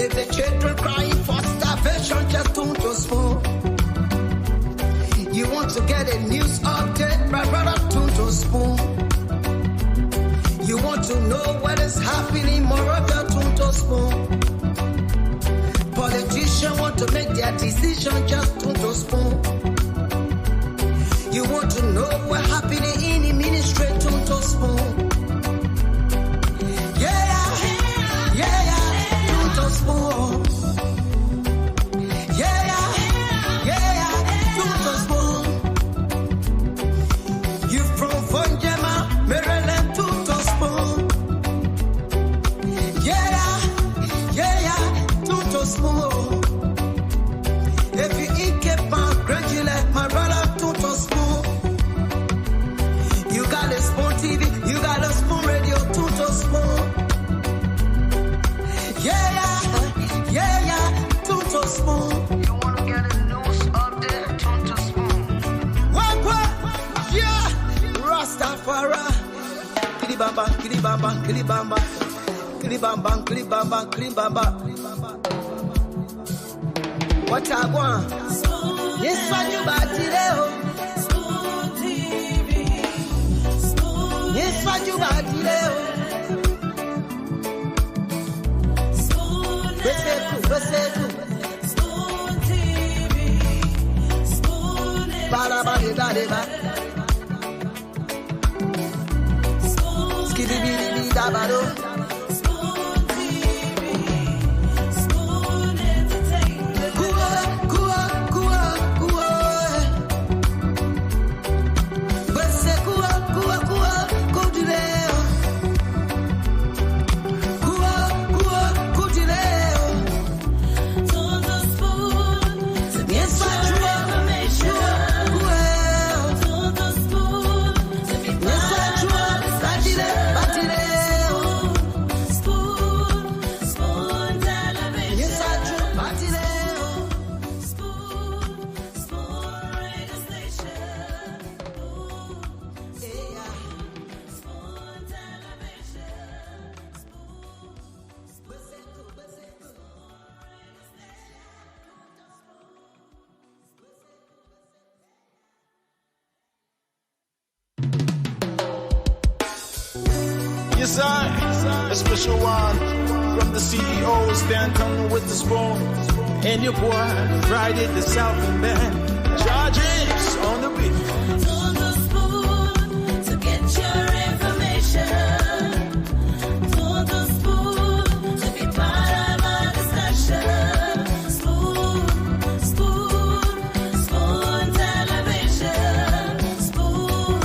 If the children crying for starvation, just don't small. You want to get a news update, my brother, don't spoon. You want to know what is happening, Moravia, don't spoon. Politicians want to make their decision, just don't spoon. You want to know what's happening in the ministry, don't spoon. Don't spoon. Don't spoon. You from Fonjema, Maryland, don't spoon. Don't spoon. If you eat keep on graduate, my brother, don't spoon. You got a spoon TV, you got a spoon radio, don't spoon. Don't spoon. You want to get a news update, don't spoon. What? Yeah, Rastafari. Kilibamba, kilibamba, kilibamba, kilibamba, kilibamba, kilibamba. What I want? Yes, what you got today? Spoon TV. Yes, what you got today? Spoon TV, Spoon Bada bada bada bada. Skiddy biddy biddy bada. Spoon TV, Spoon Entertainment. Kua. Bese kua kudileo. Yes, I, a special one from the CEO, stand coming with the spoon. And your boy, Friday the Southern Band, charges on the beat. On the spoon to get your information. On the spoon to be part of our discussion. Spoon television. Spoon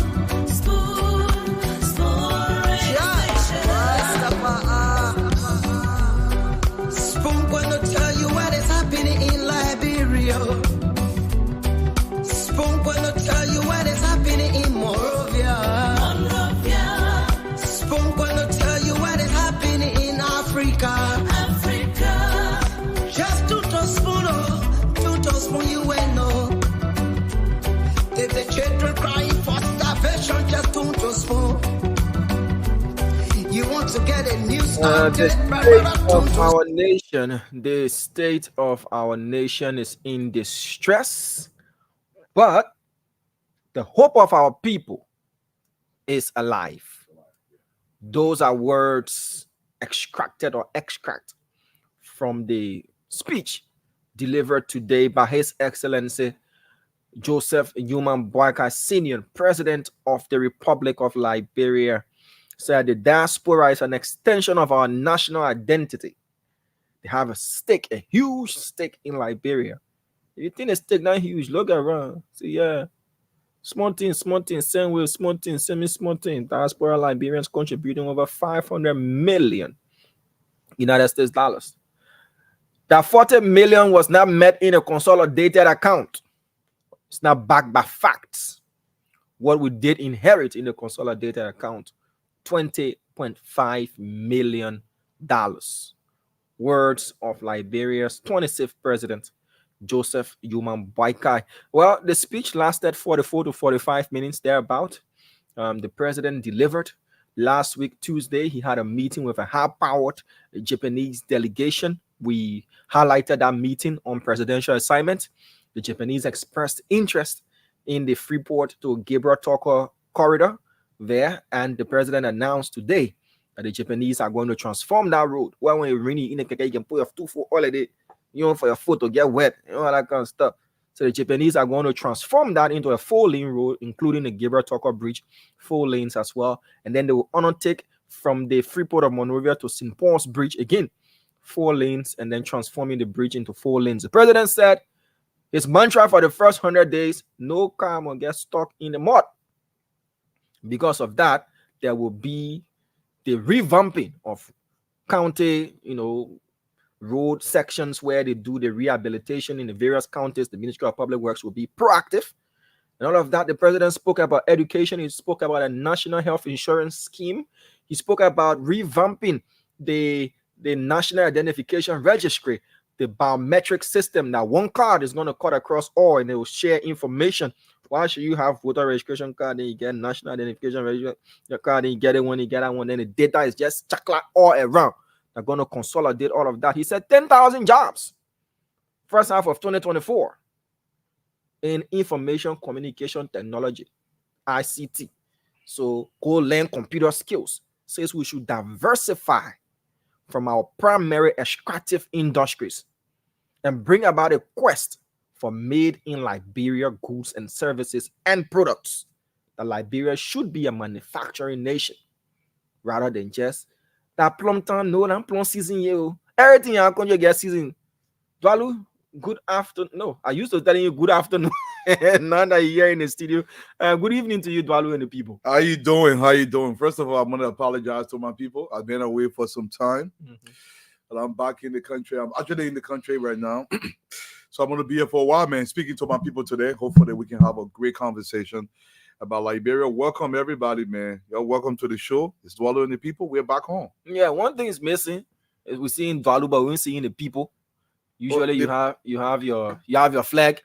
radio station. Spoon gonna tell you what is happening in Liberia. Spoon gonna tell you what is happening in Moravia. Spoon gonna tell you what is happening in Africa. Just to spoon you will know. If the children crying for starvation, just to spoon. You want to get a news the state of our nation is in distress, but the hope of our people is alive. Those are words extract from the speech delivered today by His Excellency Joseph Newman Boakai Sr., President of the Republic of Liberia. Said the diaspora is an extension of our national identity. They have a huge stake in Liberia. If you think the stake not huge, look around. See, yeah. Small thing, same way, small thing, semi-small thing. Diaspora Liberians contributing over 500 million United States dollars. That 40 million was not met in a consolidated account. It's not backed by facts. What we did inherit in the consolidated account, $20.5 million. Words of Liberia's 26th president, Joseph Newman Boakai. Well, the speech lasted 44 to 45 minutes thereabout. The president delivered. Last week, Tuesday, he had a meeting with a high-powered Japanese delegation we highlighted that meeting on presidential assignment. The Japanese expressed interest in the Freeport to Gabriel Tucker corridor there, and the president announced today that the Japanese are going to transform that road. Well, when you really in the you can put your 2 foot all of it, for your foot to get wet, all that kind of stuff. So the Japanese are going to transform that into a 4-lane road, including the Gabriel Tucker Bridge, 4 lanes as well. And then they will undertake from the Freeport of Monrovia to St. Paul's Bridge again, 4 lanes, and then transforming the bridge into 4 lanes. The president said his mantra for the first 100 days, no car will get stuck in the mud. Because of that, there will be the revamping of county, road sections where they do the rehabilitation in the various counties. The Ministry of Public Works will be proactive. And all of that, the president spoke about education. He spoke about a national health insurance scheme. He spoke about revamping the national identification registry, the biometric system. Now, one card is going to cut across all, and they will share information. Why should you have voter registration card, then you get national identification registration card, then you get it when you get that one, then the data is just chocolate all around. They're going to consolidate all of that. He said 10,000 jobs first half of 2024 in information communication technology, ICT. So go learn computer skills. Says we should diversify from our primary extractive industries and bring about a quest for made in Liberia goods and services and products. That Liberia should be a manufacturing nation rather than just that plum time, no, that plum season, you. Everything you can get season. Dwalu, good afternoon. No, I used to tell you good afternoon. Now that you're here in the studio. Good evening to you, Dwalu, and the people. How you doing? How you doing? First of all, I'm going to apologize to my people. I've been away for some time. And I'm back in the country. I'm actually in the country right now. So I'm going to be here for a while, man, speaking to my people today. Hopefully we can have a great conversation about Liberia. Welcome, everybody, man. You're welcome to the show. It's Dwalu and the people. We're back home. Yeah, one thing is missing is we're seeing Dwalu, but we're seeing the people. Usually you have your flag.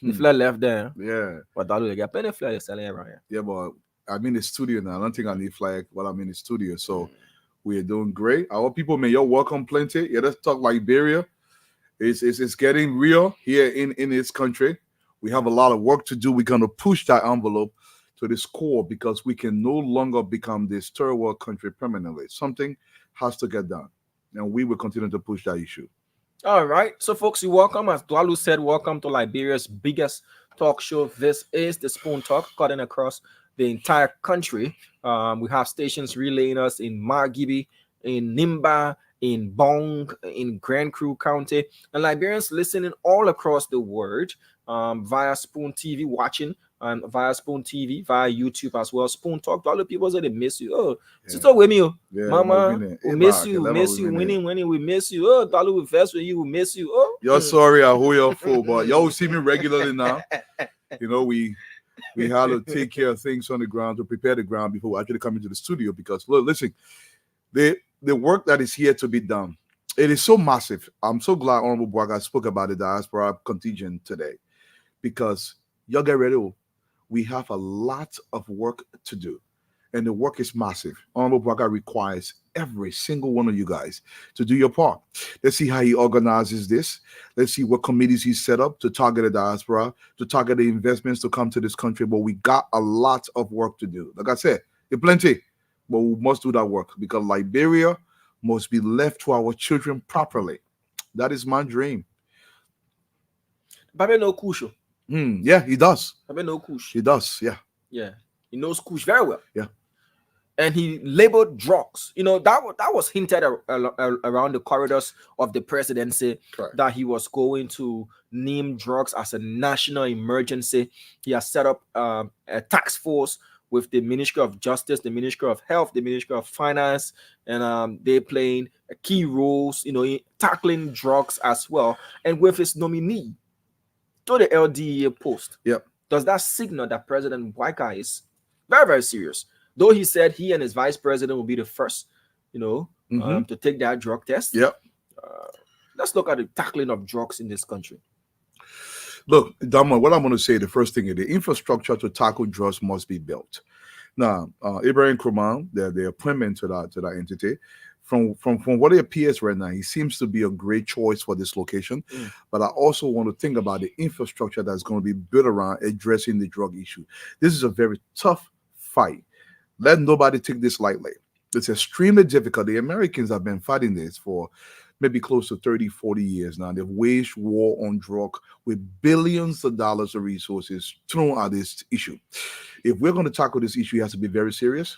The flag left there. Yeah. But Dwalu, they got plenty of flags selling around here. Yeah, but I'm in the studio now. I don't think I need flag while I'm in the studio. So we are doing great. Our people, man, you're welcome plenty. Yeah, let's talk Liberia. It's getting real here in this country. We have a lot of work to do. We're going to push that envelope to this core because we can no longer become this third world country permanently. Something has to get done. And we will continue to push that issue. All right. So, folks, you're welcome. As Dwalu said, welcome to Liberia's biggest talk show. This is the Spoon Talk, cutting across the entire country. We have stations relaying us in Margibi, in Nimba, in Bong, in Grand Cru County, and Liberians listening all across the world via Spoon TV, watching via Spoon TV, via YouTube as well. Spoon Talk. All the people say they miss you. Oh, sister with me, Mama, we miss you, winning, we miss you. Oh, Dalu, we first with you, we miss you. Oh, you're sorry, I hold your fool, but y'all see me regularly now. We had to take care of things on the ground to prepare the ground before we actually come into the studio because look, listen, the work that is here to be done, it is so massive. I'm so glad Honorable Bwaga spoke about the diaspora contingent today because y'all get ready. We have a lot of work to do, and the work is massive. Honorable Bwaga requires every single one of you guys to do your part. Let's see how he organizes this. Let's see what committees he set up to target the diaspora, to target the investments to come to this country. But we got a lot of work to do. Like I said, there's plenty. But we must do that work because Liberia must be left to our children properly. That is my dream. Babe no Kusho. Yeah, he does. Babe no Kush. He does, yeah. Yeah. He knows Kush very well. Yeah. And he labeled drugs. That was hinted around the corridors of the presidency. Correct. That he was going to name drugs as a national emergency. He has set up a task force with the Ministry of Justice, the Ministry of Health, the Ministry of Finance, and they're playing key roles, in tackling drugs as well. And with his nominee to the LDA post, does that signal that President Waika is very, very serious? Though he said he and his vice president will be the first, to take that drug test. Let's look at the tackling of drugs in this country. Look, Dama, what I'm going to say, the first thing is the infrastructure to tackle drugs must be built. Now, Ibrahim Kurman, the appointment to that entity, from what it appears right now, he seems to be a great choice for this location. But I also want to think about the infrastructure that's going to be built around addressing the drug issue. This is a very tough fight. Let nobody take this lightly. It's extremely difficult. The Americans have been fighting this for maybe close to 30, 40 years now. They've waged war on drug with billions of dollars of resources thrown at this issue. If we're going to tackle this issue, it has to be very serious.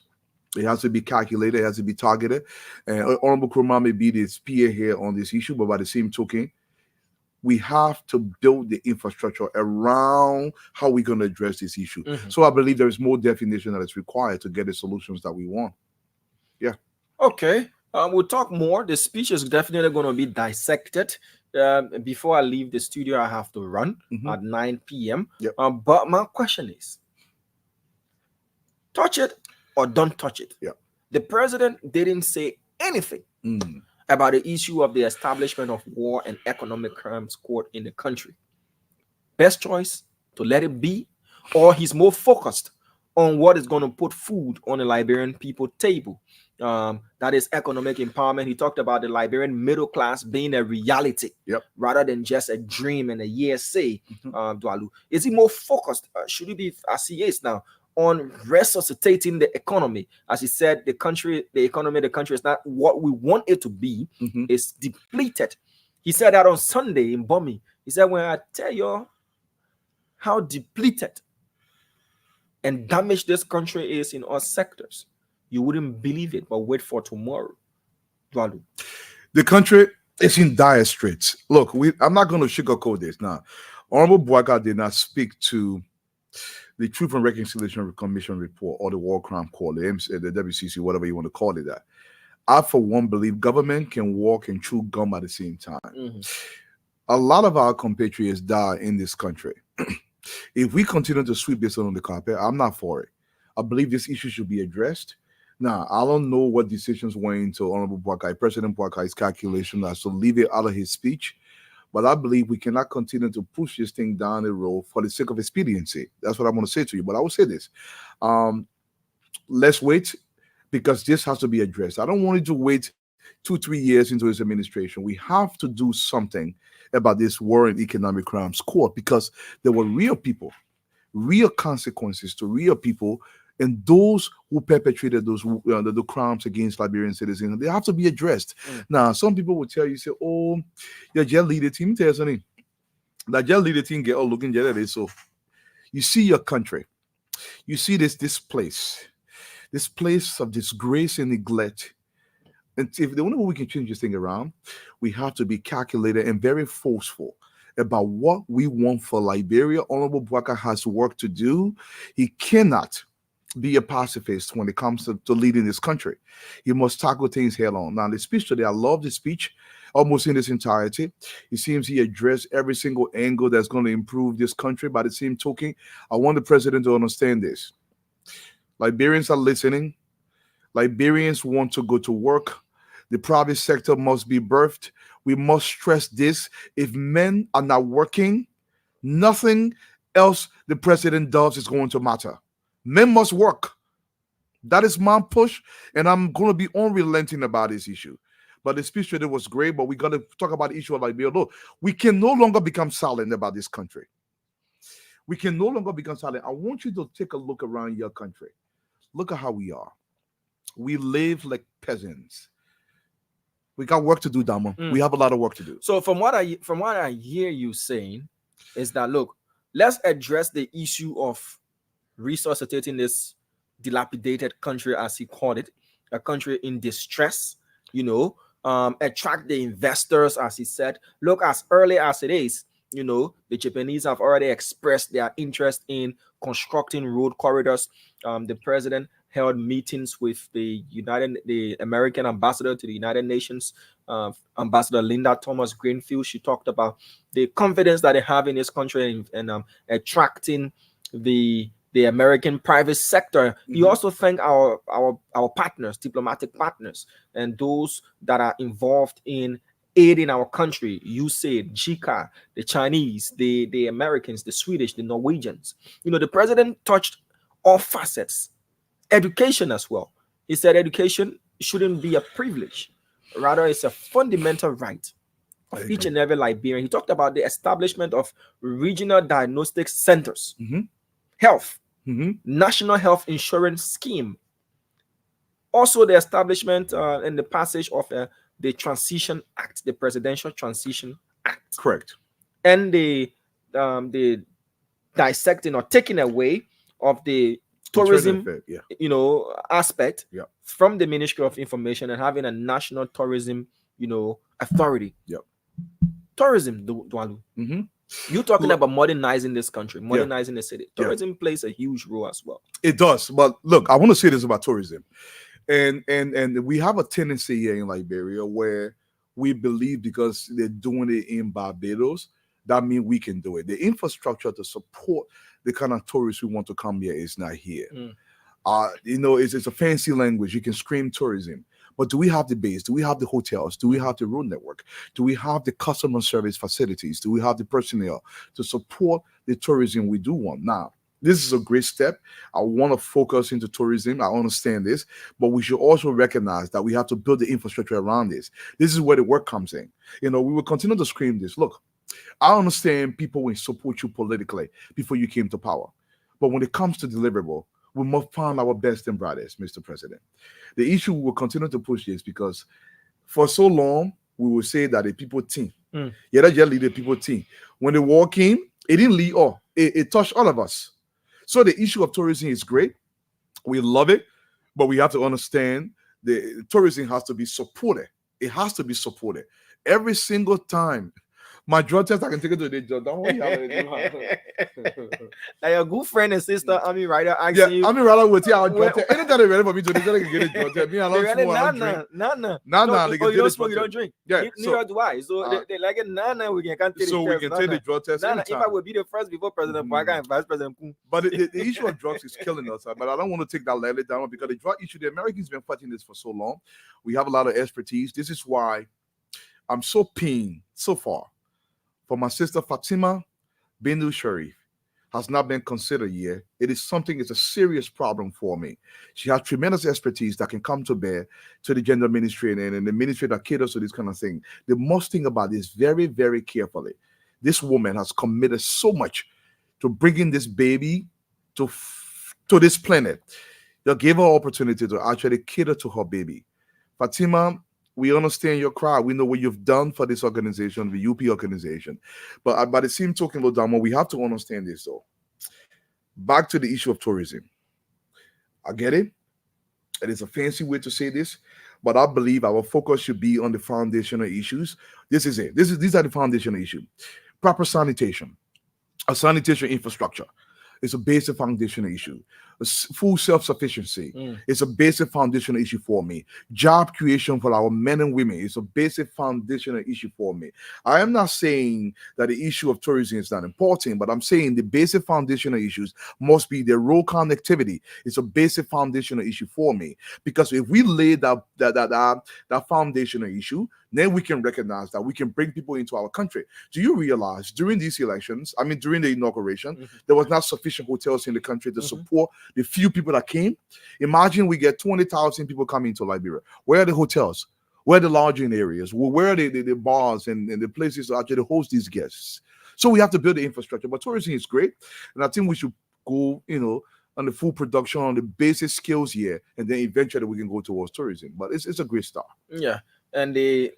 It has to be calculated. It has to be targeted. And Honorable Kurma may be the spear here on this issue, but by the same token, we have to build the infrastructure around how we're going to address this issue. So I believe there is more definition that is required to get the solutions that we want. Yeah. Okay. We'll talk more. The speech is definitely going to be dissected. Before I leave the studio, I have to run at 9 p.m. Yep. But my question is, touch it or don't touch it. Yeah. The president didn't say anything about the issue of the establishment of war and economic crimes court in the country. Best choice to let it be, or he's more focused on what is going to put food on the Liberian people table. That is economic empowerment. He talked about the Liberian middle class being a reality rather than just a dream and a hearsay. Dwalu, is he more focused? Should he be, as he is now, on resuscitating the economy? As he said, the country is not what we want it to be. It's depleted. He said that on Sunday in Bomi. He said, when I tell you how depleted and damaged this country is in all sectors, you wouldn't believe it, but wait for tomorrow. Dwalu. The country is in dire straits. Look, I'm not going to sugarcoat this now. Honorable Bouaka did not speak to the Truth and Reconciliation Commission report or the War Crime Court, the WCC, whatever you want to call it that. I, for one, believe government can walk and chew gum at the same time. A lot of our compatriots die in this country. If we continue to sweep this under the carpet, I'm not for it. I believe this issue should be addressed. Now, I don't know what decisions went into Honorable Bouaka, President Bouaka's calculation as to leave it out of his speech. But I believe we cannot continue to push this thing down the road for the sake of expediency. That's what I'm going to say to you. But I will say this. Let's wait, because this has to be addressed. I don't want you to wait 2-3 years into his administration. We have to do something about this war and economic crimes court, because there were real people, real consequences to real people, and those who perpetrated those the crimes against Liberian citizens, they have to be addressed. Now, some people will tell you, say, "Oh, your jail leader team tells me that jail leader team get all looking at it." So, you see your country, you see this place of disgrace and neglect. And if the only way we can change this thing around, we have to be calculated and very forceful about what we want for Liberia. Honorable Bouaka has work to do. He cannot be a pacifist when it comes to leading this country. He must tackle things head on. Now, the speech today, I love the speech almost in its entirety. It seems he addressed every single angle that's going to improve this country. By the same token, I want the president to understand this. Liberians are listening. Liberians want to go to work. The private sector must be birthed. We must stress this. If men are not working, nothing else the president does is going to matter. Men must work. That is my push, and I'm going to be unrelenting about this issue. But the speech today was great, but we got to talk about the issue of Liberia. Look, we can no longer become silent about this country. We can no longer become silent. I want you to take a look around your country. Look at how we are. We live like peasants. We got work to do, Dama. We have a lot of work to do. So from what I hear you saying is that, look, let's address the issue of resuscitating this dilapidated country, as he called it, a country in distress, attract the investors, as he said. Look, as early as it is, the Japanese have already expressed their interest in constructing road corridors. The president held meetings with the American ambassador to the United Nations, Ambassador Linda Thomas Greenfield. She talked about the confidence that they have in this country and attracting the American private sector. You also thank our partners, diplomatic partners, and those that are involved in aiding our country. You said JICA, the Chinese, the Americans, the Swedish, the Norwegians. The president touched all facets. Education as well. He said education shouldn't be a privilege. rather it's a fundamental right I of each agree. and every Liberian. He talked about the establishment of regional diagnostic centers, Mhm. health, Mhm. national health insurance scheme, also the establishment and the passage of the Transition Act, the Presidential Transition Act, Correct. and the dissecting or taking away of the Internal tourism, effect. Yeah. aspect Yeah. from the Ministry of Information and having a national tourism, authority. Yeah. Tourism, Dwalu. Mhm. You talking Look, about modernizing this country, yeah. modernizing the city. Yeah. Tourism plays a huge role as well. It does. But look, I want to say this about tourism. And we have a tendency here in Liberia where we believe because they're doing it in Barbados, that means we can do it. The infrastructure to support the kind of tourists who want to come here is not here. Mm. It's a fancy language. You can scream tourism. But do we have the base? Do we have the hotels? Do we have the road network? Do we have the customer service facilities? Do we have the personnel to support the tourism we do want? Now, this is a great step. I want to focus into tourism. I understand this, but we should also recognize that we have to build the infrastructure around this. This is where the work comes in. We will continue to scream this. Look, I understand people will support you politically before you came to power. But when it comes to deliverable, we must find our best and brightest, Mr. President. The issue we will continue to push this because for so long, we will say that the people team. Mm. Yeah, that's just the people team. When the war came, it didn't lead all. It touched all of us. So the issue of tourism is great. We love it, but we have to understand the tourism has to be supported. It has to be supported every single time. My drug test, I can take it to the job. Don't worry, Now your good friend and sister, Army Rider, asking yeah, you. I mean, rather with you, Where- anytime they're ready for me to, they can get a drug test. Me, I They don't ready? smoke, I don't drink. Nana. Nah, No, they oh, can you take don't the smoke, you drug don't drink. Yeah, Neither do I. So uh, they like it. Nana, we can take So the we test. can take the Nana. drug test Nana, if anytime. I would be the first before President Boaga and Vice President Kun. But the issue of drugs is killing us. But I don't want to take that lightly down because the drug issue, the Americans been fighting this for so long. We have a lot of expertise. This is why I'm so pained so far for my sister Fatima Bindu Sharif has not been considered yet. It is something, it's a serious problem for me. She has tremendous expertise that can come to bear to the gender ministry and the ministry that caters to this kind of thing. The most thing about this very, very carefully. This woman has committed so much to bringing this baby to this planet. They gave her opportunity to actually cater to her baby. Fatima, we understand your cry. We know what you've done for this organization, the UP organization. But by the same token, Lodamo, we have to understand this though. Back to the issue of tourism. I get it. It is a fancy way to say this, but I believe our focus should be on the foundational issues. This is it. These are the foundational issues. Proper sanitation, a sanitation infrastructure. It's a basic foundational issue. Full self-sufficiency is a basic foundational issue for me. Job creation for our men and women is a basic foundational issue for me. I am not saying that the issue of tourism is not important, but I'm saying the basic foundational issues must be the road connectivity. It's a basic foundational issue for me. Because if we lay that foundational issue, then we can recognize that we can bring people into our country. Do you realize during these elections, during the inauguration, there was not sufficient hotels in the country to support the few people that came? Imagine we get 20,000 people coming to Liberia. Where are the hotels? Where are the lodging areas? Where are the bars and the places to actually host these guests? So we have to build the infrastructure. But tourism is great. And I think we should go, on the full production, on the basic skills here, and then eventually we can go towards tourism. But it's a great start. Yeah. And the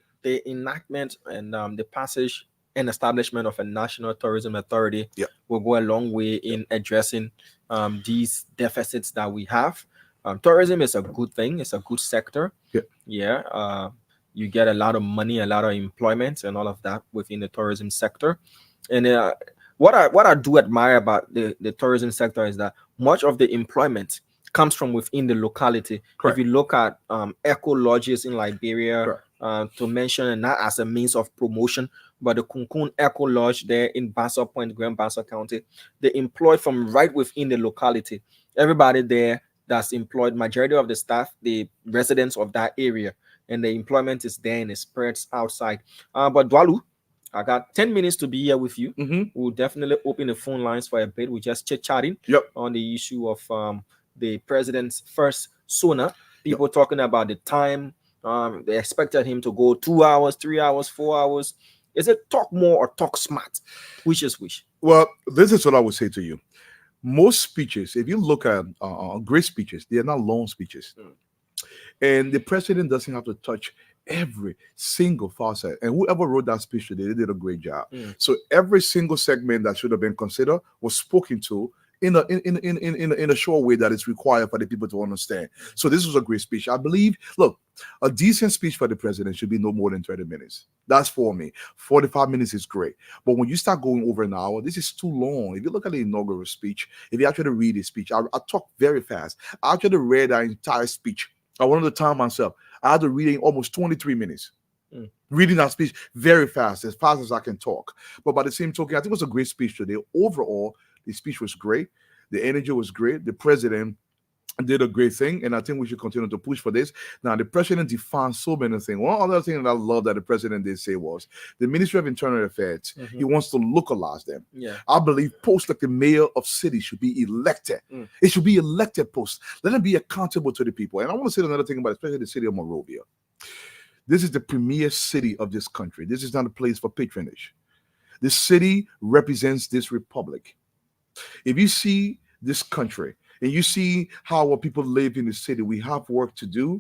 enactment and the passage and establishment of a national tourism authority will go a long way in addressing these deficits that we have. Tourism is a good thing. It's a good sector. You get a lot of money, a lot of employment, and all of that within the tourism sector. And what I do admire about the tourism sector is that much of the employment comes from within the locality. Correct. If you look at eco lodges in Liberia, to mention, and not as a means of promotion, but the Kunkun Eco Lodge there in Bassa Point, Grand Bassa County, they employ from right within the locality. Everybody there that's employed, majority of the staff, the residents of that area, and the employment is there and it spreads outside. But Dwalu, I got 10 minutes to be here with you. We'll definitely open the phone lines for a bit. We're just chit-chatting on the issue of the president's first Sona. People talking about the time They expected him to go 2 hours, 3 hours, 4 hours. Is it talk more or talk smart? Which is which? Well, this is what I would say to you. Most speeches, if you look at great speeches, they are not long speeches. And the president doesn't have to touch every single facet. And whoever wrote that speech today, they did a great job. So every single segment that should have been considered was spoken to in a short way that is required for the people to understand. So this was a great speech. I believe, look, a decent speech for the president should be no more than 30 minutes. That's for me. 45 minutes is great. But when you start going over an hour, this is too long. If you look at the inaugural speech, if you actually read his speech, I talk very fast. I actually read that entire speech. I wanted to time myself. I had to read it almost 23 minutes. Reading that speech very fast as I can talk. But by the same token, I think it was a great speech today. Overall, the speech was great. The energy was great. The president did a great thing, and I think we should continue to push for this. Now, the president defined so many things. One other thing that I love that the president did say was the Ministry of Internal Affairs, he wants to localize them. I believe posts like the mayor of cities should be elected. It should be elected posts. Let them be accountable to the people. And I want to say another thing about especially the city of Monrovia. This is the premier city of this country. This is not a place for patronage. This city represents this republic. If you see this country and you see how our people live in the city, we have work to do.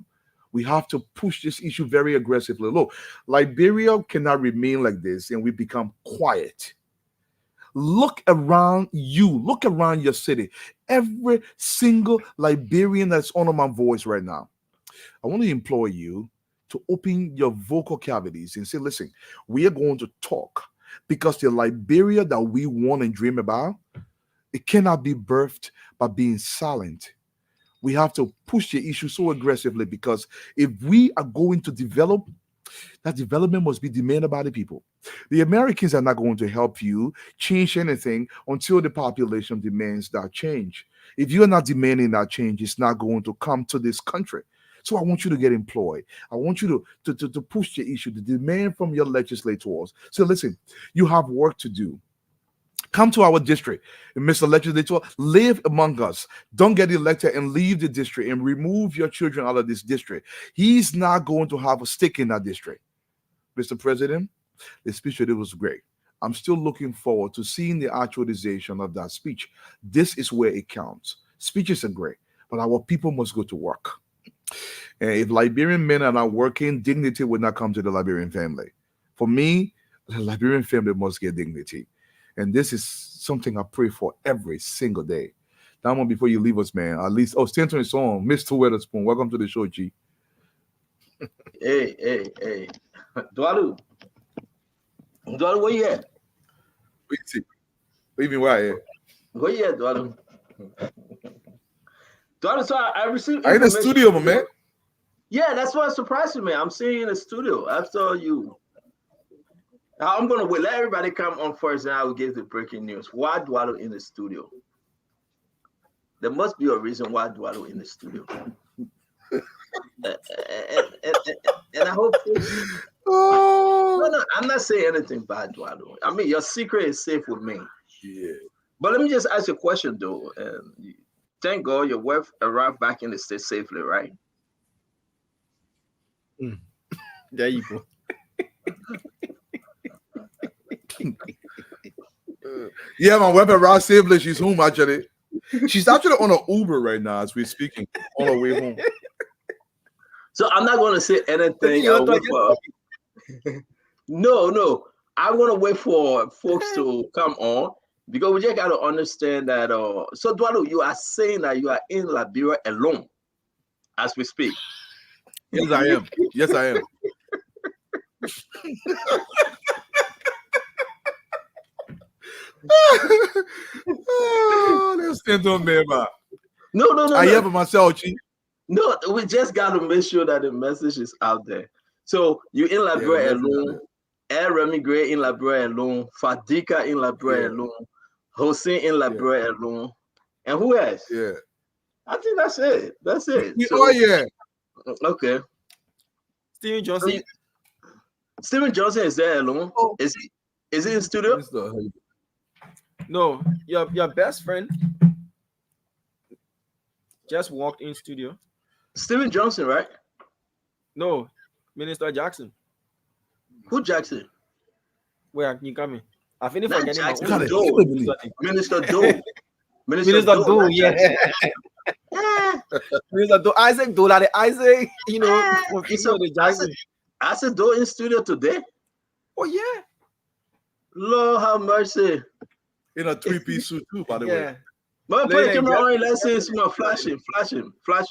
We have to push this issue very aggressively. Look, Liberia cannot remain like this and we become quiet. Look around you. Look around your city. Every single Liberian that's under my voice right now, I want to implore you to open your vocal cavities and say, listen, we are going to talk because the Liberia that we want and dream about, it cannot be birthed by being silent. We have to push the issue so aggressively because if we are going to develop, that development must be demanded by the people. The Americans are not going to help you change anything until the population demands that change. If you're not demanding that change, it's not going to come to this country. So I want you to get employed. I want you to push the issue, to demand from your legislators. So listen, you have work to do. Come to our district, Mr. Legislator, live among us. Don't get elected and leave the district and remove your children out of this district. He's not going to have a stick in that district. Mr. President, the speech today was great. I'm still looking forward to seeing the actualization of that speech. This is where it counts. Speeches are great, but our people must go to work. And if Liberian men are not working, dignity will not come to the Liberian family. For me, the Liberian family must get dignity. And this is something I pray for every single day. Diamond, before you leave us, man, at least, Stanton is on. Mr. Weatherspoon, welcome to the show, G. Hey. Dwalu, where you at? What you mean, Where you at, Dwalu? Dwalu, so I received I in the studio, my man. Yeah, that's what surprised me. I'm seeing you in the studio. I saw you. I'm gonna wait. Let everybody come on first, and I will give the breaking news. Why Dwalu in the studio? There must be a reason why Dwalu in the studio. And I hope. No, I'm not saying anything bad, Dwalu. I mean, your secret is safe with me. Yeah. But let me just ask you a question, though. Thank God your wife arrived back in the States safely, right? There you go. Yeah, my wife arrived safely. She's home, actually. She's actually on an Uber right now as we're speaking, on her way home. So I'm not going to say anything. No. I want to wait for folks to come on because we just got to understand that. So, Dwalu, you are saying that you are in Liberia alone as we speak. Yes, I am. Yes, I am. Let's stand on there, man. No. I have myself, G. No, we just got to make sure that the message is out there. So you're in Liberia alone. Remy Gray in Liberia alone. Fadika in Liberia alone. Hossein in Liberia alone. And who else? Yeah. I think that's it. That's it. Okay. Steven Johnson. Steven Johnson is there alone. Oh. Is he in studio? No, your best friend just walked in studio. Steven Johnson, right? No, Minister Jackson. Who Jackson? Where you coming? I finished Not forgetting my Jackson, own. Doe. Minister Doe. Minister Doe, Doe, not yeah. Jackson. Yeah. Minister Doe, Isaac Doe, like the Isaac, you know, It's confused with the Jackson. I said Doe in studio today. Oh yeah, Lord have mercy. In a 3-piece suit too, by the way. yeah. But put Lady the camera Jackson- on, let's see some flashing.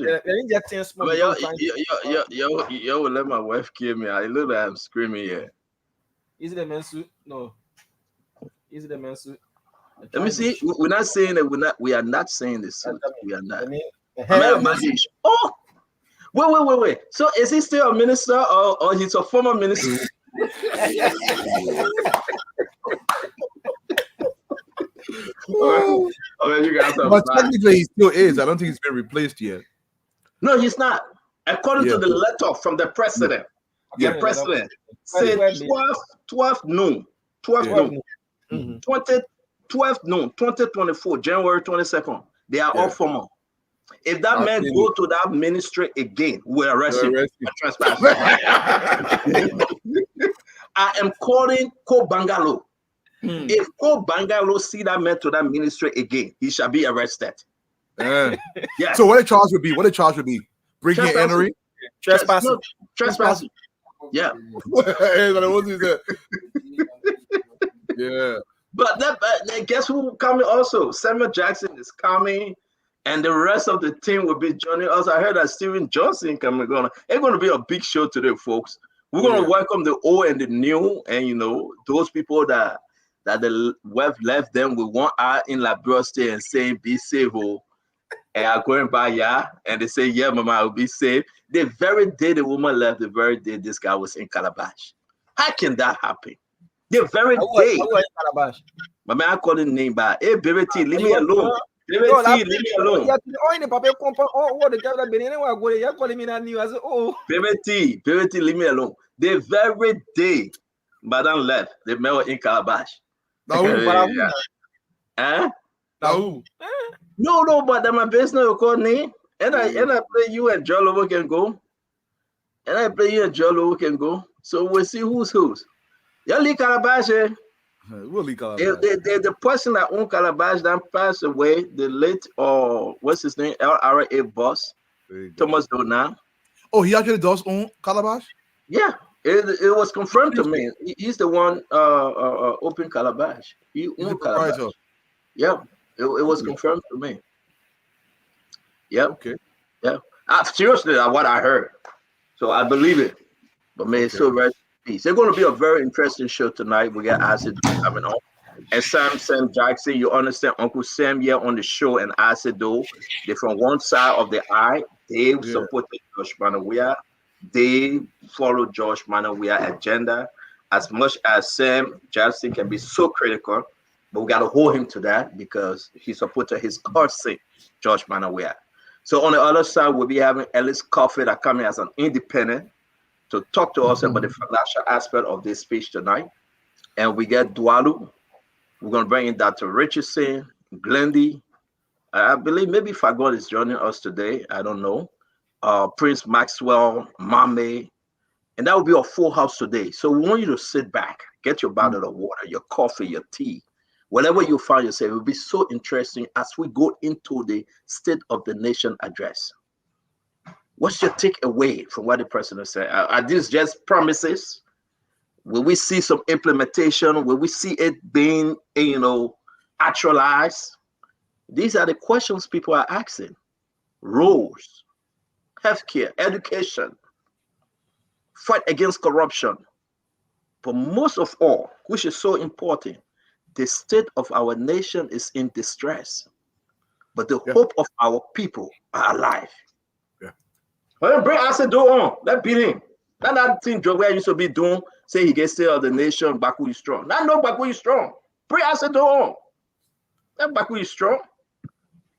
Yeah, let me just change small. But because yo, will let my wife kill me. I look like I'm screaming here. Is it the men's suit? No. Is it the men's suit? Let me see. We're not saying that we are not saying this. We are not. Hell, Oh, wait. So is he still a minister or he's a former minister? Oh, you guys are But fine. technically, he still is. I don't think he's been replaced yet. No, he's not. According to Yeah. the letter from the president, Yeah. the president said 12 noon, 12 Yeah. noon, Mhm. 12 noon, 2024, January 22nd. They are Yeah. all formal. If that I man see. go to that ministry again, we'll arrest him. Arrest him. for trespassing. I am calling Ko Bangalo. If Ko Bangalo see that man to that ministry again, he shall be arrested. Yeah. Yeah. So what the charge would be? What the charge would be? Breaking and Trespassing. entering? Trespassing. No, trespassing. Yeah. Hey, that was he said. Yeah. But guess who coming also? Samuel Jackson is coming, and the rest of the team will be joining us. I heard that Steven Johnson coming. It's going to be a big show today, folks. We're going to welcome the old and the new, and those people that the web left them with one eye in Liberia State and saying be safe, and are going by and they say yeah, mama, I'll be safe. The very day the woman left, the very day this guy was in Calabash. How can that happen? The very day. My man, I call his name back. Hey, Baby T, leave me alone. Baby T, leave me alone. Baby T, leave me alone. The very day Madame left, the man was in Calabash. Now who? Huh? Now who? No, but that my business will call name. And I play you and Jolo can go. And I play you and Jolo can go. So we'll see who's. Y'all leave Calabash, eh? We'll leave Calabash. The person that owned Calabash that passed away, the late what's his name? LRA boss, Thomas Dona. Oh, he actually does own Calabash? Yeah, it was confirmed to me. He's the one opened Calabash. He owned Calabash. Yeah, it was confirmed to me. Yeah. Okay. Yeah. Seriously, what I heard. So I believe it. But may it's so rest in peace. It's going to be a very interesting show tonight. We got Acid coming on. And Sam Jackson, you understand Uncle Sam here on the show and Acid though. They're from one side of the eye. They supported Josh Manawia. They follow Josh Manawia agenda. As much as Sam Jackson can be so critical, but we got to hold him to that because he supported his cousin, Josh Manawia. So on the other side, we'll be having Ellis Coffey that coming as an independent to talk to us about the financial aspect of this speech tonight. And we get Dwalu. We're going to bring in Dr. Richardson, Glendy. I believe maybe Fagon is joining us today. I don't know. Prince Maxwell, Mame. And that will be a full house today. So we want you to sit back, get your bottle of water, your coffee, your tea, whatever you find yourself. It will be so interesting as we go into the State of the Nation address. What's your takeaway from what the president said? Are these just promises? Will we see some implementation? Will we see it being, actualized? These are the questions people are asking. Roles, healthcare, education, fight against corruption. But most of all, which is so important, the state of our nation is in distress. But the hope of our people are alive. Yeah. Well, bring Acid on. Let's beat him. That thing Joe used to be doing, say he gets still of the nation, Baku is strong. Now no Baku is strong. Bring Acid on. That Baku is strong.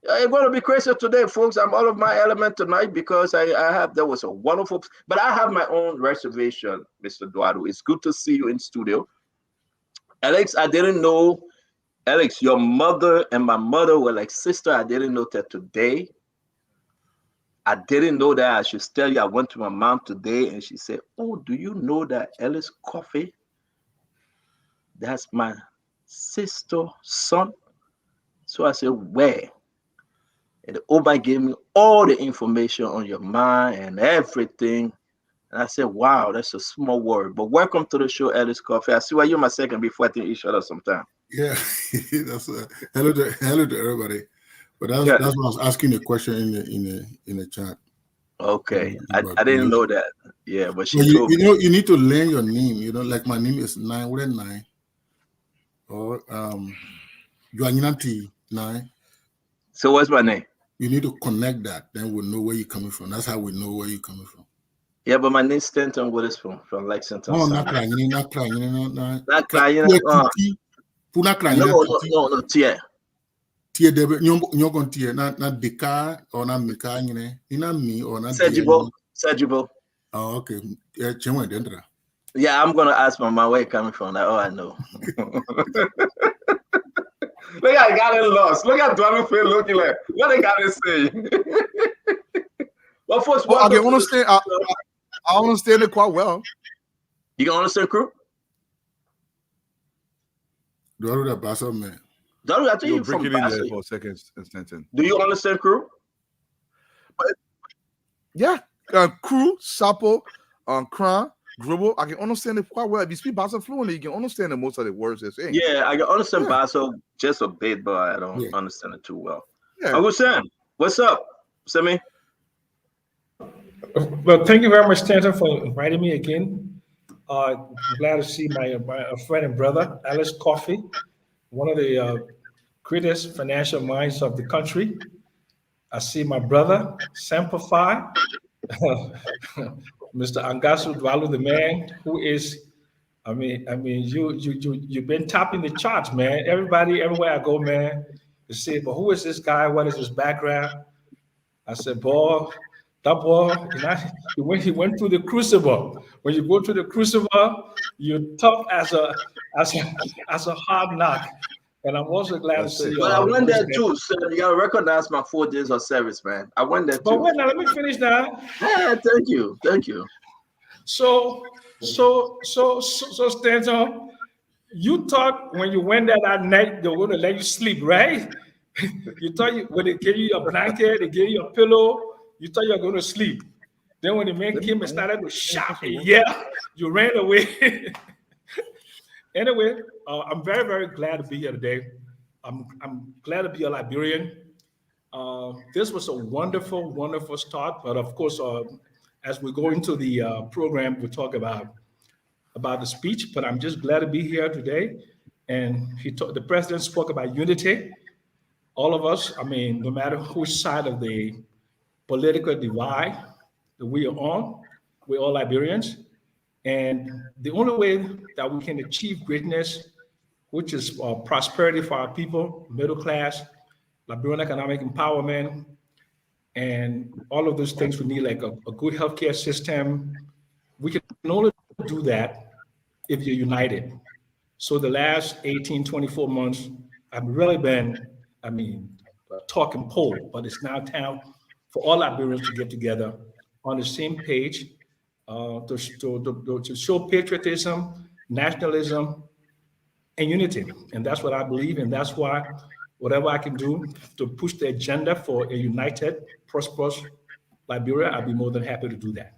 It's going to be crazy today, folks. I'm all of my element tonight because there was a wonderful, but I have my own reservation, Mr. Eduardo. It's good to see you in studio. Alex, I didn't know, Alex, your mother and my mother were like sister. I didn't know that today. I didn't know that. I should tell you, I went to my mom today and she said, "Oh, do you know that Ellis Coffee? That's my sister's son." So I said, "Where?" And Oba gave me all the information on your mind and everything. And I said, "Wow, that's a small word." But welcome to the show, Ellis Coffee. I see why you're my second before I think each other sometime. Yeah, that's hello to everybody. But that's why I was asking the question in the chat. Okay, I didn't know that. Yeah, but she you, told you me. know you need to learn your name. You know, like my name is 9 or Juanyanti 9. So what's my name? You need to connect that. Then we'll know where you're coming from. That's how we know where you're coming from. Yeah, but my name's Stanton. What is from Lexington? No, Not crying. Not crying. No, Tie. Tie debe nyogon tie na deka or na mika nyine. Ina me or na Sajibo. Oh, okay. Yeah, chenwe dendra. Yeah, I'm gonna ask my mom where you coming from. Like, oh, I know. Look at got it lost. Look at Donald Phil looking like what they got to say. Well, first, I can understand. I understand it quite well. You can understand, crew? Do I know that Basso man? Donald, I think you're breaking from in there Bassel. for a second, Stanton. Do you understand, crew? Yeah, crew, Sapo, Kran, Grubble. I can understand it quite well. If you speak Basso fluently, you can understand the most of the words they're saying. Yeah, I can understand Basso just a bit, but I don't understand it too well. Yeah. Uncle Sam, what's up, Sammy? Well, thank you very much, Stanton, for inviting me again. I'm glad to see my friend and brother, Alice Coffey, one of the greatest financial minds of the country. I see my brother, Semperfi, Mr. Angasu Dwalu, the man who is, you've been topping the charts, man. Everybody, everywhere I go, man, they say, but who is this guy? What is his background? I said, boy, that boy, he went through the crucible. When you go through the crucible, you're tough as a hard knock. And I'm also glad to see you. But I went there too, so you gotta recognize my 4 days of service, man. I went there too. But wait, now let me finish now. Yeah, thank you. So Stanton, you thought when you went there that night they were going to let you sleep, right? You thought when they gave you a blanket, they gave you a pillow, you thought you were going to sleep. Then when the man came and started to shout, you ran away. Anyway, I'm very, very glad to be here today. I'm glad to be a Liberian. This was a wonderful, wonderful start. But of course, as we go into the program, we'll talk about the speech. But I'm just glad to be here today. And the president spoke about unity. All of us, no matter which side of the political divide that we are on, we're all Liberians. And the only way that we can achieve greatness, which is prosperity for our people, middle class, Liberian economic empowerment, and all of those things, we need like a good healthcare system. We can only do that if you're united. So the last 18, 24 months, I've really been, talking pole, but it's now time for all Liberians to get together on the same page to show patriotism, nationalism, and unity. And that's what I believe, and that's why whatever I can do to push the agenda for a united, prosperous Liberia, I'll be more than happy to do that.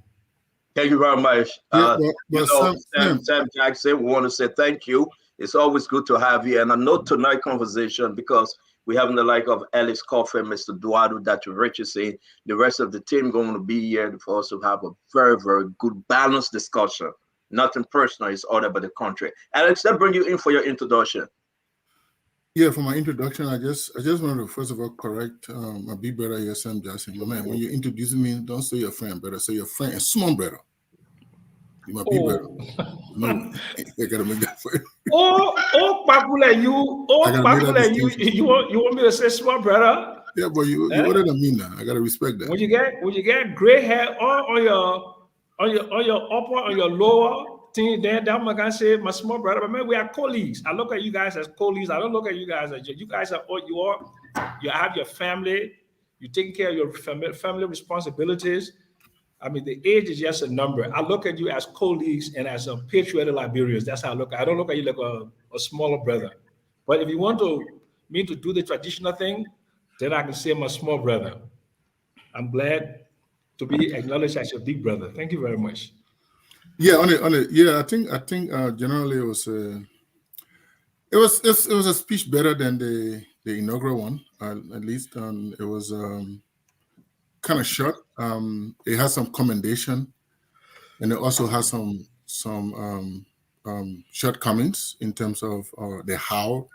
Thank you very much. Sam Jackson, we want to say thank you. It's always good to have you. And I know tonight's conversation, because we having the like of Alice Coffey, Mr. Duado, Dr. Richardson, the rest of the team going to be here for us to have a very, very good, balanced discussion. Nothing personal, it's all about the country. Alex, let's bring you in for your introduction. Yeah, for my introduction, I just wanted to first of all correct my big brother here, Sam Jackson. My man, when you're introducing me, don't say your friend, brother. Say your friend and small brother. You my big brother. No, I gotta make that for you. Papula, you want me to say small brother? Yeah, but you older than me now. I gotta respect that. When you get gray hair on your upper, on your lower thing, then that man can say my small brother. But man, we are colleagues. I look at you guys as colleagues. I don't look at you guys as you guys are all you have your family, You're taking care of your family responsibilities. I mean, the age is just a number. I look at you as colleagues and as patriotic Liberians. That's how I look. I don't look at you like a smaller brother. But if you want me to do the traditional thing, then I can say I'm a small brother. I'm glad to be acknowledged as your big brother. Thank you very much. Yeah, yeah, I think generally it was a speech better than the inaugural one. At least it was kind of short. It has some commendation, and it also has some shortcomings in terms of the how.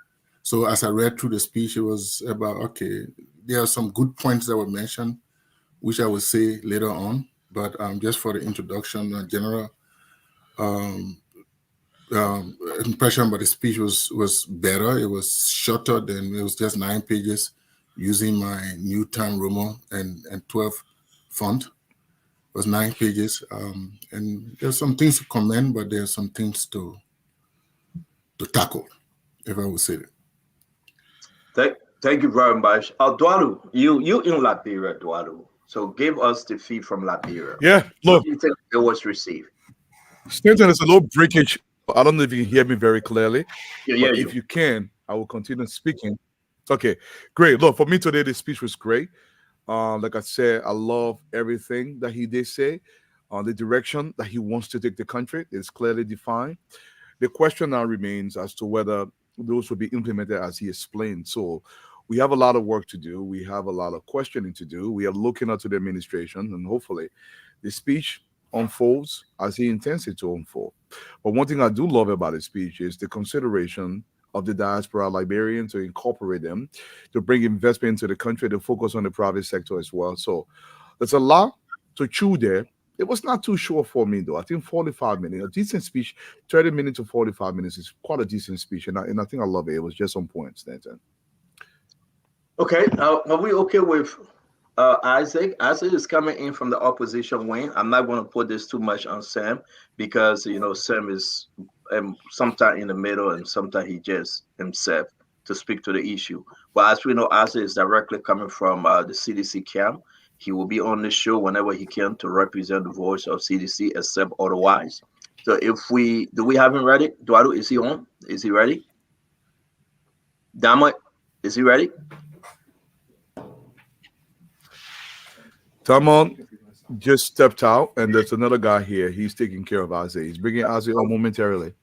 So as I read through the speech, it was about, okay, there are some good points that were mentioned, which I will say later on. But just for the introduction, general impression about the speech was better. It was shorter than, it was just 9 pages using my new Time Roman and 12 font. It was 9 pages. And there's some things to commend, but there's some things to tackle, if I would say that. Thank you very much. Dualu, you in Liberia, Dualu. So give us the feed from Liberia. Yeah, look. How do you think it was received? Stanton, it's a little breakage. I don't know if you can hear me very clearly. Yeah, but if you can, I will continue speaking. Okay, great. Look, for me today, the speech was great. Like I said, I love everything that he did say. The direction that he wants to take the country is clearly defined. The question now remains as to whether those will be implemented as he explained. So we have a lot of work to do. We have a lot of questioning to do. We are looking up to the administration, and hopefully the speech unfolds as he intends it to unfold. But one thing I do love about his speech is the consideration of the diaspora Liberian, to incorporate them, to bring investment into the country, to focus on the private sector as well. So there's a lot to chew there. It was not too short for me, though. I think 45 minutes, a decent speech, 30 minutes to 45 minutes is quite a decent speech. And I think I love it. It was just on point, Stanton. Okay. Are we okay with Isaac? Isaac is coming in from the opposition wing. I'm not going to put this too much on Sam because, Sam is sometimes in the middle and sometimes he just himself to speak to the issue. But as we know, Isaac is directly coming from the CDC camp. He will be on the show whenever he can to represent the voice of CDC, except otherwise. So do we have him ready? Eduardo, is he on? Is he ready? Dama, is he ready? Tamon just stepped out, and there's another guy here. He's taking care of Isaiah. He's bringing Isaiah on momentarily.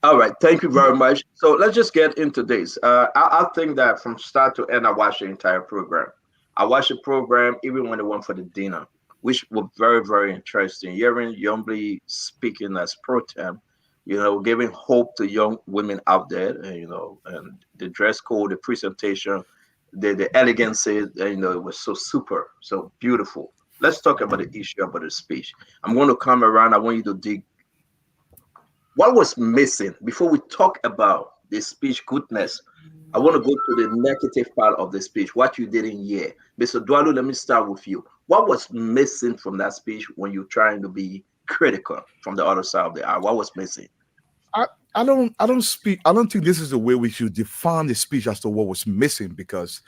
All right. Thank you very much. So let's just get into this. I think that from start to end, I watched the entire program. I watched the program even when they went for the dinner, which was very, very interesting. Hearing Yombly speaking as pro tem, giving hope to young women out there, and the dress code, the presentation, the elegance, it was so super, so beautiful. Let's talk about the issue about the speech. I'm going to come around. I want you to dig what was missing before we talk about the speech goodness. I want to go to the negative part of the speech, what you didn't hear. Mr. Dualu, let me start with you. What was missing from that speech when you're trying to be critical from the other side of the aisle? What was missing? I don't think this is the way we should define the speech as to what was missing, because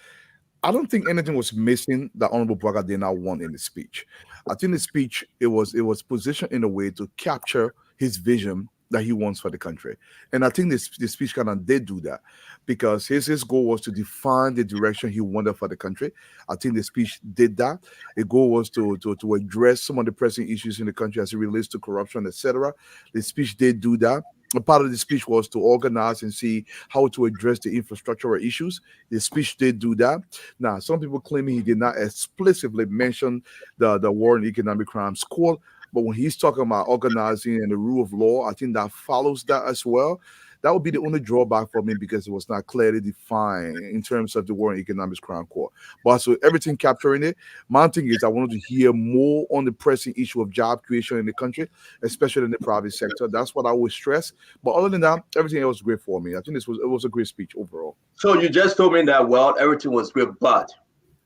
I don't think anything was missing that Honorable Braga did not want in the speech. I think the speech, it was positioned in a way to capture his vision that he wants for the country. And I think this speech kind of did do that, because his goal was to define the direction he wanted for the country. I think the speech did that. The goal was to address some of the pressing issues in the country as it relates to corruption, etc. The speech did do that. A part of the speech was to organize and see how to address the infrastructural issues. The speech did do that. Now, some people claiming he did not explicitly mention the War on Economic Crimes Court, but when he's talking about organizing and the rule of law, I think that follows that as well. That would be the only drawback for me, because it was not clearly defined in terms of the War on Economic Crime Court. But so everything capturing it, my thing is I wanted to hear more on the pressing issue of job creation in the country, especially in the private sector. That's what I would stress. But other than that, everything else was great for me. I think it was a great speech overall. So you just told me that, well, everything was great,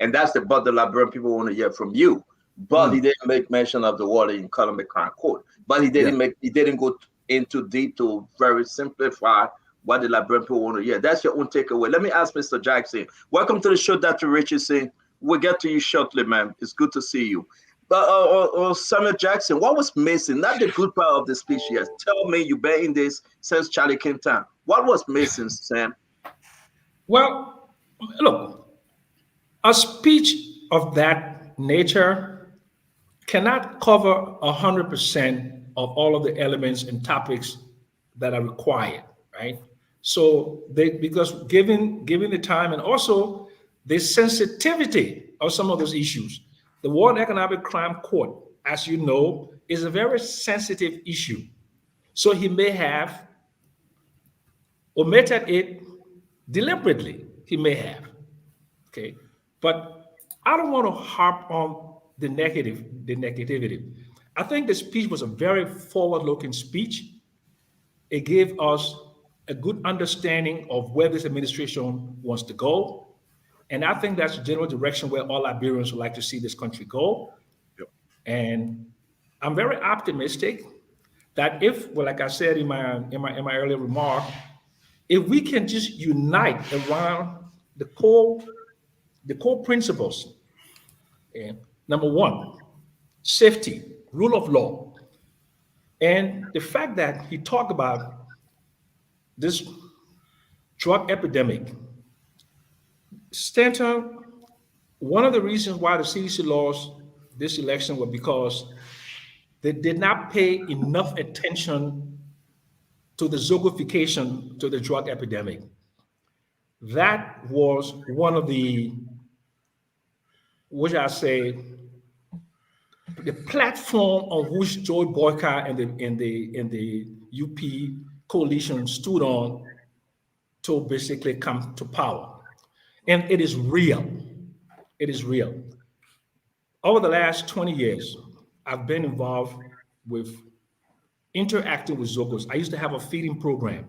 and that's the but the Liberian people want to hear from you. But he didn't make mention of the War in Economic Crime Court. But he didn't go into deep to very simplify what the Liberian people want to hear. That's your own takeaway. Let me ask Mr. Jackson. Welcome to the show, Dr. Richardson. we'll get to you shortly, man. It's good to see you. But Samuel Jackson, what was missing? Not the good part of the speech yet. Tell me, you've been in this since Charlie King time. What was missing, Sam? Well, look, a speech of that nature cannot cover 100% of all of the elements and topics that are required, right? So because given the time and also the sensitivity of some of those issues, the World Economic Crime Court, as you know, is a very sensitive issue. So he may have omitted it deliberately. He may have, okay? But I don't want to harp on the negativity. I think the speech was a very forward-looking speech. It gave us a good understanding of where this administration wants to go. And I think that's the general direction where all Liberians would like to see this country go. Yep. And I'm very optimistic that if, well, like I said in my earlier remark, if we can just unite around the core principles. And number one, safety, rule of law, and the fact that he talked about this drug epidemic. Stanton, one of the reasons why the CDC lost this election was because they did not pay enough attention to the zoogofication to the drug epidemic. That was one of the, what should I say, the platform on which Joe Boycott and the UP coalition stood on to basically come to power. And it is real. It is real. Over the last 20 years, I've been involved with interacting with Zogos. I used to have a feeding program.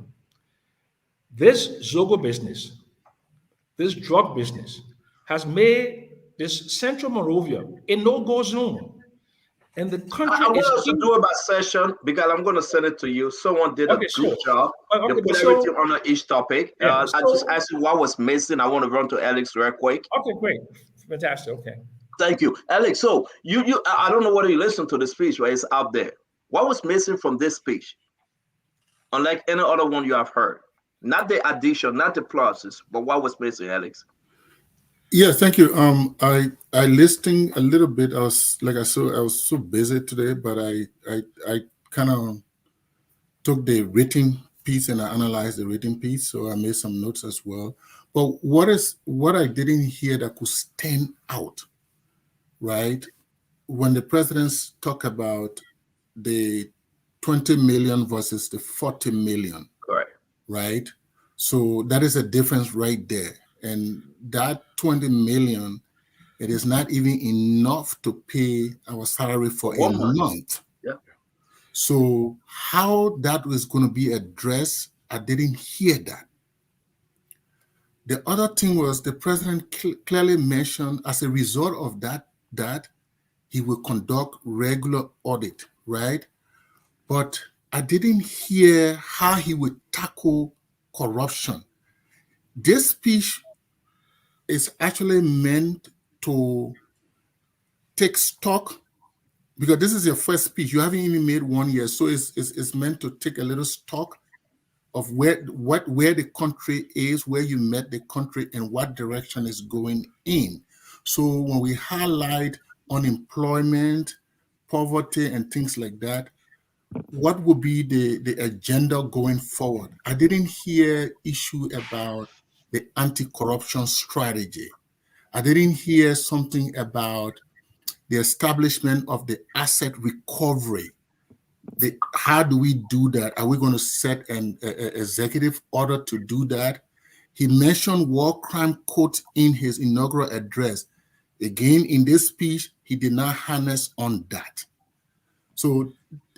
This Zogo business, this drug business, has made this Central Monrovia a no-go zone. And the country I want us to do about session because I'm going to send it to you. Someone did a good job. They put everything on each topic. I just asked you what was missing. I want to run to Alex real quick. Okay, great. Fantastic. Okay. Thank you. Alex, so I don't know whether you listened to the speech, but it's out there. What was missing from this speech? Unlike any other one you have heard. Not the addition, not the pluses, but what was missing, Alex? Yeah, thank you. I listened a little bit. I was so busy today, but I kind of took the written piece and I analyzed the written piece, so I made some notes as well. But what I didn't hear that could stand out, right? When the presidents talk about the 20 million versus the 40 million, correct? Right. So that is a difference right there. And that 20 million, it is not even enough to pay our salary for a month. Yeah. So how that was going to be addressed, I didn't hear that. The other thing was the president clearly mentioned as a result of that he will conduct regular audit, right? But I didn't hear how he would tackle corruption. This speech is actually meant to take stock, because this is your first speech. You haven't even made one yet, so it's meant to take a little stock of where the country is, where you met the country, and what direction is going in. So when we highlight unemployment, poverty, and things like that, what would be the agenda going forward? I didn't hear issue about the anti-corruption strategy. I didn't hear something about the establishment of the asset recovery. How do we do that? Are we going to set an executive order to do that? He mentioned war crime court in his inaugural address. Again, in this speech, he did not harness on that. So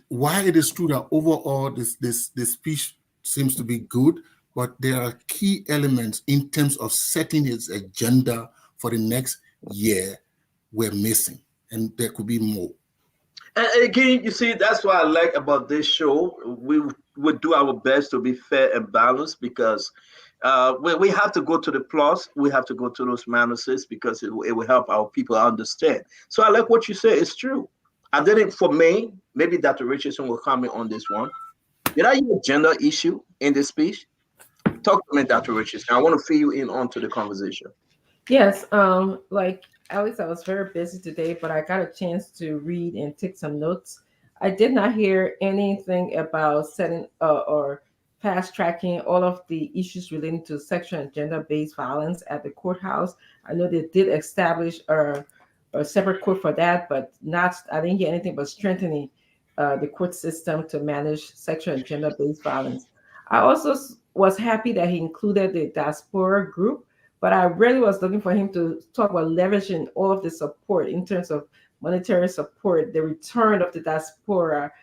while it is true that overall this speech seems to be good, but there are key elements in terms of setting his agenda for the next year we're missing, and there could be more. And again, you see, that's what I like about this show. We would do our best to be fair and balanced, because we have to go to the plus, we have to go to those minuses, because it will help our people understand. So I like what you say. It's true. I didn't, for me, maybe Dr. Richardson will comment on this one. Did I use a gender issue in this speech? Talk to me, Dr. Richardson. I want to fill you in onto the conversation. Yes, like Alex, I was very busy today, but I got a chance to read and take some notes. I did not hear anything about setting or fast tracking all of the issues relating to sexual and gender based violence at the courthouse. I know they did establish a separate court for that, but not, I didn't hear anything but strengthening the court system to manage sexual and gender based violence. I also was happy that he included the diaspora group, but I really was looking for him to talk about leveraging all of the support in terms of monetary support. The return of the diaspora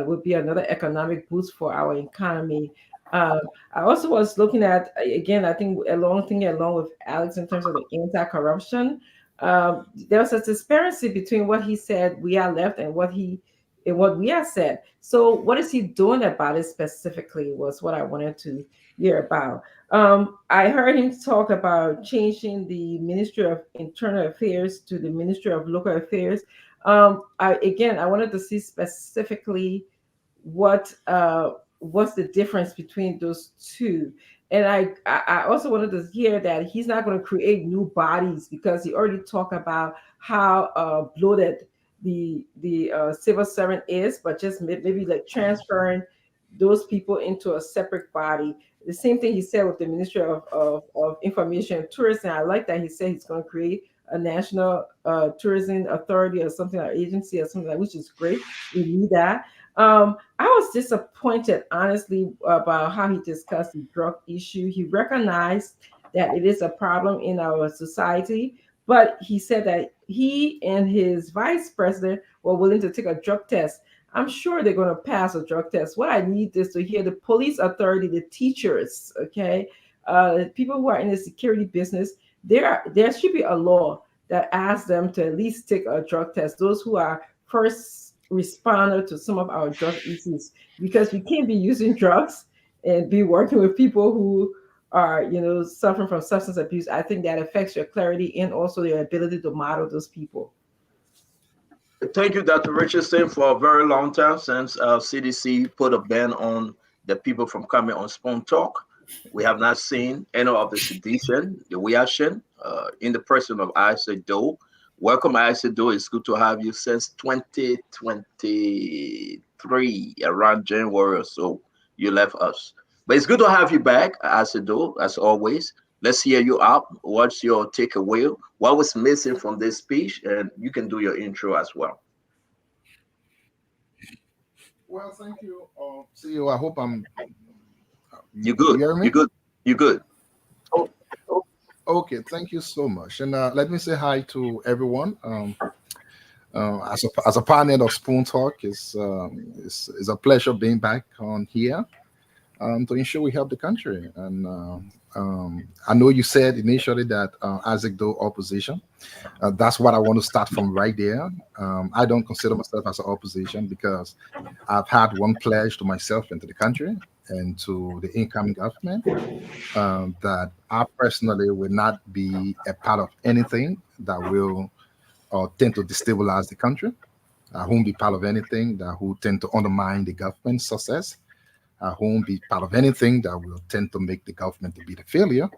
would be another economic boost for our economy. I also was looking at, again, I think along with Alex in terms of the anti-corruption. There was a disparity between what he said we are left and what we have said. So what is he doing about it specifically was what I wanted to hear about. I heard him talk about changing the Ministry of Internal Affairs to the Ministry of Local Affairs. I wanted to see specifically what's the difference between those two. And I also wanted to hear that he's not going to create new bodies, because he already talked about how bloated the civil servant is, but just maybe like transferring those people into a separate body. The same thing he said with the Ministry of Information and Tourism. I like that he said he's going to create a national tourism authority or something, or agency or something, which is great. We need that. I was disappointed, honestly, about how he discussed the drug issue. He recognized that it is a problem in our society, but he said that he and his vice president were willing to take a drug test. I'm sure they're going to pass a drug test. What I need is to hear the police authority, the teachers, okay, people who are in the security business. There should be a law that asks them to at least take a drug test. Those who are first responder to some of our drug issues, because we can't be using drugs and be working with people who are, suffering from substance abuse. I think that affects your clarity and also your ability to model those people. Thank you, Dr. Richardson. For a very long time since CDC put a ban on the people from coming on Spoon Talk, we have not seen any of the sedition, the reaction in the person of Isaac Doe. Welcome, Isaac Doe. It's good to have you since 2023, around January or so. You left us. But it's good to have you back, Isaac Doe, as always. Let's hear you out. What's your takeaway? What was missing from this speech? And you can do your intro as well. Well, thank you. See you. I hope I'm. You good? You good? You good? Oh, okay. Thank you so much. And let me say hi to everyone. As a panel of Spoon Talk, it's a pleasure being back on here to ensure we help the country. And I know you said initially that Isaac Doe opposition. That's what I want to start from right there. I don't consider myself as an opposition, because I've had one pledge to myself and to the country and to the incoming government that I personally will not be a part of anything that will tend to destabilize the country. I won't be part of anything that will tend to undermine the government's success. I won't be part of anything that will tend to make the government to be the failure.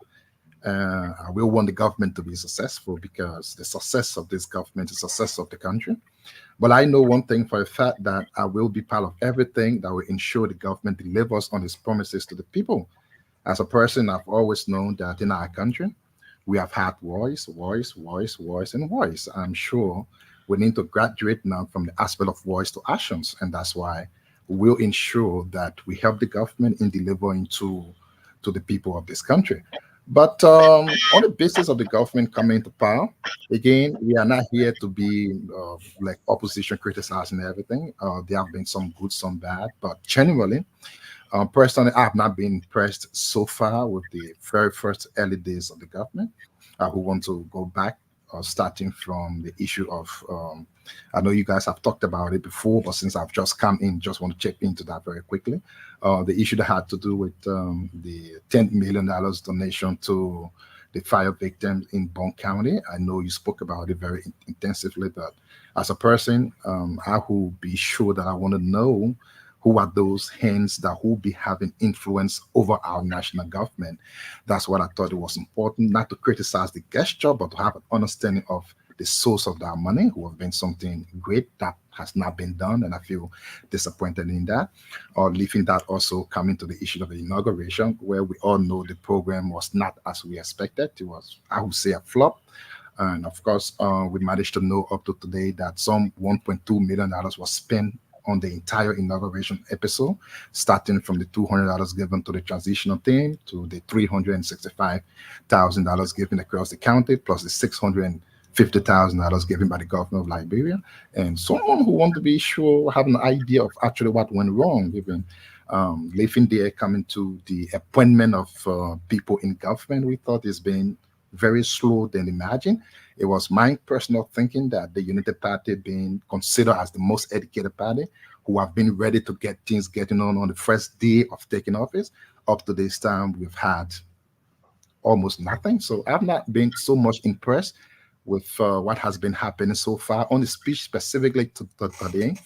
I will want the government to be successful, because the success of this government is the success of the country. But I know one thing for a fact, that I will be part of everything that will ensure the government delivers on its promises to the people. As a person, I've always known that in our country, we have had voice, and voice. I'm sure we need to graduate now from the aspect of voice to actions. And that's why we'll ensure that we help the government in delivering to the people of this country. But on the basis of the government coming to power, again, we are not here to be like opposition criticizing everything. There have been some good, some bad, but generally, personally, I have not been impressed so far with the very first early days of the government, who want to go back, starting from the issue of I know you guys have talked about it before, but since I've just come in, just want to check into that very quickly. The issue that had to do with the $10 million donation to the fire victims in Bone County. I know you spoke about it very intensively, but as a person, I will be sure that I want to know who are those hands that will be having influence over our national government. That's what I thought it was important, not to criticize the gesture, but to have an understanding of the source of that money, who have been something great that has not been done, and I feel disappointed in that. Or leaving that also coming to the issue of the inauguration, where we all know the program was not as we expected. It was, I would say, a flop. And of course, we managed to know up to today that some $1.2 million was spent on the entire inauguration episode, starting from the $200 given to the transitional team to the $365,000 given across the county, plus the $650,000 given by the governor of Liberia. And someone who want to be sure, have an idea of actually what went wrong, even leaving there, coming to the appointment of people in government, we thought it's been very slow than imagined. It was my personal thinking that the United Party being considered as the most educated party, who have been ready to get things getting on the first day of taking office. Up to this time, we've had almost nothing. So I've not been so much impressed with what has been happening so far. On the speech specifically to today,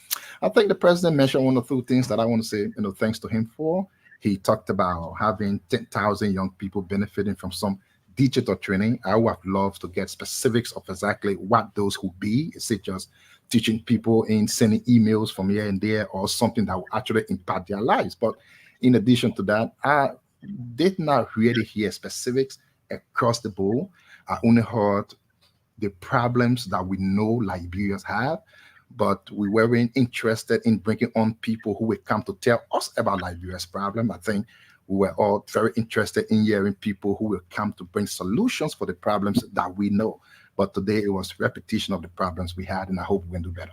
I think the president mentioned one or two things that I want to say, thanks to him for. He talked about having 10,000 young people benefiting from some digital training. I would have loved to get specifics of exactly what those would be. Is it just teaching people in sending emails from here and there, or something that will actually impact their lives? But in addition to that, I did not really hear specifics across the board. I only heard the problems that we know Liberians have, but we weren't interested in bringing on people who would come to tell us about Liberia's problem. I think we were all very interested in hearing people who will come to bring solutions for the problems that we know. But today it was repetition of the problems we had, and I hope we can do better.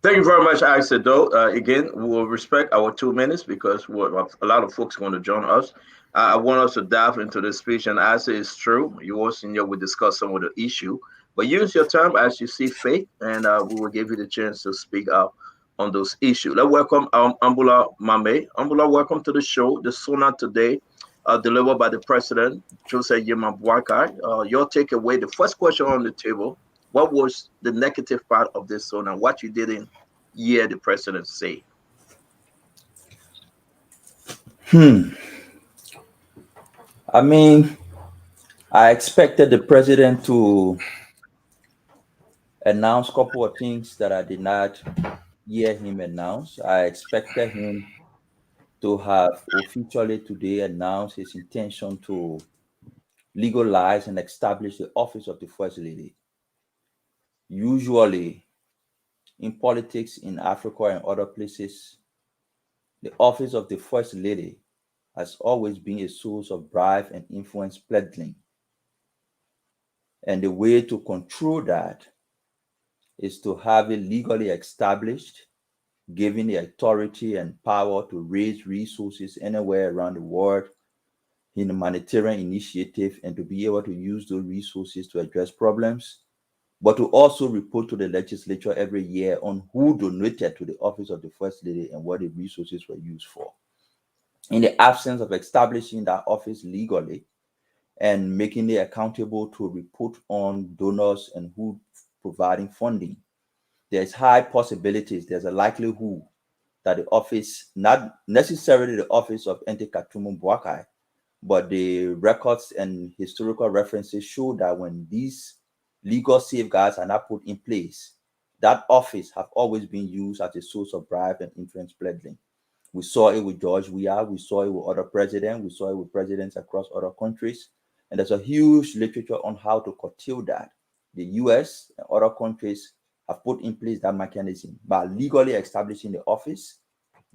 Thank you very much, Isaac. Though again, we will respect our 2 minutes because a lot of folks want to join us. I want us to dive into the speech, and Isaac is true. You also we discuss some of the issue, but use your time as you see fit, and we will give you the chance to speak up on those issues. Let's welcome Ambula Mame. Ambula, welcome to the show. The Sona today, delivered by the president, Jose Yema Bwakai. Your takeaway, the first question on the table, what was the negative part of this Sona? What you didn't hear the president say? I mean, I expected the president to announce a couple of things that I did not hear him announce. I expected him to have officially today announced his intention to legalize and establish the office of the First Lady. Usually, in politics in Africa and other places, the office of the First Lady has always been a source of bribe and influence peddling. And the way to control that is to have it legally established, giving the authority and power to raise resources anywhere around the world in a humanitarian initiative, and to be able to use those resources to address problems, but to also report to the legislature every year on who donated to the office of the First Lady and what the resources were used for. In the absence of establishing that office legally and making it accountable to report on donors and who providing funding, there's high possibilities, there's a likelihood that the office, not necessarily the office of Ente Katumu Bwakai, but the records and historical references show that when these legal safeguards are not put in place, that office have always been used as a source of bribe and influence peddling. We saw it with George Weah, we saw it with other presidents, we saw it with presidents across other countries, and there's a huge literature on how to curtail that. The US and other countries have put in place that mechanism by legally establishing the office,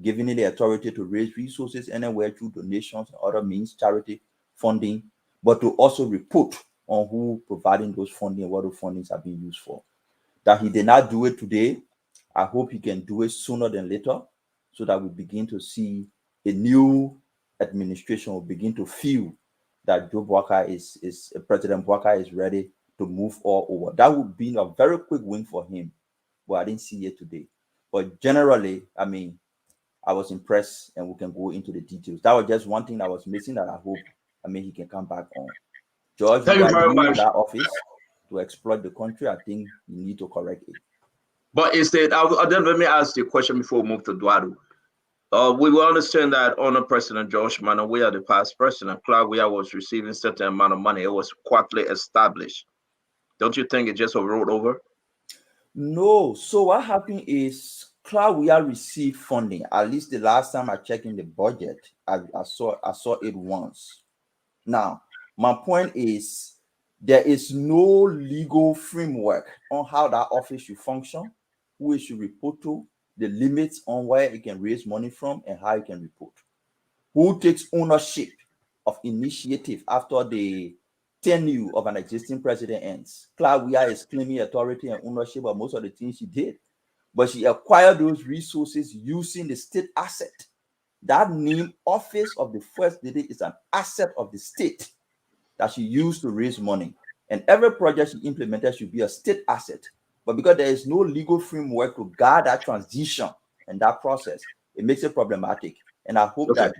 giving it the authority to raise resources anywhere through donations and other means, charity funding, but to also report on who providing those funding and what the fundings are being used for. That he did not do it today, I hope he can do it sooner than later, so that we begin to see a new administration will begin to feel that Joe Bwakai President Bwakai is ready to move all over. That would be a very quick win for him. but I didn't see it today. But generally, I mean, I was impressed, and we can go into the details. That was just one thing that was missing that I hope, I mean, he can come back on. George, Thank you you are very new in much. that office to exploit the country. I think you need to correct it. But instead, then let me ask you a question before we move to Duadu. We will understand that under President George Manawia, the past president, Claudia was receiving certain amount of money. It was quietly established. Don't you think it just rolled over? No. So what happened is Claudia received funding. At least the last time I checked in the budget, I saw it once. Now, my point is there is no legal framework on how that office should function, who it should report to, the limits on where it can raise money from, and how it can report. Who takes ownership of initiative after the tenure of an existing president ends? Claudia is claiming authority and ownership of most of the things she did, but she acquired those resources using the state asset. That name, office of the first lady, is an asset of the state that she used to raise money. And every project she implemented should be a state asset. But because there is no legal framework to guard that transition and that process, it makes it problematic. And I hope that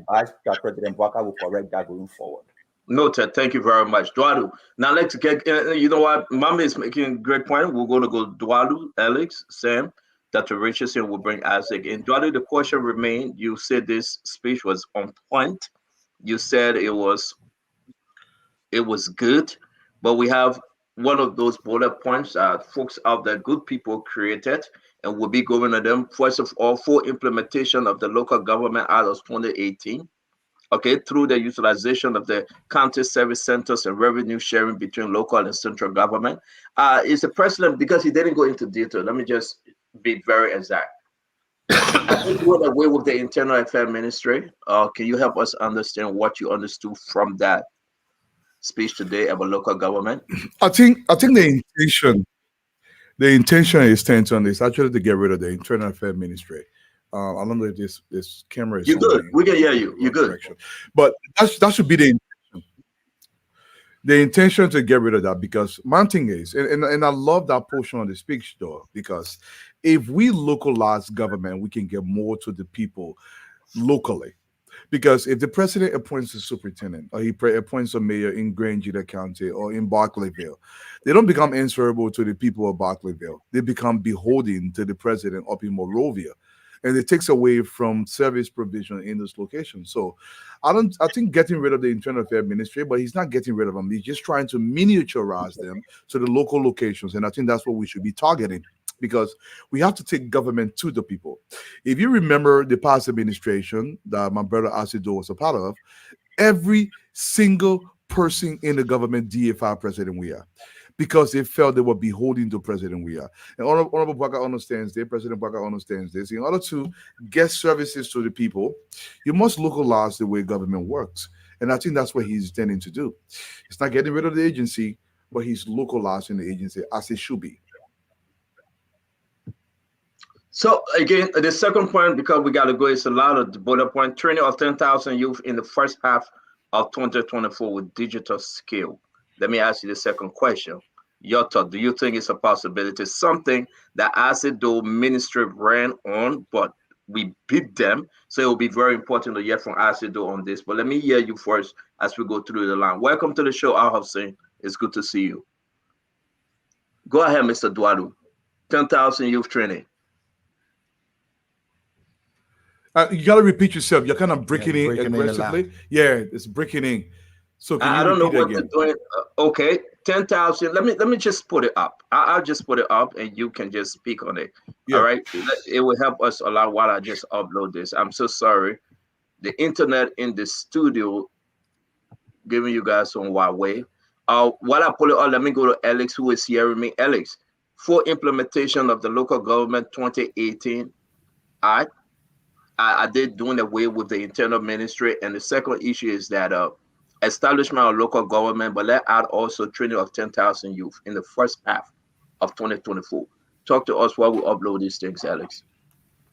President Bwaka will correct that going forward. Noted. Thank you very much. Dualu. Now let's get, you know what? Mama is making a great point. We're going to go Dualu, Alex, Sam, Dr. Richardson will bring Isaac in. Dualu, the question remained. You said this speech was on point. You said it was good, but we have one of those bullet points that folks out there, good people created, and we'll be going to them. First of all, full implementation of the Local Government Act of 2018. Okay, through the utilization of the county service centers and revenue sharing between local and central government. Is the president, because he didn't go into detail, let me just be very exact. I think you went away with the internal affairs ministry. Can you help us understand what you understood from that speech today about local government? I think the intention is tension is actually to get rid of the internal affairs ministry. I don't know if this camera is. You're good. We can hear you. You're good. But that should be the intention. The intention to get rid of that, because one thing is, and I love that portion of the speech though, because if we localize government, we can get more to the people locally. Because if the president appoints a superintendent or he appoints a mayor in Grangeda County or in Barclayville, they don't become answerable to the people of Barclayville. They become beholden to the president up in Morovia. And it takes away from service provision in this location. So I think getting rid of the internal affairs ministry, but he's not getting rid of them. He's just trying to miniaturize them to the local locations. And I think that's what we should be targeting, because we have to take government to the people. If you remember the past administration that my brother Asido was a part of, every single person in the government DFI President Weah, because they felt they were beholden to President Weah. And Honorable Bwaka understands this, President Bwaka understands this. In order to get services to the people, you must localize the way government works. And I think that's what he's intending to do. He's not getting rid of the agency, but he's localizing the agency as it should be. So again, the second point, because we got to go, it's a lot of the bullet point. Training of 10,000 youth in the first half of 2024 with digital skill. Let me ask you the second question. Your thought, do you think it's a possibility? Something that ASIDO ministry ran on, but we beat them. So it will be very important to hear from ASIDO on this. But let me hear you first as we go through the line. Welcome to the show, Al Hussein. It's good to see you. Go ahead, Mr. Duadu. 10,000 youth training. You got to repeat yourself. You're kind of breaking in aggressively. Yeah, it's breaking in. So can I don't know what you're doing. Okay, 10,000. Let me just put it up. I'll just put it up, and you can just speak on it. Yeah. All right. It will help us a lot while I just upload this. I'm so sorry. The internet in the studio giving you guys some wild way. While I pull it up, let me go to Alex, who is hearing me. Alex, for implementation of the local government 2018 Act, I did doing away with the internal ministry, and the second issue is that establishment of local government, but let out also training of 10,000 youth in the first half of 2024. Talk to us while we upload these things, Alex.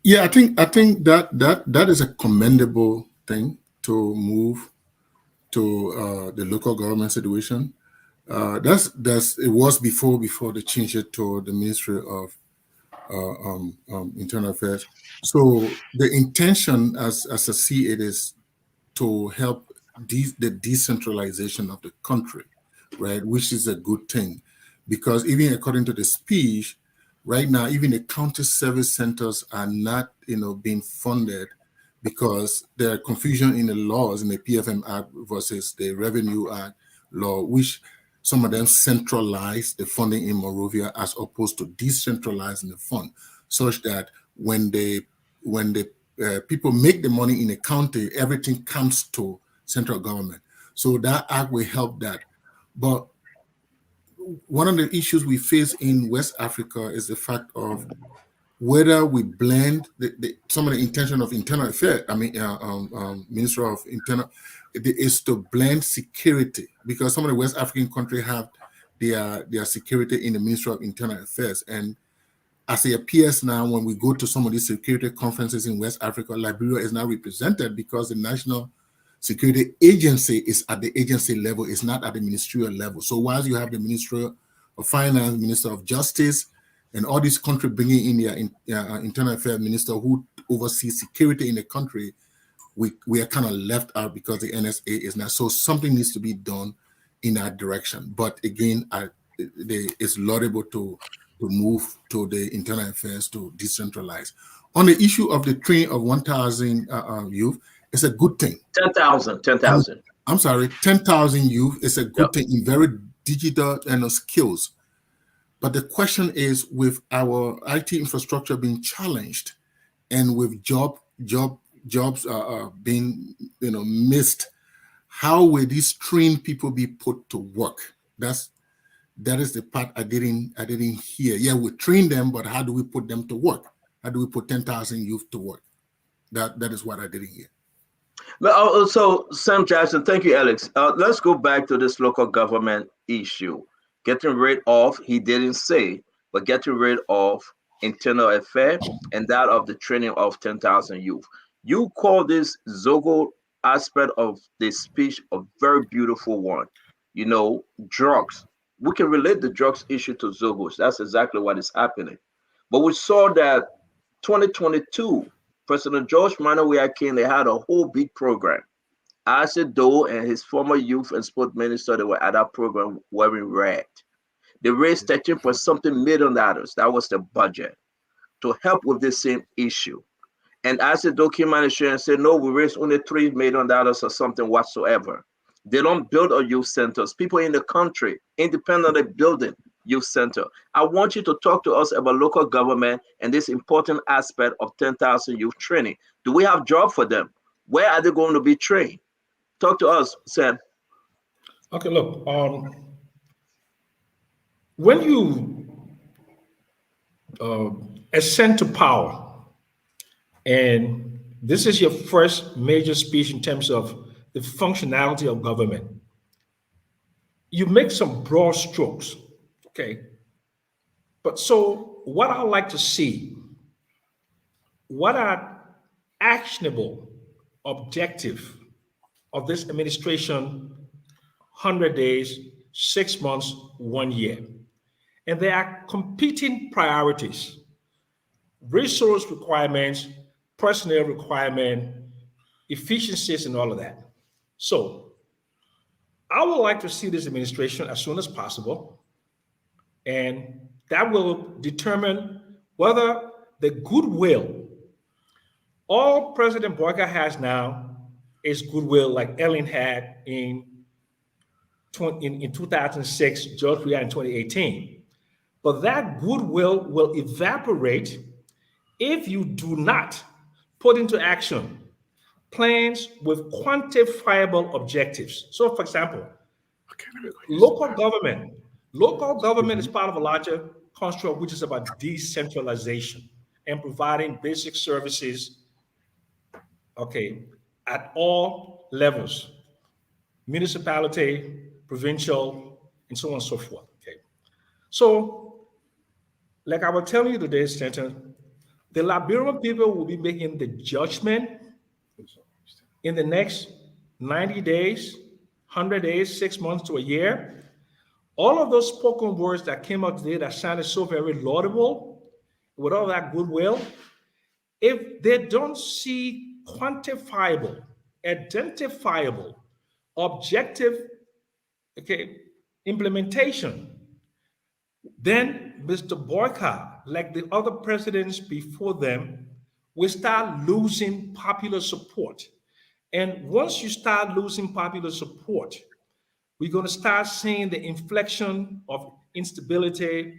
Yeah, I think that is a commendable thing to move to the local government situation. It was before they changed it to the Ministry of internal affairs. So the intention, as I see it, is to help the decentralization of the country, right? Which is a good thing, because even according to the speech, right now, even the county service centers are not, being funded because there are confusion in the laws in the PFM Act versus the Revenue Act law, which some of them centralize the funding in Monrovia as opposed to decentralizing the fund, such that when the people make the money in the county, everything comes to central government. So that act will help that. But one of the issues we face in West Africa is the fact of whether we blend some of the intention of internal affairs. Minister of Internal, is to blend security, because some of the West African countries have their security in the Ministry of Internal Affairs. And as it appears now, when we go to some of these security conferences in West Africa, Liberia is now represented because the National Security Agency is at the agency level, it's not at the ministerial level. So while you have the Minister of Finance, Minister of Justice, and all these countries bringing in their internal affairs minister who oversees security in the country, we are kind of left out because the NSA is not. So something needs to be done in that direction. But again, it's laudable to move to the internal affairs to decentralize. On the issue of the training of 1,000 youth, it's a good thing. 10,000. I'm sorry, 10,000 youth is a good thing in very digital skills. But the question is, with our IT infrastructure being challenged and with jobs being missed, how will these trained people be put to work? That is the part I didn't hear. Yeah, we train them, but how do we put them to work? How do we put 10,000 youth to work? That is what I didn't hear. So Sam Jackson, thank you, Alex. Let's go back to this local government issue. Getting rid of, he didn't say, but getting rid of internal affairs and that of the training of 10,000 youth. You call this Zogo aspect of the speech a very beautiful one. Drugs. We can relate the drugs issue to Zogos. That's exactly what is happening. But we saw that 2022, President George Manuel King, they had a whole big program. Acid Doe and his former youth and sport minister, they were at that program wearing red. They raised 13 million dollars. That was the budget to help with this same issue. And Acid Doe came out and said, no, we raised only $3 million or something whatsoever. They don't build a youth centers. People in the country independently building youth center. I want you to talk to us about local government and this important aspect of 10,000 youth training. Do we have job for them? Where are they going to be trained? Talk to us, Sam. Okay, look, when you ascend to power, and this is your first major speech in terms of the functionality of government, you make some broad strokes, okay? But so what I like to see, what are actionable objective of this administration, 100 days, 6 months, 1 year. And there are competing priorities, resource requirements, personnel requirement, efficiencies, and all of that. So I would like to see this administration as soon as possible, and that will determine whether the goodwill all President Boyka has now is goodwill like Ellen had in 2006, George Weah in 2018. But that goodwill will evaporate if you do not put into action plans with quantifiable objectives. So, for example, local government is part of a larger construct, which is about decentralization and providing basic services, okay, at all levels, municipality, provincial, and so on and so forth. Okay. So, like I was telling you today, Senator, the Liberian people will be making the judgment in the next 90 days, 100 days, 6 months to a year. All of those spoken words that came out today that sounded so very laudable with all that goodwill, if they don't see quantifiable, identifiable, objective, implementation, then Mr. Boycott, like the other presidents before them, will start losing popular support. And once you start losing popular support, we're going to start seeing the inflection of instability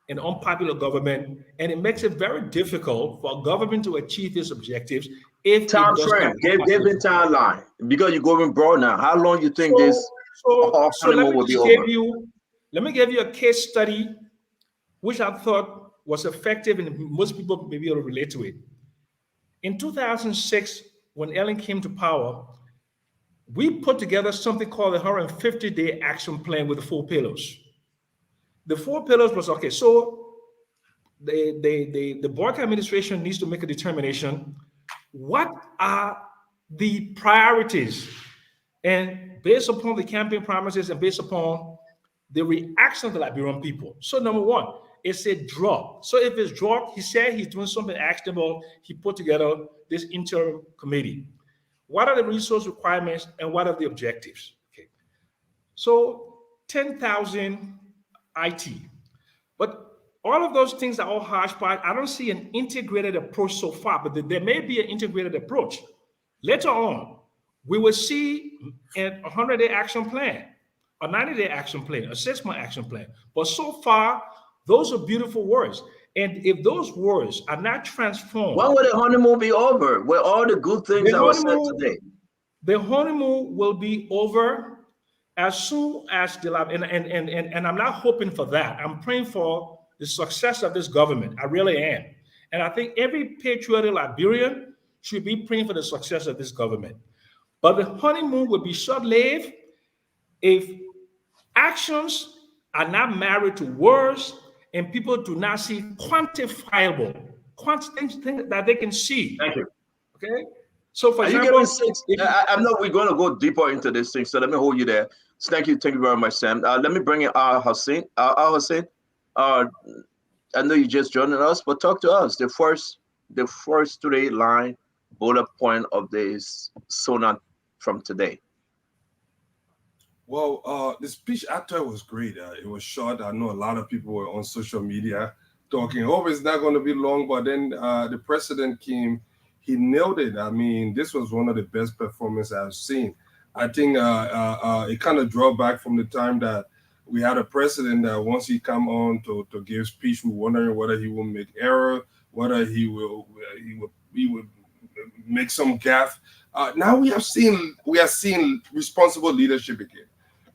and unpopular government. And it makes it very difficult for a government to achieve its objectives if Time it does frame, not. give the timeline because you're going broad now. How long you think this So let honeymoon me will be just over? let me give you a case study which I thought was effective and most people may be able to relate to it. In 2006, when Ellen came to power, we put together something called the 150-day action plan with the 4 pillars. The 4 pillars was, okay, so the Boycott administration needs to make a determination. What are the priorities? And based upon the campaign promises and based upon the reaction of the Liberian people. So number one, it's a drug. So if it's drug, he said he's doing something actionable. He put together this interim committee. What are the resource requirements and what are the objectives? Okay. So 10,000 IT. But all of those things are all hodgepodge. I don't see an integrated approach so far, but there may be an integrated approach. Later on, we will see a 100-day action plan, a 90-day action plan, a 6-month action plan. But so far, those are beautiful words. And if those words are not transformed, when will the honeymoon be over? With all the good things that were said today? The honeymoon will be over as soon as the and I'm not hoping for that. I'm praying for the success of this government. I really am. And I think every patriotic Liberian should be praying for the success of this government. But the honeymoon will be short-lived if actions are not married to words and people do not see quantifiable things that they can see. Thank you. Okay. So for Are example, you giving I know we're going to go deeper into this thing, so let me hold you there. So thank you very much, Sam. Let me bring in Hussein. Hussein, I know you just joined us, but talk to us. The first 3-line bullet point of this Sona from today. Well, the speech I thought was great. It was short. I know a lot of people were on social media talking, oh, it's not going to be long, but then the president came. He nailed it. I mean, this was one of the best performances I've seen. I think it kind of drew back from the time that we had a president that once he come on to give speech, we were wondering whether he will make error, whether he will make some gaffe. Now we are seeing responsible leadership again.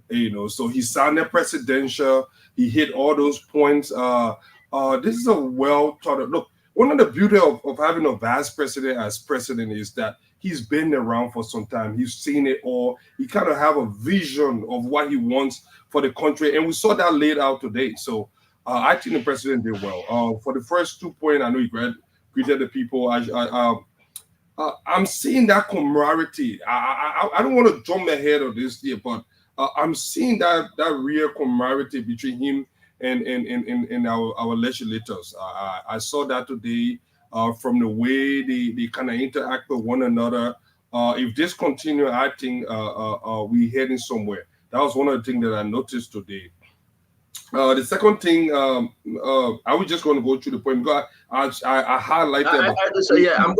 You know, so he sounded presidential. He hit all those points. This is a well thought of look. One of the beauty of having a vice president as president is that he's been around for some time. He's seen it all. He kind of have a vision of what he wants for the country, and we saw that laid out today. So I think the president did well. For the first 2 points, I know he greeted the people. I'm seeing that camaraderie. I don't want to jump ahead of this here, but I'm seeing that real camaraderie between him and our legislators. I saw that today from the way they kind of interact with one another. If this continue, I think we're heading somewhere. That was one of the things that I noticed today. The second thing, I was just going to go through the point. I highlighted. I'm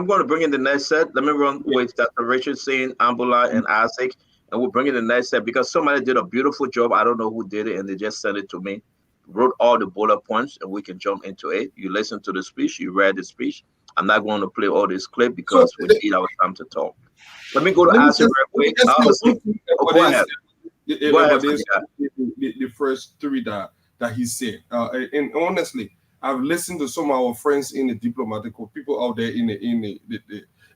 going to bring in the next set. Let me run with Dr. Richard, Singh, Ambula, and Isaac. And we'll bring in the next step because somebody did a beautiful job. I don't know who did it, and they just sent it to me. Wrote all the bullet points, and we can jump into it. You listen to the speech, you read the speech. I'm not going to play all this clip because we need our time to talk. Let me go to Isaac real quick. Go ahead. The first 3 that he said. And honestly, I've listened to some of our friends in the diplomatic people out there in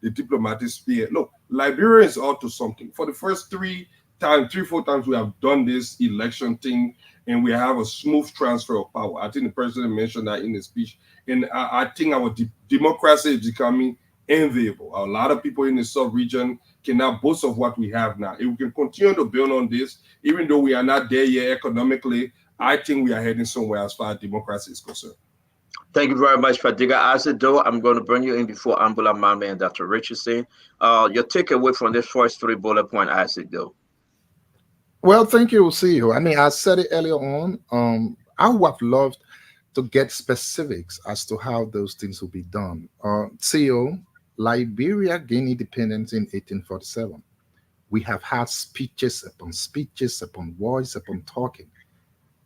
the diplomatic sphere. Look, Liberia is out to something. For the first 3, 4 times we have done this election thing, and we have a smooth transfer of power. I think the president mentioned that in his speech, and I think our democracy is becoming enviable. A lot of people in the South region cannot boast of what we have now. If we can continue to build on this, even though we are not there yet economically, I think we are heading somewhere as far as democracy is concerned. Thank you very much, Fadiga. As it do, I'm going to bring you in before Ambula Mame and Dr. Richardson. Your takeaway from this first 3 bullet point as it do. Well, thank you, CEO. I mean, I said it earlier on. I would have loved to get specifics as to how those things will be done. CEO, Liberia gained independence in 1847. We have had speeches upon voice upon talking.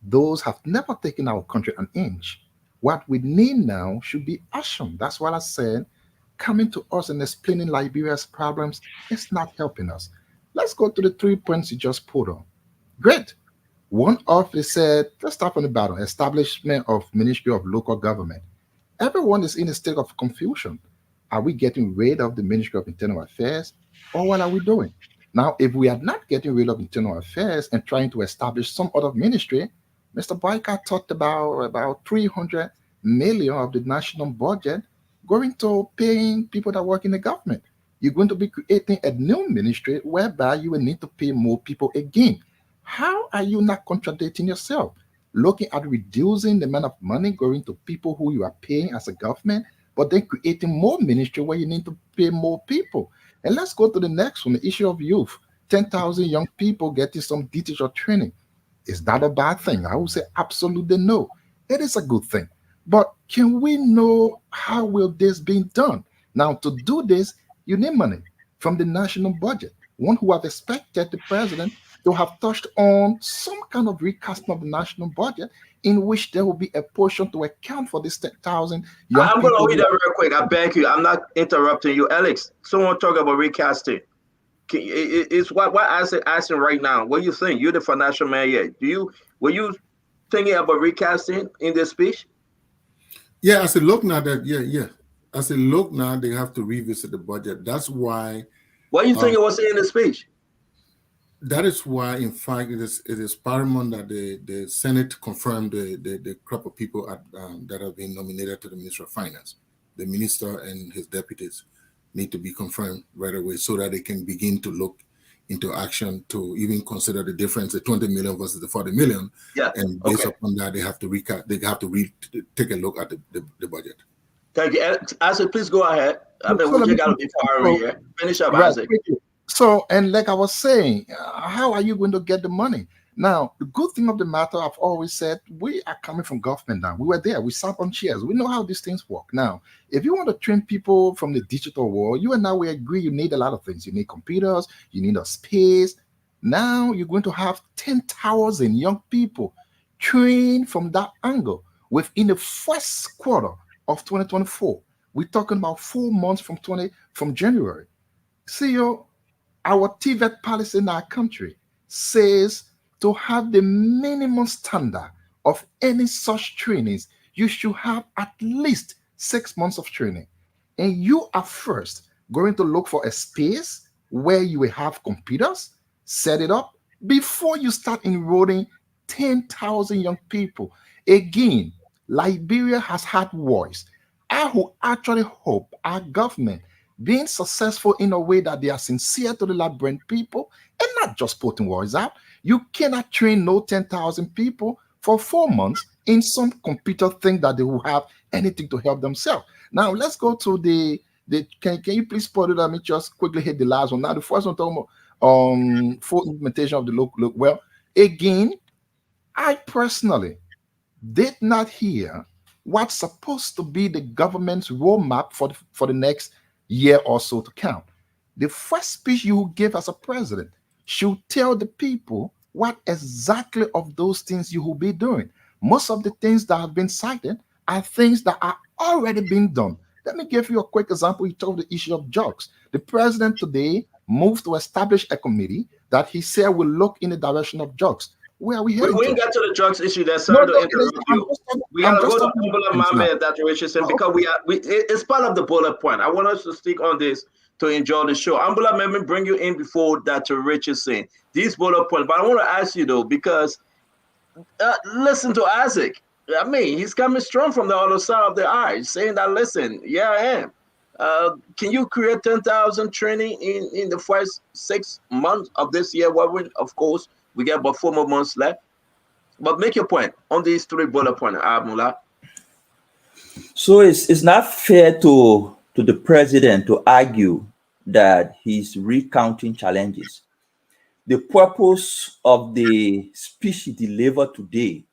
Those have never taken our country an inch. What we need now should be action. That's what I said. Coming to us and explaining Liberia's problems is not helping us. Let's go to the 3 points you just put on. Great. One off, they said, let's start from the bottom, establishment of Ministry of Local Government. Everyone is in a state of confusion. Are we getting rid of the Ministry of Internal Affairs, or what are we doing? Now, if we are not getting rid of Internal Affairs and trying to establish some other ministry, Mr. Boyka talked about 300 million of the national budget going to paying people that work in the government. You're going to be creating a new ministry whereby you will need to pay more people again. How are you not contradicting yourself? Looking at reducing the amount of money going to people who you are paying as a government, but then creating more ministry where you need to pay more people. And let's go to the next one, the issue of youth. 10,000 young people getting some digital training. Is that a bad thing? I would say absolutely no. It is a good thing. But can we know how will this be done? Now, to do this, you need money from the national budget. One who have expected the president to have touched on some kind of recasting of the national budget in which there will be a portion to account for this 10,000 young I'm people. going to read that real quick. I beg you. I'm not interrupting you. Alex, someone talk about recasting. It's what I asking right now. What do you think? You're the financial man yet. Were you thinking about recasting in this speech? Yeah, I said, look now that, I said, look now, they have to revisit the budget. That's why. What do you think it was in the speech? That is why, in fact, it is paramount that the Senate confirmed the crop of people that have been nominated to the Ministry of Finance. The minister and his deputies need to be confirmed right away so that they can begin to look into action to even consider the difference, the 20 million versus the 40 million. Yeah. And based upon that, they have to take a look at the budget. Thank you. Isaac, please go ahead. I mean, we got to be fiery here. Finish up, Right, Isaac. So, and like I was saying, how are you going to get the money? Now, the good thing of the matter, I've always said, we are coming from government now. We were there. We sat on chairs. We know how these things work. Now, if you want to train people from the digital world, you and I, we agree you need a lot of things. You need computers. You need a space. Now, you're going to have 10,000 young people trained from that angle within the first quarter of 2024. We're talking about 4 months from January. CEO, our TVET policy in our country says to have the minimum standard of any such trainings, you should have at least 6 months of training. And you are first going to look for a space where you will have computers, set it up before you start enrolling 10,000 young people. Again, Liberia has had wars. I would actually hope our government being successful in a way that they are sincere to the Liberian people and not just putting words out. You cannot train no 10,000 people for 4 months in some computer thing that they will have anything to help themselves. Now, let's go to the can you please put it? Let me just quickly hit the last one. Now, the first one talking about full implementation of the local. Well, again, I personally did not hear what's supposed to be the government's roadmap for the next year or so to count. The first speech you give as a president should tell the people what exactly of those things you will be doing. Most of the things that have been cited are things that are already being done. Let me give you a quick example. You told the issue of drugs. The president today moved to establish a committee that he said will look in the direction of drugs. Where are we heading? We got to the drugs issue. That's sorry to interrupt you. We got to go to Ambula Mame and Dr. Richardson because it's part of the bullet point. I want us to stick on this to enjoy the show. Ambula Mame bring you in before Dr. Richardson. These bullet points, but I want to ask you though, because listen to Isaac. I mean, he's coming strong from the other side of the eye, saying that, listen, yeah, I am. Can you create 10,000 training in the first 6 months of this year? Well, of course, we got about 4 more months left. But make your point on these 3 bullet points, Abdullah. So it's not fair to the president to argue that he's recounting challenges. The purpose of the speech he delivered today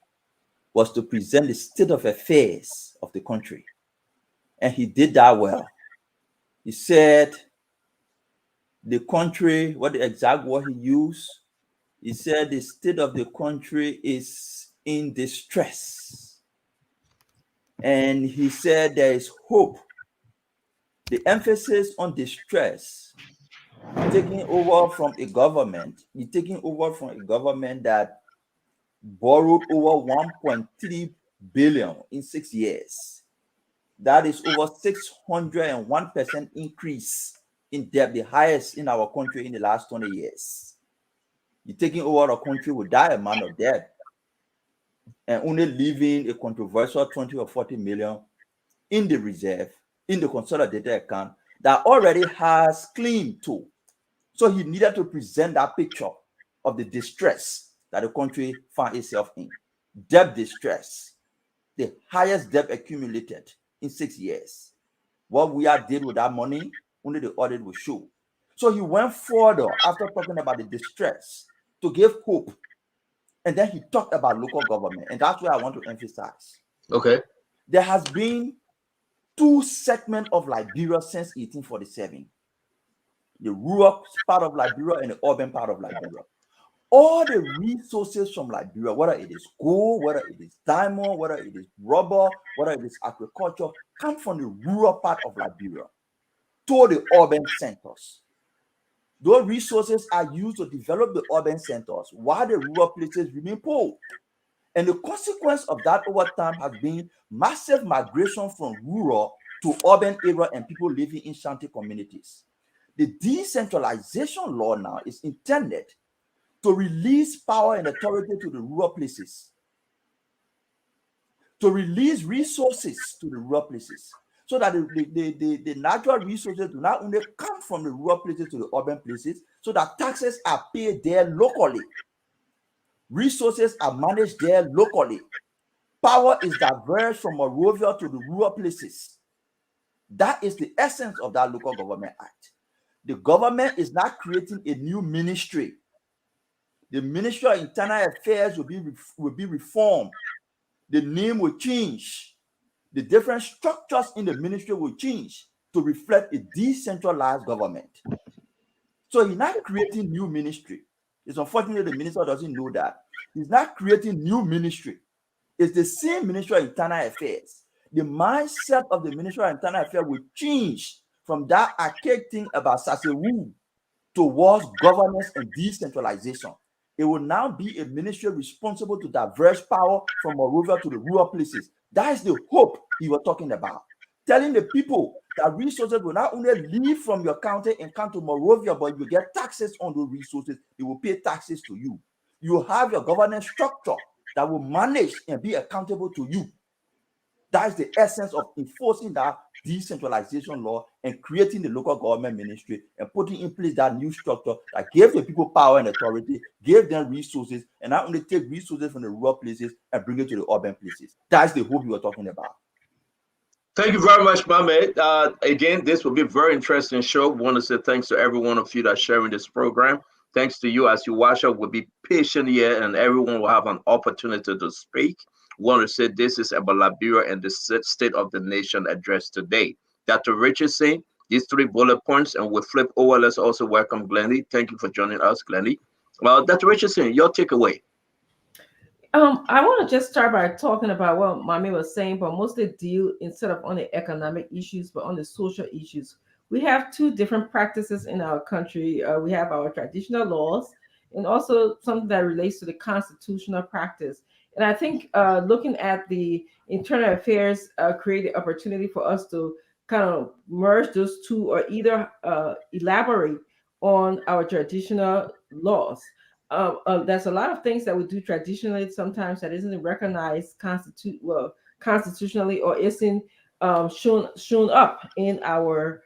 was to present the state of affairs of the country. And he did that well. He said the country, what the exact word he used, he said the state of the country is in distress. And he said there is hope. The emphasis on distress, taking over from a government, that borrowed over 1.3 billion in 6 years. That is over 601% increase in debt, the highest in our country in the last 20 years. You're taking over a country with that amount of debt and only leaving a controversial 20 or 40 million in the reserve, in the consolidated account that already has claim to. So he needed to present that picture of the distress that the country found itself in. Debt distress, the highest debt accumulated in 6 years. What we have did with that money, only the audit will show. So he went further after talking about the distress to give hope. And then he talked about local government. And that's where I want to emphasize. Okay. There has been 2 segments of Liberia since 1847. The rural part of Liberia and the urban part of Liberia. All the resources from Liberia, whether it is gold, whether it is diamond, whether it is rubber, whether it is agriculture, come from the rural part of Liberia to the urban centers. Those resources are used to develop the urban centers while the rural places remain poor. And the consequence of that over time has been massive migration from rural to urban area and people living in shanty communities. The decentralization law now is intended to release power and authority to the rural places, to release resources to the rural places, so that the natural resources do not only come from the rural places to the urban places, so that taxes are paid there locally. Resources are managed there locally. Power is diverted from Monrovia to the rural places. That is the essence of that Local Government Act. The government is not creating a new ministry. The Ministry of Internal Affairs will be reformed. The name will change. The different structures in the ministry will change to reflect a decentralized government. So he's not creating new ministry. It's unfortunate the minister doesn't know that. He's not creating new ministry. It's the same Ministry of Internal Affairs. The mindset of the Ministry of Internal Affairs will change from that archaic thing about Sasewu towards governance and decentralization. It will now be a ministry responsible to diverse power from Monrovia to the rural places. That is the hope he was talking about. Telling the people that resources will not only leave from your county and come to Monrovia, but you get taxes on those resources. They will pay taxes to you. You have your governance structure that will manage and be accountable to you. That is the essence of enforcing that decentralization law and creating the local government ministry and putting in place that new structure that gave the people power and authority, gave them resources, and not only take resources from the rural places and bring it to the urban places. That's the hope you were talking about. Thank you very much, Mohamed. Again, this will be a very interesting show. We want to say thanks to every one of you that's sharing this program. Thanks to you as you watch us. We'll be patient here and everyone will have an opportunity to speak. We want to say this is about Liberia and the state of the nation address today. Dr. Richardson, these 3 bullet points, and we'll flip over. Let's also welcome Glennie. Thank you for joining us, Glennie. Well, Dr. Richardson, your takeaway. I want to just start by talking about what Mommy was saying, but mostly deal instead of on the economic issues, but on the social issues. We have 2 different practices in our country. We have our traditional laws and also something that relates to the constitutional practice. And I think looking at the internal affairs created opportunity for us to kind of merge those 2 or either elaborate on our traditional laws. There's a lot of things that we do traditionally sometimes that isn't recognized constitutionally or isn't shown up in our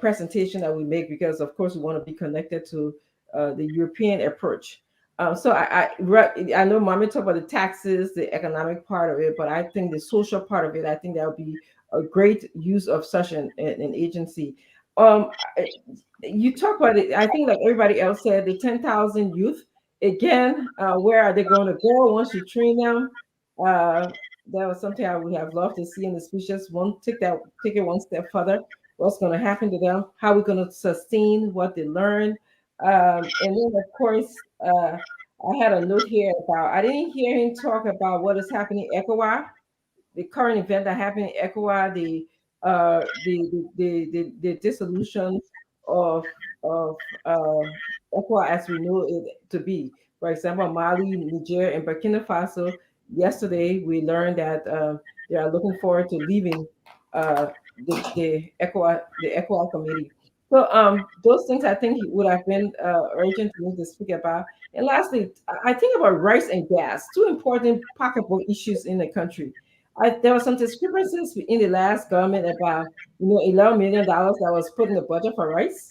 presentation that we make, because of course we want to be connected to the European approach. So I know Mommy talked about the taxes, the economic part of it, but I think the social part of it, I think that would be a great use of such an agency. You talk about it. I think like everybody else said, the 10,000 youth. Again, where are they going to go once you train them? Uh, that was something I would have loved to see in the speech. Just take it one step further. What's going to happen to them? How we're going to sustain what they learn? And then, of course, I had a note here about, I didn't hear him talk about what is happening in ECOWA, the current event that happened in ECOWA, the dissolution of ECOWA as we know it to be. For example, Mali, Niger, and Burkina Faso. Yesterday, we learned that they are looking forward to leaving uh, the ECOWA committee. So those things I think would have been urgent for me to speak about. And lastly, I think about rice and gas, two important pocketbook issues in the country. There were some discrepancies in the last government about $11 million that was put in the budget for rice.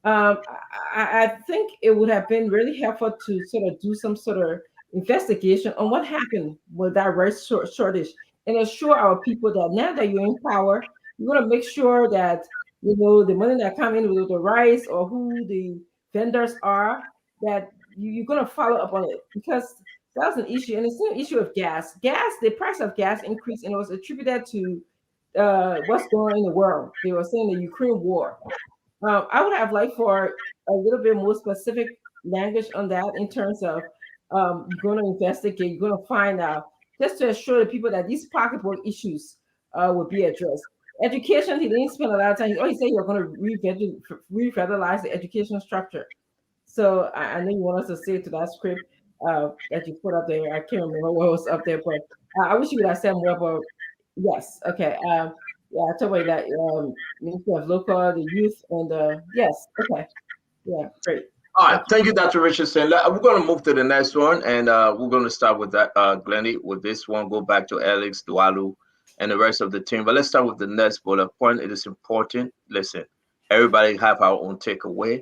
I think it would have been really helpful to sort of do some sort of investigation on what happened with that rice shortage and assure our people that now that you're in power, you want to make sure that the money that come in with the rice or who the vendors are, that you're going to follow up on it because that's an issue. And it's an issue of gas. The price of gas increased and it was attributed to what's going on in the world. They were saying the Ukraine war. I would have liked for a little bit more specific language on that in terms of you're going to investigate, you're going to find out, just to assure the people that these pocketbook issues will be addressed. Education, he didn't spend a lot of time. He said you're going to revitalize the education structure. So I know you want us to say to that script that you put up there. I can't remember what was up there, but I wish you would have said more about. Yes, okay. Yeah, I told you that Ministry of Local, the youth, and yes, okay, yeah, great. All right, thank you, Dr. Richardson. We're going to move to the next one, and we're going to start with that, Glennie. With this one, go back to Alex, Dualu, and the rest of the team. But let's start with the next bullet point. It is important. Listen, everybody have our own takeaway.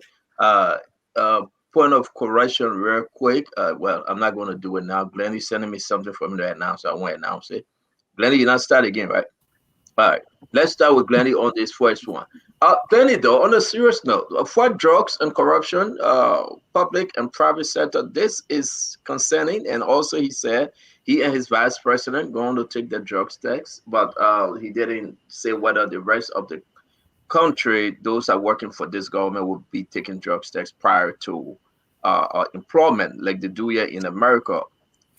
Point of correction, real quick. Well, I'm not going to do it now. Glennie sending me something for me to announce, so I won't announce it. Glennie, you're not start again, right? All right, let's start with Glennie on this first one. Glennie, though, on a serious note, for drugs and corruption, public and private sector, this is concerning. And also, he said he and his vice president going to take the drugs tax, but he didn't say whether the rest of the country, those that are working for this government, would be taking drugs tax prior to employment, like they do here in America.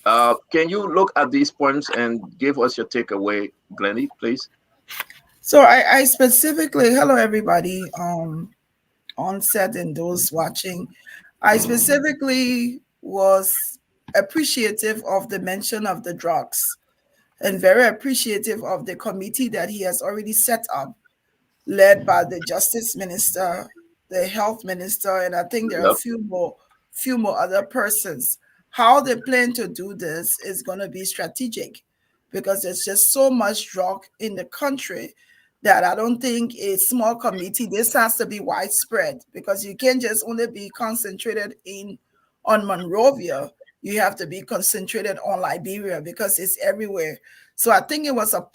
Can you look at these points and give us your takeaway, Glennie, please? So I specifically, hello everybody, on set and those watching. I specifically was appreciative of the mention of the drugs and very appreciative of the committee that he has already set up, led by the Justice Minister, the Health Minister, and I think there are a few more other persons. How they plan to do this is going to be strategic because there's just so much drug in the country that I don't think a small committee, this has to be widespread because you can't just only be concentrated on Monrovia. You have to be concentrated on Liberia because it's everywhere. So I think it was a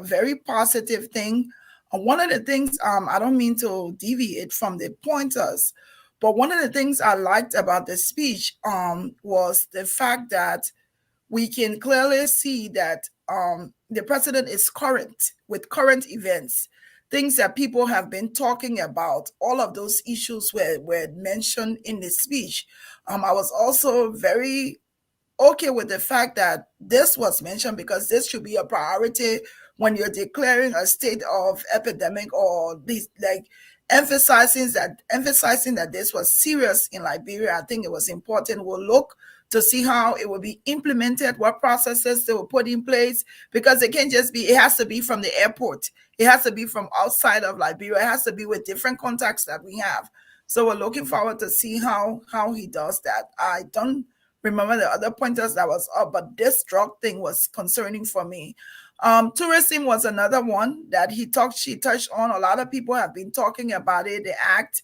very positive thing. And one of the things, I don't mean to deviate from the pointers, but one of the things I liked about the speech was the fact that we can clearly see that the president is current with current events, things that people have been talking about. All of those issues were mentioned in the speech. I was also very okay with the fact that this was mentioned because this should be a priority when you're declaring a state of epidemic or these like emphasizing that this was serious in Liberia. I think it was important. We'll look to see how it will be implemented, what processes they will put in place, because it can't just be, it has to be from the airport. It has to be from outside of Liberia. It has to be with different contacts that we have. So we're looking forward to see how he does that. I don't remember the other pointers that was up, but this drug thing was concerning for me. Tourism was another one that she touched on. A lot of people have been talking about it, the act.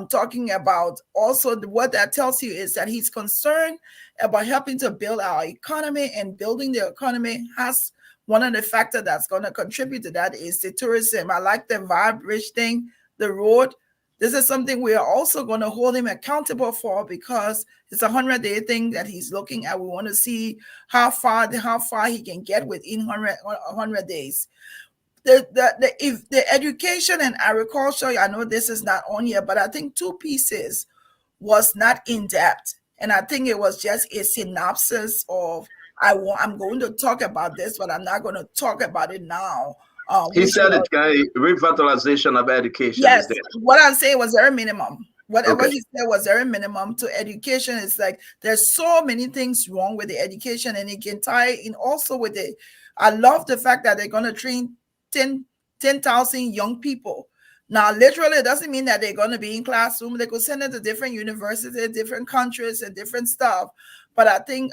talking about also what that tells you is that he's concerned about helping to build our economy, and building the economy has one of the factors that's going to contribute to that is the tourism. I like the Vibe Bridge thing, the road. This is something we are also going to hold him accountable for, because it's a 100-day thing that he's looking at. We want to see how far he can get within 100 days. The education and agriculture, I know this is not on here, but I think two pieces was not in depth. And I think it was just a synopsis of, I'm going to talk about this, but I'm not going to talk about it now. He said it, revitalization of education. Yes, is there. what I'm saying was very minimum. Whatever Okay. he said was very minimum to education. It's like there's so many things wrong with the education, and it can tie in also with it. I love the fact that they're going to train 10,000 young people. Now, literally, it doesn't mean that they're going to be in classroom. They could send it to different universities, different countries, and different stuff. But I think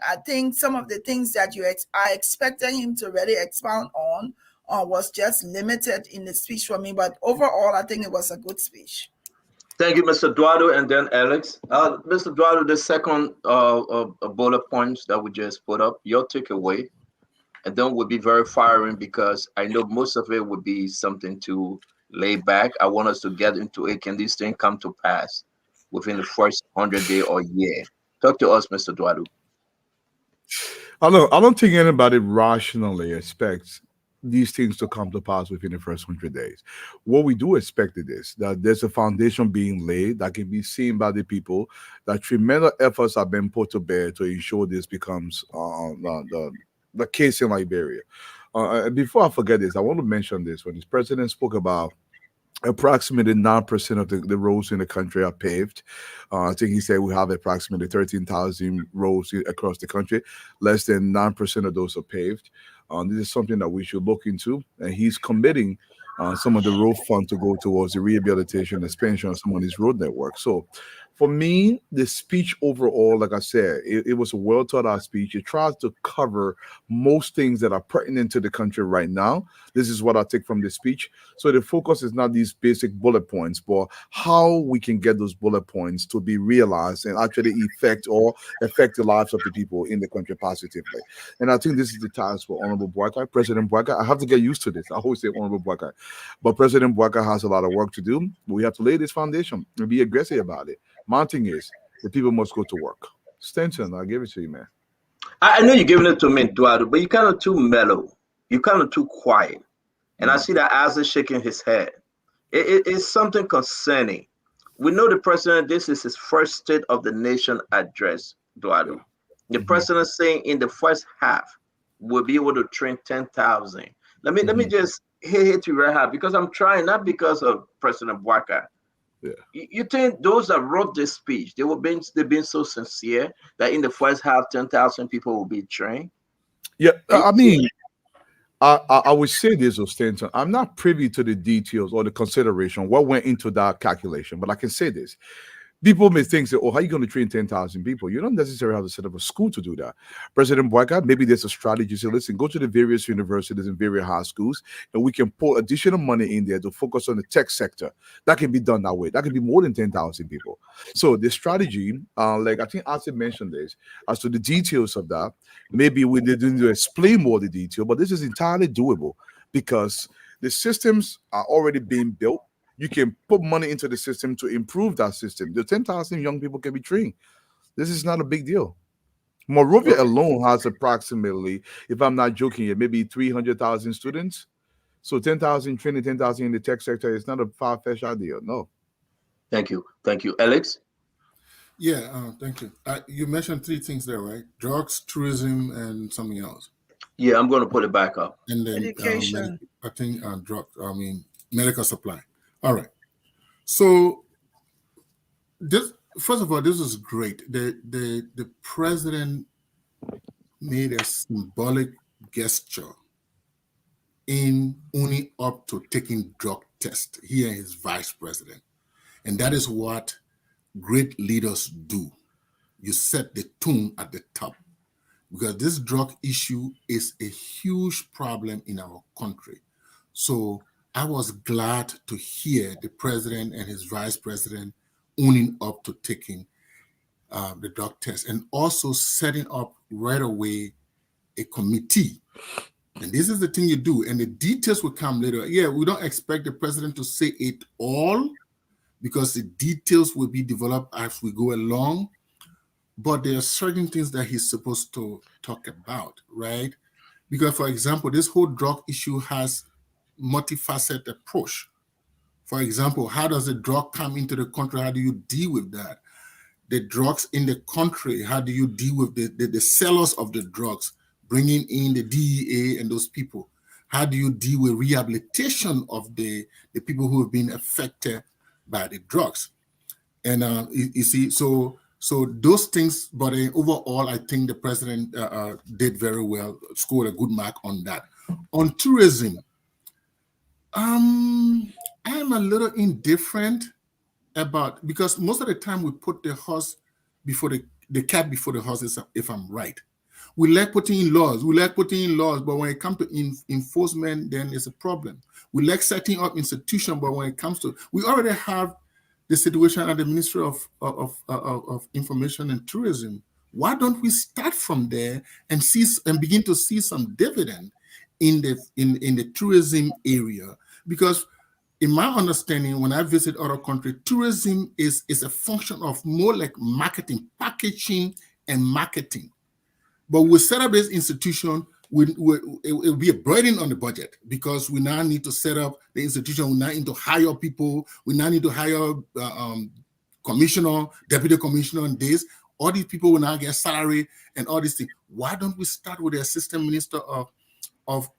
some of the things that I expected him to really expound on was just limited in the speech for me. But overall, I think it was a good speech. Thank you, Mr. Eduardo, and then Alex. Mr. Eduardo, the second bullet points that we just put up, your takeaway, and then we'll be very firing, because I know most of it would be something to lay back. I want us to get into it. Can this thing come to pass within the first 100 day or year? Talk to us, Mr. Eduardo. I don't think anybody rationally expects these things to come to pass within the first 100 days. What we do expect is that there's a foundation being laid that can be seen by the people, that tremendous efforts have been put to bear to ensure this becomes the case in Liberia. Before I forget this, I want to mention this. When the president spoke about approximately 9% of the roads in the country are paved. I think he said we have approximately 13,000 roads across the country. Less than 9% of those are paved. This is something that we should look into, and he's committing some of the road fund to go towards the rehabilitation and expansion of some of these road networks. So for me, the speech overall, like I said, it was a well thought out speech. It tries to cover most things that are pertinent to the country right now. This is what I take from the speech. So the focus is not these basic bullet points, but how we can get those bullet points to be realized and actually affect the lives of the people in the country positively. And I think this is the task for Honorable Boakai, President Boakai. I have to get used to this. I always say Honorable Boakai. But President Boakai has a lot of work to do. We have to lay this foundation and be aggressive about it. My thing is, the people must go to work. Stenson, I'll give it to you, man. I know you're giving it to me, Eduardo, but you're kind of too mellow. You're kind of too quiet. And I see that Isaac shaking his head. It's something concerning. We know the president, this is his first State of the Nation address, Eduardo. The president saying in the first half, we'll be able to train 10,000. Let me just hit you right here, because I'm trying, not because of President Boakai. Yeah. You think those that wrote this speech, they've been so sincere that in the first half 10,000 people will be trained? Yeah, I mean, I would say this, Stanton. I'm not privy to the details or the consideration what went into that calculation, but I can say this. People may think, oh, how are you going to train 10,000 people? You don't necessarily have to set up a school to do that. President Boakai, maybe there's a strategy. Say, listen, go to the various universities and various high schools, and we can put additional money in there to focus on the tech sector. That can be done that way. That can be more than 10,000 people. So the strategy, like I think Asim mentioned this, as to the details of that, maybe we need to explain more the detail, but this is entirely doable because the systems are already being built. You can put money into the system to improve that system. The 10,000 young people can be trained. This is not a big deal. Monrovia alone has approximately, if I'm not joking, maybe 300,000 students. So 10,000 training, 10,000 in the tech sector is not a far-fetched idea. No. Thank you. Thank you. Alex? Yeah, thank you. You mentioned three things there, right? Drugs, tourism, and something else. Yeah, I'm going to put it back up. And then Education. I think medical supply. All right. So this, first of all, this is great. The president made a symbolic gesture in owning up to taking drug test. He and his vice president. And that is what great leaders do. You set the tone at the top. Because this drug issue is a huge problem in our country. So I was glad to hear the president and his vice president owning up to taking the drug test, and also setting up right away a committee. And this is the thing you do, and the details will come later. Yeah, we don't expect the president to say it all because the details will be developed as we go along. But there are certain things that he's supposed to talk about, right? Because, for example, this whole drug issue has multifaceted approach. For example, how does the drug come into the country? How do you deal with that? The drugs in the country, how do you deal with the sellers of the drugs, bringing in the DEA and those people? How do you deal with rehabilitation of the people who have been affected by the drugs? And you see, so those things, but overall, I think the president did very well, scored a good mark on that. On tourism, I am a little indifferent about, because most of the time we put the horse before the cat before the horse, if I'm right. We like putting in laws, but when it comes to enforcement, then it's a problem. We like setting up institutions, but when it comes to, we already have the situation at the Ministry of Information and Tourism. Why don't we start from there and begin to see some dividend in the tourism area? Because in my understanding, when I visit other countries, tourism is a function of more like marketing, packaging, and marketing. But we set up this institution, it will be a burden on the budget, because we now need to set up the institution. We now need to hire people. We now need to hire commissioner, deputy commissioner, and this. All these people will now get salary and all these things. Why don't we start with the assistant minister of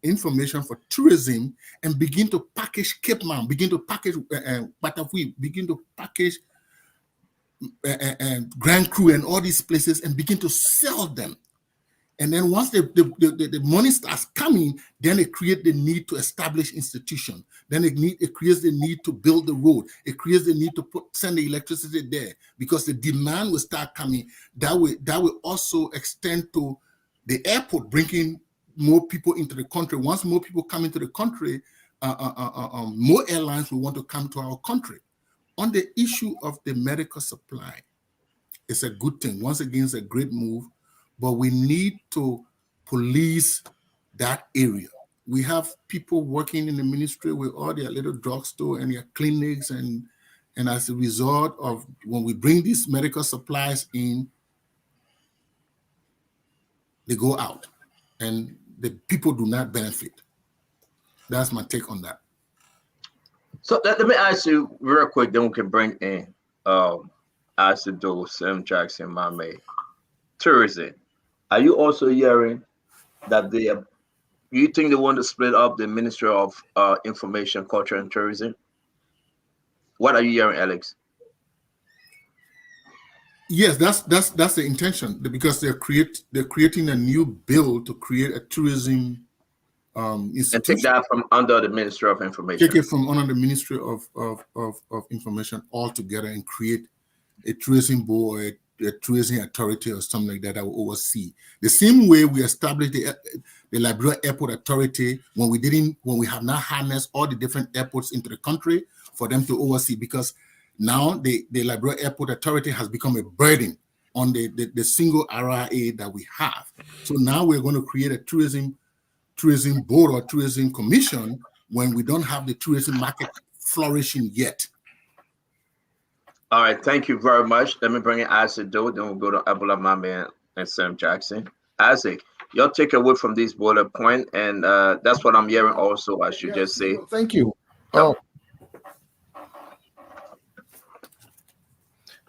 information for tourism and begin to package Cape Mount, begin to package Batavia, begin to package Grand Cru and all these places, and begin to sell them. And then once the money starts coming, then it creates the need to establish institutions. Then it creates the need to build the road. It creates the need to send the electricity there, because the demand will start coming. That will also extend to the airport, bringing more people into the country. Once more people come into the country, more airlines will want to come to our country. On the issue of the medical supply, it's a good thing. Once again, it's a great move, but we need to police that area. We have people working in the ministry with all their little drugstore and their clinics, and as a result of when we bring these medical supplies in, they go out, and the people do not benefit. That's my take on that. So let me ask you real quick, then we can bring in Asido, Sam Jackson, Mame. Tourism. Are you also hearing that you think they want to split up the Ministry of Information, Culture, and Tourism? What are you hearing, Alex? Yes, that's the intention, because they're creating a new bill to create a tourism institution. And take that from under the Ministry of Information. Take it from under the Ministry of Information altogether and create a tourism board, a tourism authority, or something like that will oversee. The same way we established the Liberia Airport Authority when we have now harnessed all the different airports into the country for them to oversee, because now the Liberia Airport Authority has become a burden on the single RIA that we have. So now we're going to create a tourism board or tourism commission when we don't have the tourism market flourishing yet. All right, thank you very much. Let me bring in Isaac Do, then we'll go to Abula Mame and Sam Jackson. Isaac, your takeaway from this bullet point, and that's what I'm hearing also, I should just say. Thank you.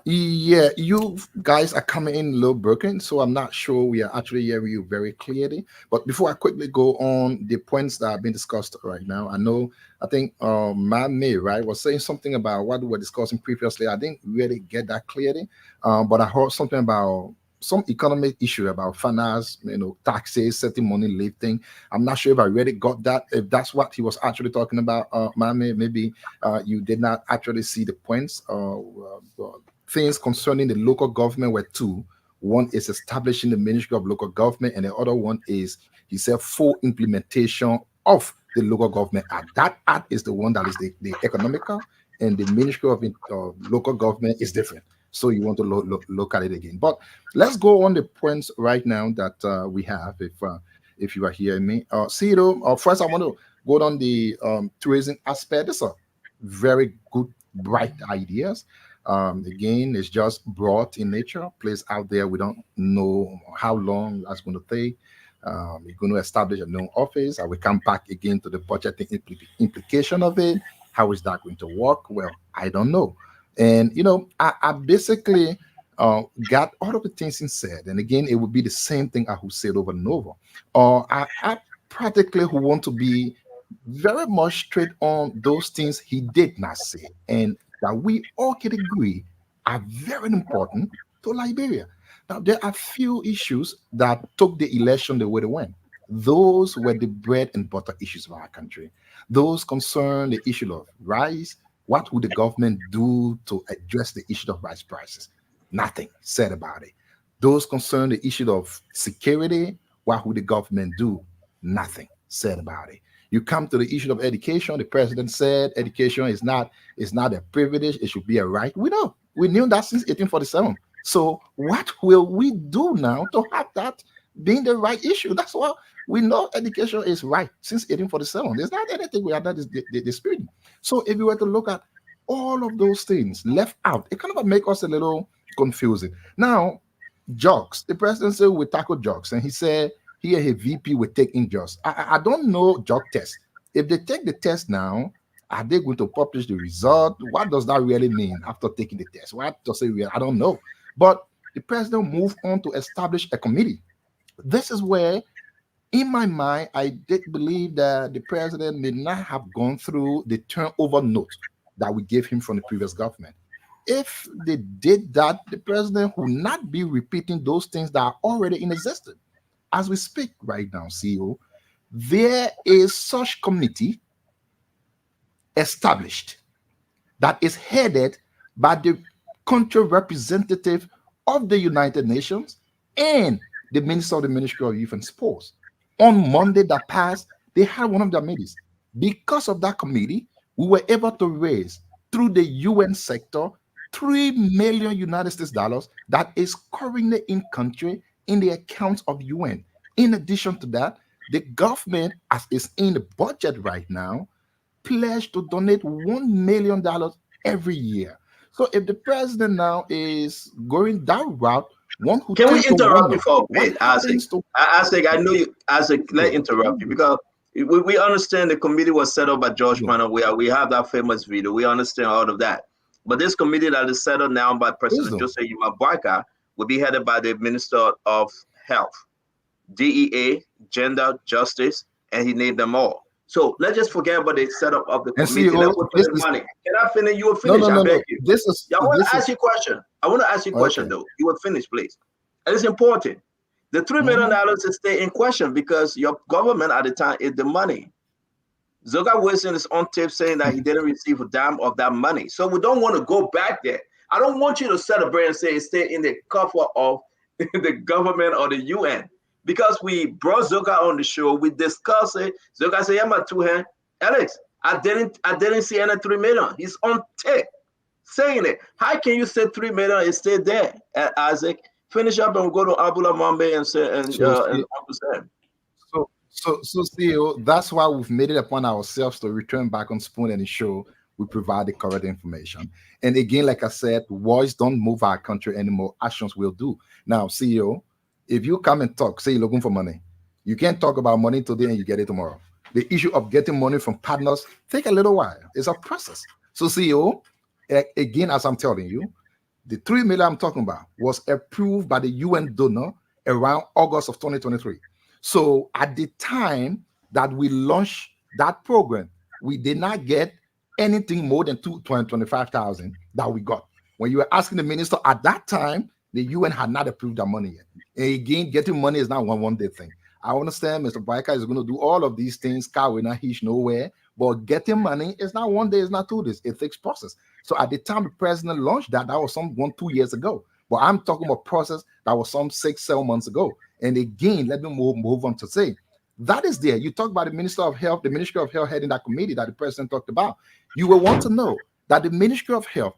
Yeah, you guys are coming in low broken, so I'm not sure we are actually hearing you very clearly. But before I quickly go on the points that have been discussed right now, I think Mame, right, was saying something about what we were discussing previously. I didn't really get that clearly, but I heard something about some economic issue about finance, taxes, setting money, lifting. I'm not sure if I really got that. If that's what he was actually talking about, Mame, maybe you did not actually see the points. Things concerning the local government were two. One is establishing the Ministry of Local Government, and the other one is, he said, full implementation of the local government act. That act is the one that is the economical and the Ministry of Local Government is different. So you want to look at it again. But let's go on the points right now that we have, if you are hearing me. Ciro, first I want to go on the tourism aspect. These are very good, bright ideas. Again, it's just broad in nature, place out there. We don't know how long that's going to take. We're going to establish a new office. I will come back again to the budgeting implication of it. How is that going to work? Well, I don't know. And, I basically got all of the things he said. And again, it would be the same thing I would say over and over. I practically who want to be very much straight on those things he did not say. And that we all can agree are very important to Liberia. Now, there are few issues that took the election the way they went. Those were the bread and butter issues of our country. Those concern the issue of rice. What would the government do to address the issue of rice prices? Nothing said about it. Those concern the issue of security. What would the government do? Nothing said about it. You come to the issue of education. The president said education is not a privilege. It should be a right. We know. We knew that since 1847. So what will we do now to have that being the right issue? That's what we know. Education is right since 1847. There's not anything we are not disputing. So if you were to look at all of those things left out, it kind of make us a little confusing. Now, drugs. The president said we tackle drugs, and he said here a VP will take in drugs. I don't know drug test. If they take the test now, are they going to publish the result? What does that really mean after taking the test? What does it really? I don't know. But the president moved on to establish a committee. This is where, in my mind, I did believe that the president may not have gone through the turnover note that we gave him from the previous government. If they did that, the president will not be repeating those things that are already in existence. As we speak right now, CEO, there is such committee established that is headed by the country representative of the United Nations and the Minister of the Ministry of Youth and Sports. On Monday that passed, they had one of their meetings. Because of that committee, we were able to raise through the UN sector $3 million United States dollars that is currently in country in the accounts of UN. In addition to that, the government, as is in the budget right now, pledged to donate $1 million every year. So if the president now is going that route, one who can we interrupt you for a bit, Isaac? Isaac, I know you. Isaac, let interrupt you because we understand the committee was set up by George Panel. We have that famous video. We understand all of that. But this committee that is set up now by President Joseph Yuma Boyka will be headed by the Minister of Health, DEA, Gender, Justice, and he named them all. So let's just forget about the setup of the committee. Let's put the money. Can I finish? You will finish. No, I beg you. I want to ask you a question. I want to ask you a question, though. You will finish, please. And it's important. The $3 million is stay in question because your government at the time is the money. Zoga Wilson is on tape saying that he didn't receive a dime of that money. So we don't want to go back there. I don't want you to celebrate and say stay in the cover of the government or the UN. Because we brought Zoga on the show, we discussed it. Zoga said, "I'm at 2 hands. Alex, I didn't see any 3 million." He's on tape saying it. How can you say 3 million and stay there, Isaac? Finish up and we'll go to Abula Mambe and say and Sam. So CEO, that's why we've made it upon ourselves to return back on Spoon and the show. We provide the correct information. And again, like I said, words don't move our country anymore. Actions will do. Now, CEO, if you come and talk, say you're looking for money, you can't talk about money today and you get it tomorrow. The issue of getting money from partners take a little while. It's a process. So CEO, again, as I'm telling you, the 3 million I'm talking about was approved by the UN donor around August of 2023. So at the time that we launched that program, we did not get anything more than 225,000 that we got. When you were asking the minister at that time, the UN had not approved that money yet. And again, getting money is not one day thing. I understand Mr. Boyka is going to do all of these things. Car will not hitch nowhere. But getting money is not 1 day, it's not 2 days. It takes process. So at the time the president launched that was some 2 years ago. But I'm talking about process that was some 6-7 months ago. And again, let me move on to say, that is there. You talk about the Minister of Health, the Ministry of Health heading that committee that the president talked about. You will want to know that the Ministry of Health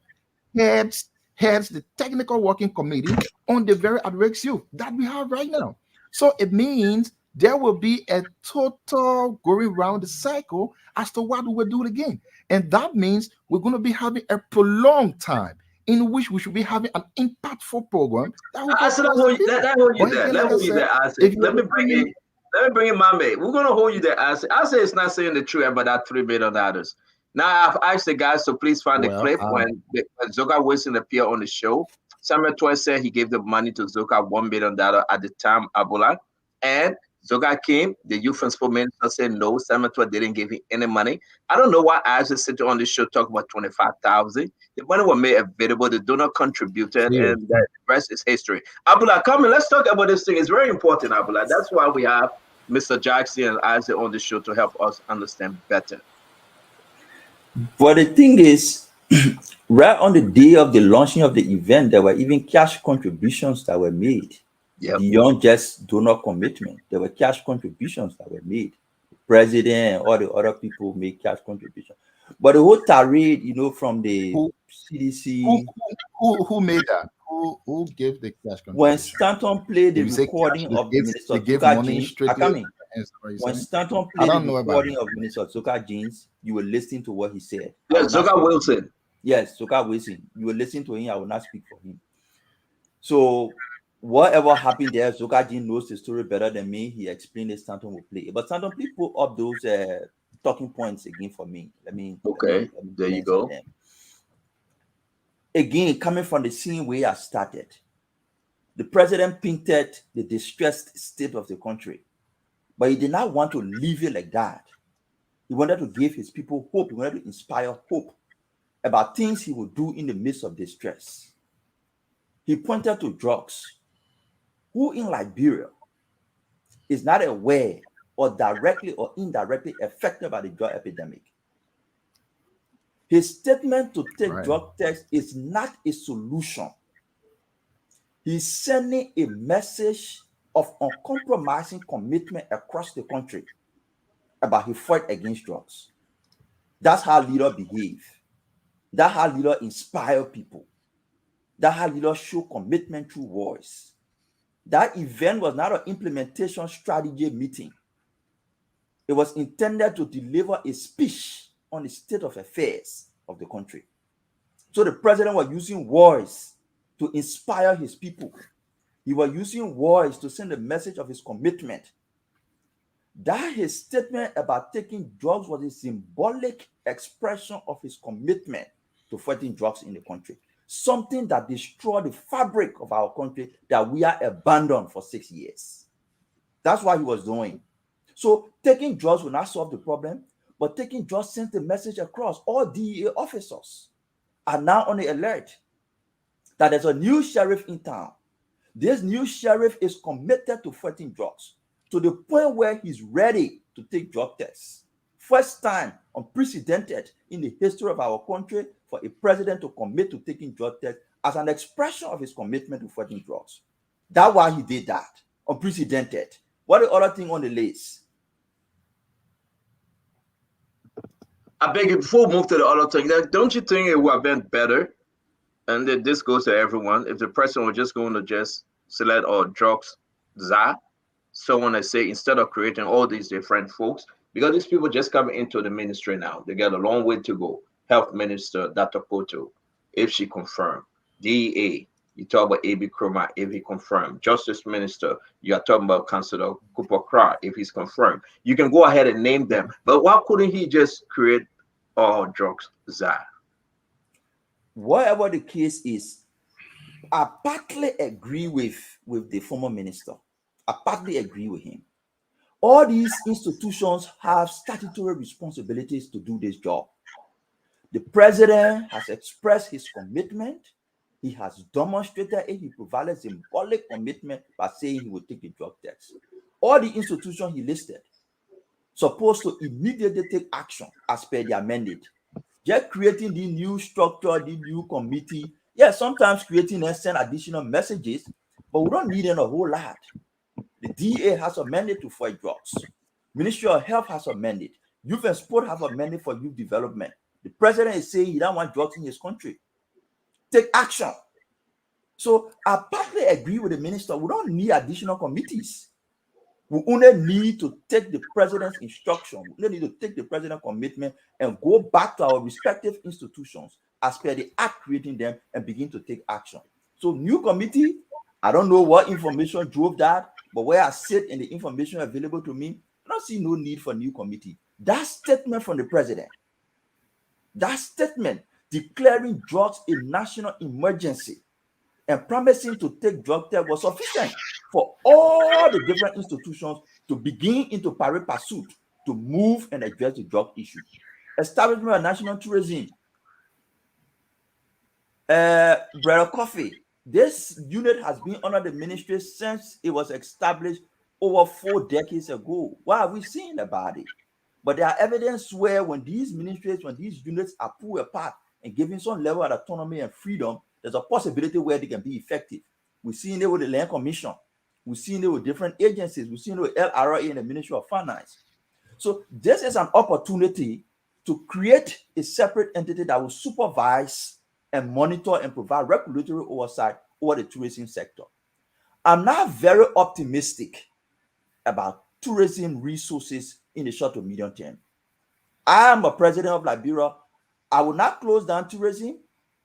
heads the technical working committee on the very at-risk youth that we have right now. So it means there will be a total going around the cycle as to what we will do again. And that means we're going to be having a prolonged time in which we should be having an impactful program that will I said, hold you there. Let me bring in. Let me bring in my mate. We're gonna hold you there. I say it's not saying the truth about that $3 million. Now I've asked the guys to please find the clip when Zoka Wilson appeared on the show. Samuel Toy said he gave the money to Zoka $1 million at the time, Abula. And Zoka came, the youth and sport minister said no, Samuel Toy didn't give him any money. I don't know why I just sit on the show talk about 25,000. The money was made available, the donor contributed, and the rest is history. Abula, come in, let's talk about this thing. It's very important, Abula. That's why we have Mr. Jackson and Isaac on the show to help us understand better. But the thing is, right on the day of the launching of the event, there were even cash contributions that were made. Beyond just donor commitment, there were cash contributions that were made. The president and all the other people made cash contributions. But the whole tirade, from the CDC. Who made that? Who gave the cash contribution? When Stanton played the recording of Minister Zuka Jeans, when Stanton played the recording of Minister Zuka Jeans, you were listening to what he said. Yes, Zuka Wilson. Yes, Zuka Wilson. You were listening to him. I will not speak for him. So whatever happened there, Zuka Jeans knows the story better than me. He explained that Stanton will play. But Stanton, please put up those talking points again for me. Let me there you go. Them. Again, coming from the same way I started, the president painted the distressed state of the country, but he did not want to leave it like that. He wanted to give his people hope. He wanted to inspire hope about things he would do in the midst of distress. He pointed to drugs. Who in Liberia is not aware or directly or indirectly affected by the drug epidemic? His statement to take drug tests is not a solution. He's sending a message of uncompromising commitment across the country about his fight against drugs. That's how leaders behave. That's how leaders inspire people. That's how leaders show commitment through voice. That event was not an implementation strategy meeting. It was intended to deliver a speech on the state of affairs of the country. So the president was using words to inspire his people. He was using words to send a message of his commitment. That his statement about taking drugs was a symbolic expression of his commitment to fighting drugs in the country. Something that destroyed the fabric of our country that we are abandoned for 6 years. That's what he was doing. So taking drugs will not solve the problem. But taking drugs sent the message across. All DEA officers are now on the alert that there's a new sheriff in town. This new sheriff is committed to fighting drugs to the point where he's ready to take drug tests. First time unprecedented in the history of our country for a president to commit to taking drug tests as an expression of his commitment to fighting drugs. That's why he did that. Unprecedented. What the other thing on the list? I beg you, before we move to the other thing, don't you think it would have been better, and this goes to everyone, if the president was just going to just select all drugs czar, someone that say, instead of creating all these different folks, because these people just coming into the ministry now, they got a long way to go. Health Minister, Dr. Poto, if she confirmed. DEA, you talk about A.B. Krumah, if he confirmed. Justice Minister, you are talking about Councilor Cooper Cra, if he's confirmed. You can go ahead and name them. But why couldn't he just create all drugs czar? Whatever the case is, I partly agree with the former minister. I partly agree with him. All these institutions have statutory responsibilities to do this job. The president has expressed his commitment. He has demonstrated it. He provided symbolic commitment by saying he would take the drug test. All the institutions he listed supposed to immediately take action as per their mandate. Just creating the new structure, the new committee. Yeah, sometimes creating and send additional messages, but we don't need a whole lot. The DA has a mandate to fight drugs. Ministry of Health has a mandate. Youth and Sport have a mandate for youth development. The president is saying he don't want drugs in his country. Take action. So I partly agree with the minister. We don't need additional committees. We only need to take the president's instruction. We only need to take the president's commitment and go back to our respective institutions as per the act creating them and begin to take action. So new committee, I don't know what information drove that, but where I sit in the information available to me, I don't see no need for new committee. That statement from the president, that statement declaring drugs a national emergency and promising to take drug test was sufficient for all the different institutions to begin into pari pursuit to move and address the drug issue. Establishment of national tourism. Brother Coffee, this unit has been under the ministry since it was established over 4 decades ago. What have we seen about it? But there are evidence where when these ministries, when these units are pulled apart and given some level of autonomy and freedom, there's a possibility where they can be effective. We've seen it with the Land Commission. We've seen it with different agencies. We've seen it with LRA and the Ministry of Finance. So this is an opportunity to create a separate entity that will supervise and monitor and provide regulatory oversight over the tourism sector. I'm not very optimistic about tourism resources in the short to medium term. I am a president of Liberia. I will not close down tourism,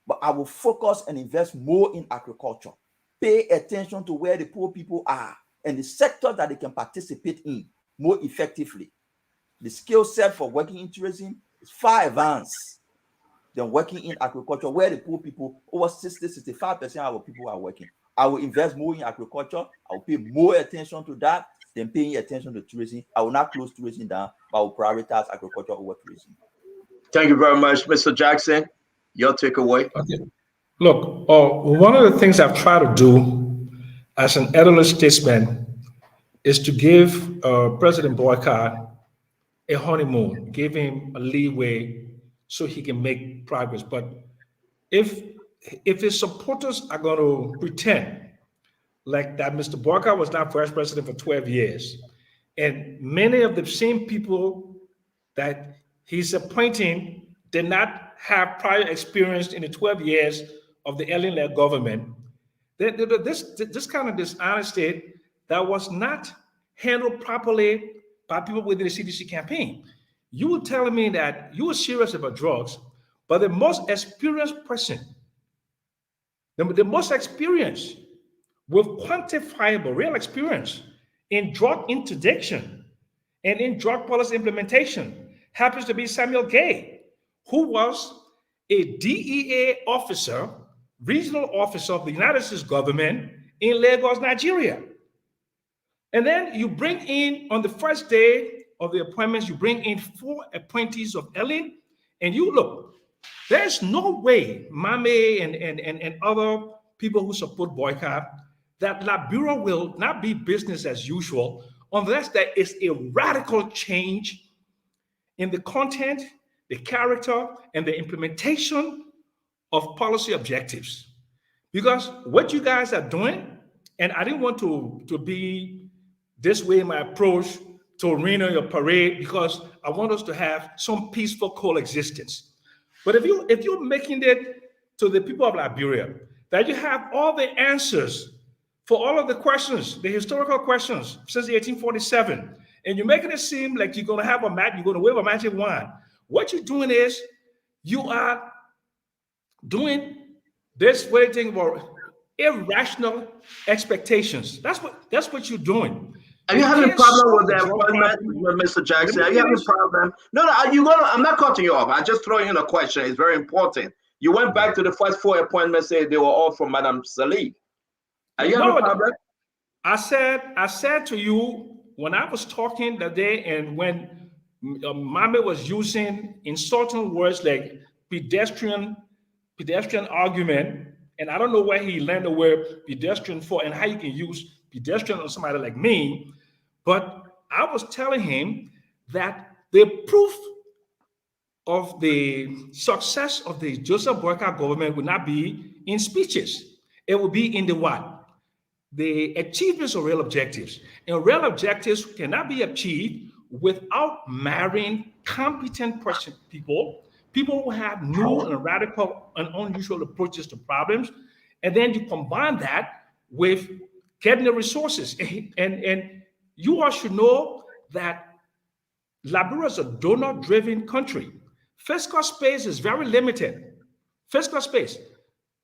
but I will focus and invest more in agriculture. Pay attention to where the poor people are and the sectors that they can participate in more effectively. The skill set for working in tourism is far advanced than working in agriculture, where the poor people, over 60-65% of our people are working. I will invest more in agriculture. I will pay more attention to that than paying attention to tourism. I will not close tourism down, but I will prioritize agriculture over tourism. Thank you very much, Mr. Jackson. Your takeaway. Okay. Look, one of the things I've tried to do as an elderly statesman is to give President Boycott a honeymoon, give him a leeway so he can make progress. But if his supporters are going to pretend like that Mr. Boycott was not vice president for 12 years, and many of the same people that he's appointing did not have prior experience in the 12 years of the alien-led government, this kind of dishonesty that was not handled properly by people within the CDC campaign. You were telling me that you were serious about drugs, but the most experienced person, the most experienced with quantifiable real experience in drug interdiction and in drug policy implementation happens to be Samuel Gay, who was a DEA officer, regional officer of the United States government in Lagos, Nigeria. And then you bring in, on the first day of the appointments, you bring in 4 appointees of Ellen, and you look, there's no way Mame and other people who support boycott that Liberia will not be business as usual unless there is a radical change in the content, the character, and the implementation of policy objectives. Because what you guys are doing, and I didn't want to be this way in my approach to arena your parade, because I want us to have some peaceful coexistence. But if you're making it to the people of Liberia, that you have all the answers for all of the questions, the historical questions since 1847, and you're making it seem like you're going to have a magic, you're going to wave a magic wand. What you're doing is you are doing this way thing about irrational expectations. That's what you're doing. Are you having a problem with that appointment, Mr. Jackson? Are you having a problem? No, I'm not cutting you off. I just throw in a question. It's very important. You went back to the first 4 appointments, say they were all from Madam Salih. Are you having a problem? I said to you when I was talking that day, and when Mame was using insulting words like pedestrian argument, and I don't know where he learned the word pedestrian for and how you can use pedestrian on somebody like me, but I was telling him that the proof of the success of the Joseph Boycott government would not be in speeches. It would be in the what? The achievements of real objectives. And real objectives cannot be achieved without marrying competent people people who have new and radical and unusual approaches to problems, and then you combine that with getting the resources. And you all should know that Liberia is a donor-driven country. Fiscal space is very limited. Fiscal space,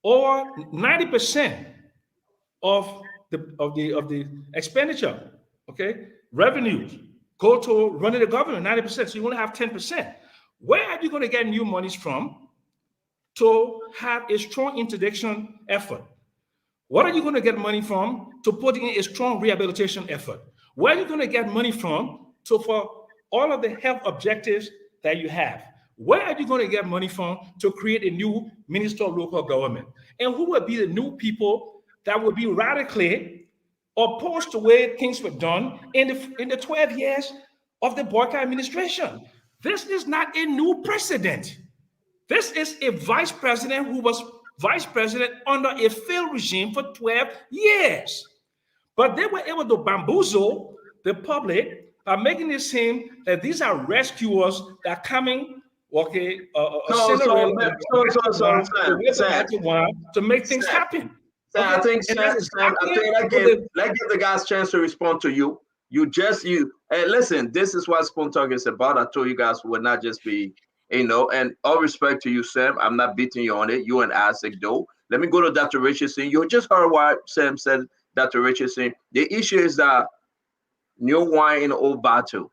or 90% of the expenditure, okay, revenues go to running the government, 90%. So you only have 10%. Where are you going to get new monies from to have a strong interdiction effort? What are you going to get money from to put in a strong rehabilitation effort? Where are you going to get money from for all of the health objectives that you have? Where are you going to get money from to create a new minister of local government? And who will be the new people that will be radically opposed to the way things were done in the 12 years of the Boyka administration? This is not a new precedent. This is a vice president who was vice president under a failed regime for 12 years. But they were able to bamboozle the public by making it seem that these are rescuers that are coming, okay, to make things happen. Sam, I think I give the guys a chance to respond to you. Hey, listen, this is what Spoon Talk is about. I told you guys would not just be, and all respect to you, Sam. I'm not beating you on it. You and Isaac, though. Let me go to Dr. Richardson. You just heard what Sam said, Dr. Richardson. The issue is that new wine in old bottle.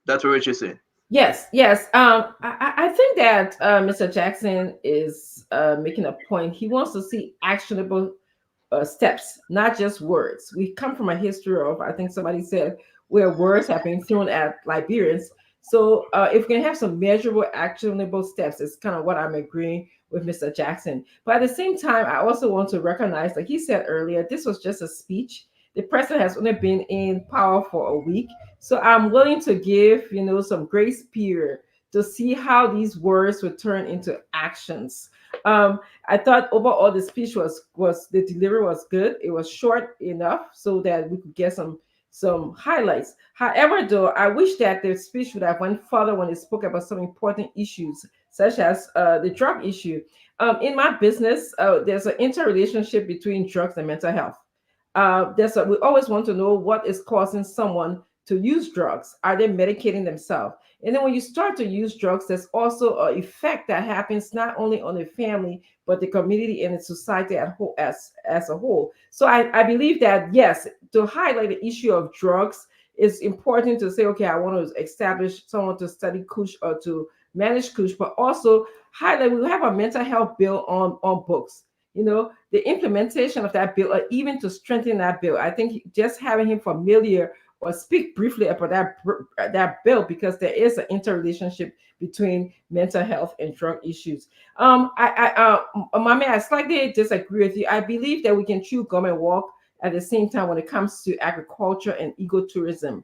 Dr. Richardson. Yes. I think that Mr. Jackson is making a point. He wants to see actionable steps, not just words. We come from a history of, I think somebody said, where words have been thrown at Liberians. So if we can have some measurable, actionable steps, it's kind of what I'm agreeing with Mr. Jackson. But at the same time, I also want to recognize, like he said earlier, this was just a speech. The president has only been in power for a week. So I'm willing to give, some grace period to see how these words would turn into actions. I thought overall the speech was the delivery was good. It was short enough so that we could get some highlights. However, though, I wish that the speech would have went further when it spoke about some important issues, such as the drug issue. In my business, there's an interrelationship between drugs and mental health. We always want to know what is causing someone to use drugs. Are they medicating themselves? And then when you start to use drugs, there's also an effect that happens not only on the family, but the community and the society as a whole. So I believe that, yes, to highlight the issue of drugs, it's important to say, okay, I want to establish someone to study Kush or to manage Kush, but also highlight, we have a mental health bill on books. The implementation of that bill, or even to strengthen that bill, I think just having him familiar or speak briefly about that bill, because there is an interrelationship between mental health and drug issues. Mame, I slightly disagree with you. I believe that we can chew gum and walk at the same time when it comes to agriculture and ecotourism.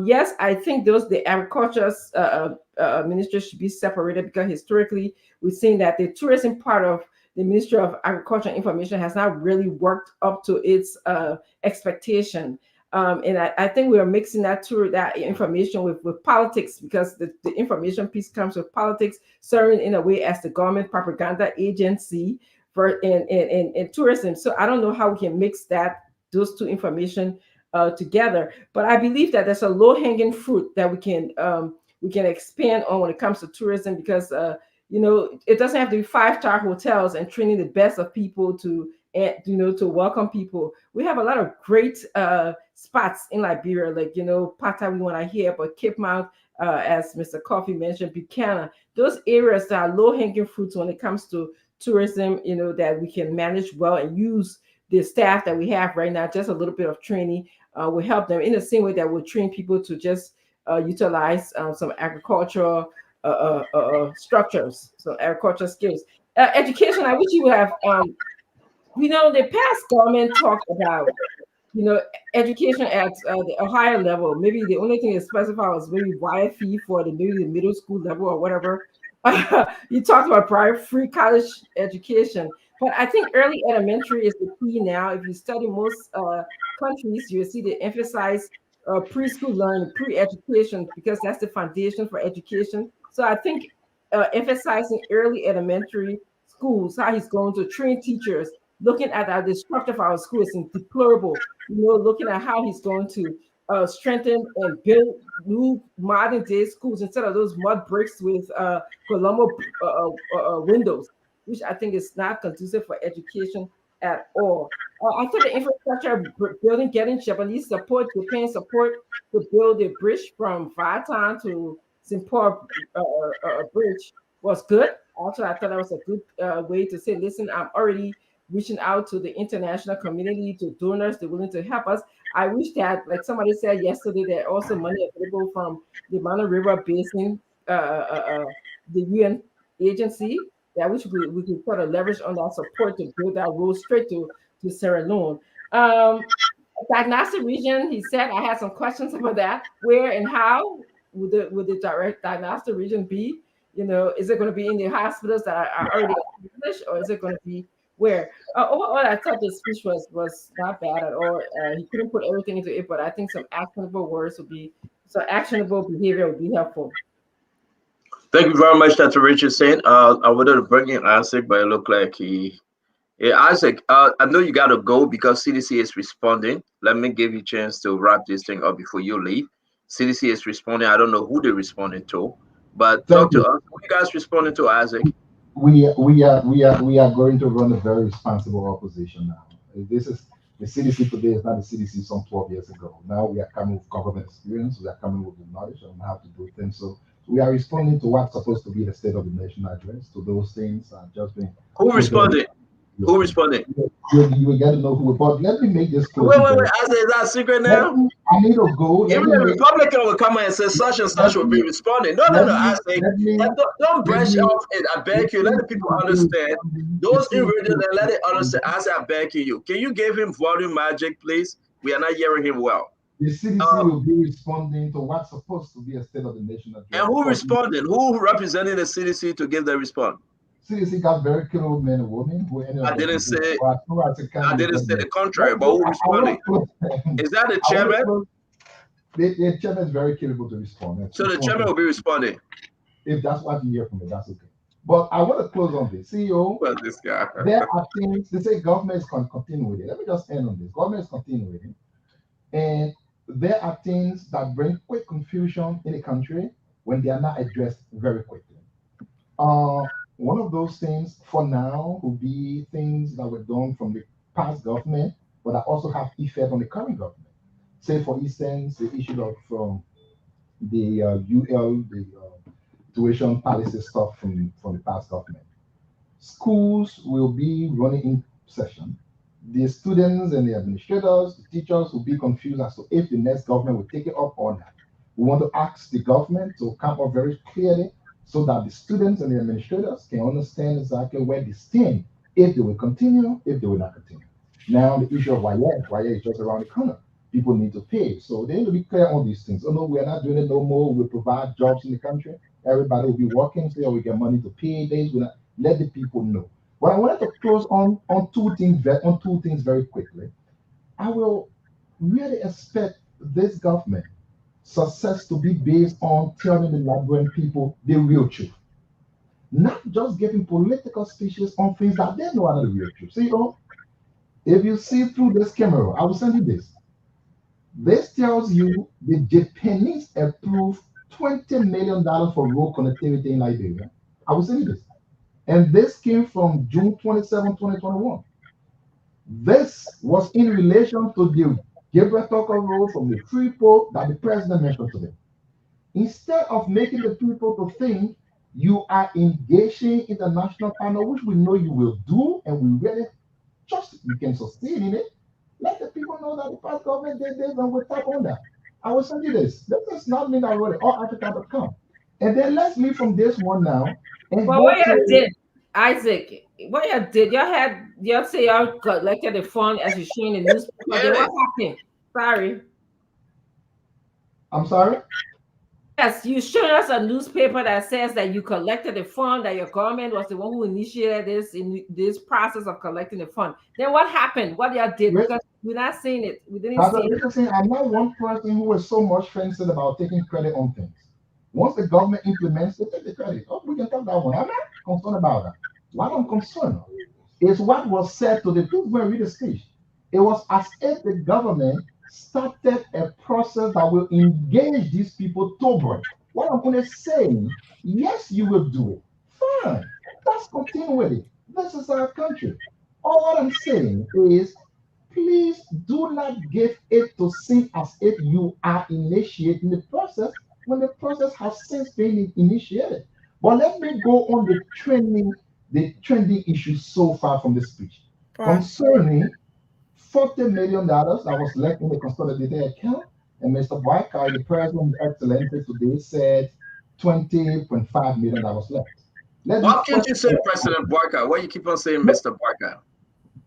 Yes, I think the agriculture ministry should be separated, because historically we've seen that the tourism part of the Ministry of Agriculture and Information has not really worked up to its expectation. And I think we are mixing that information with politics, because the information piece comes with politics, serving in a way as the government propaganda agency in tourism. So I don't know how we can mix those two information together. But I believe that there's a low-hanging fruit that we can expand on when it comes to tourism, because it doesn't have to be 5-star hotels and training the best of people to welcome people. We have a lot of great spots in Liberia, like, Pata, we want to hear, but Cape Mount, as Mr. Coffee mentioned, Buchanan, those areas that are low-hanging fruits when it comes to tourism, that we can manage well and use the staff that we have right now. Just a little bit of training will help them in the same way that we'll train people to just utilize some agricultural structures, so agricultural skills. Education, I wish you would have, the past government talked about, education at a higher level. Maybe the only thing that specified was maybe YFE for maybe the middle school level or whatever. You talked about private free college education, but I think early elementary is the key now. If you study most countries, you see they emphasize preschool learning, pre-education, because that's the foundation for education. So I think emphasizing early elementary schools, how he's going to train teachers, looking at the structure of our schools is deplorable. Looking at how he's going to strengthen and build new modern day schools instead of those mud bricks with Colombo windows, which I think is not conducive for education at all. I thought the infrastructure building, getting Japanese support, Japan support to build a bridge from Vatan to St. Paul Bridge was good. Also, I thought that was a good way to say, listen, I'm already reaching out to the international community, to donors, they're willing to help us. I wish that, like somebody said yesterday, there are also money available from the Mana River Basin, the UN agency. That I wish we could put a leverage on that support to build that road straight to Sierra Leone. Diagnostic region, he said, I had some questions about that. Where and how would the direct diagnostic region be? Is it going to be in the hospitals that are already established, or is it going to be where? Overall, I thought the speech was not bad at all. He couldn't put everything into it, but I think some actionable words would be, so actionable behavior would be helpful. Thank you very much, Dr. Richardson. I wanted to bring in Isaac, but it looked like Isaac, I know you got to go because CDC is responding. Let me give you a chance to wrap this thing up before you leave. CDC is responding. I don't know who they're responding to, but talk to us. Who you guys responding to, Isaac? We are going to run a very responsible opposition now. This is the CDC today is not the CDC some 12 years ago. Now we are coming with government experience. We are coming with the knowledge on how to do things. So we are responding to what's supposed to be the State of the Nation address. To those things are just being. Who responded? Who responded? You got to know who. But let me make this clear. Wait. Isaac, is that a secret now? I need to go. Even a Republican will come and say such and such will be responding. No. Isaac, don't brush off it. I beg you. Let the people understand. Those in radio, let it understand. Isaac, I beg you. Can you give him volume magic, please? We are not hearing him well. The CDC will be responding to what's supposed to be a State of the Nation address. And who responded? Who represented the CDC to give the response? CDC got very capable men and women who I didn't say the contrary, but who responded? Is that the chairman? The chairman is very capable to respond. So the chairman will be responding. If that's what you hear from me, that's okay. But I want to close on this. CEO, well, this guy. There are things, they say government is continuing with it. Let me just end on this. Government is continuing with it. And there are things that bring quick confusion in the country when they are not addressed very quickly. One of those things for now will be things that were done from the past government, but that also have effect on the current government. Say, for instance, the issue of the UL, the tuition policy stuff from the past government. Schools will be running in session. The students and the administrators, the teachers will be confused as to if the next government will take it up or not. We want to ask the government to come up very clearly so that the students and the administrators can understand exactly where they stand, if they will continue, if they will not continue. Now, the issue of YA is just around the corner. People need to pay. So they need to be clear on these things. Oh, no, we are not doing it no more. We provide jobs in the country. Everybody will be working, so we get money to pay days. We let the people know. But I wanted to close on two things very quickly. I will really expect this government success to be based on telling the Liberian people the real truth, not just giving political speeches on things that they know are the real truth. See, if you see through this camera, I will send you this. This tells you the Japanese approved $20 million for road connectivity in Liberia. I will send you this. And this came from June 27, 2021. This was in relation to the Gabriel Tucker Road from the Freeport that the president mentioned today. Instead of making the people to think you are engaging in the national panel, which we know you will do, and we really trust you can succeed in it, let the people know that the past government did this and we'll tap on that. I will send you this. This is not me that wrote it, allafrica.com. And then let's leave from this one now. And but what you did, Isaac, what you did, y'all say y'all collected the fund as you showing the newspaper. Then what happened? Sorry. I'm sorry? Yes, you showed us a newspaper that says that you collected the fund, that your government was the one who initiated this in this process of collecting the fund. Then what happened? What y'all did? Because we're not seeing it. We didn't see it. I'm not one person who was so much fancy about taking credit on things. Once the government implements it, take the credit. Oh, we can talk that one. I'm not concerned about that. What I'm concerned is what was said to the people when read the speech. It was as if the government started a process that will engage these people toward. What I'm only saying, yes, you will do it. Fine. Let's continue with it. This is our country. All what I'm saying is, please do not give it to seem as if you are initiating the process when the process has since been initiated. But let me go on the trending issue so far from the speech concerning $40 million that was left in the consolidated account. And Mr. Barker, the president, Excellency, today said $20.5 million that was left. Why can't you say President Barker? Why you keep on saying Mr. Barker?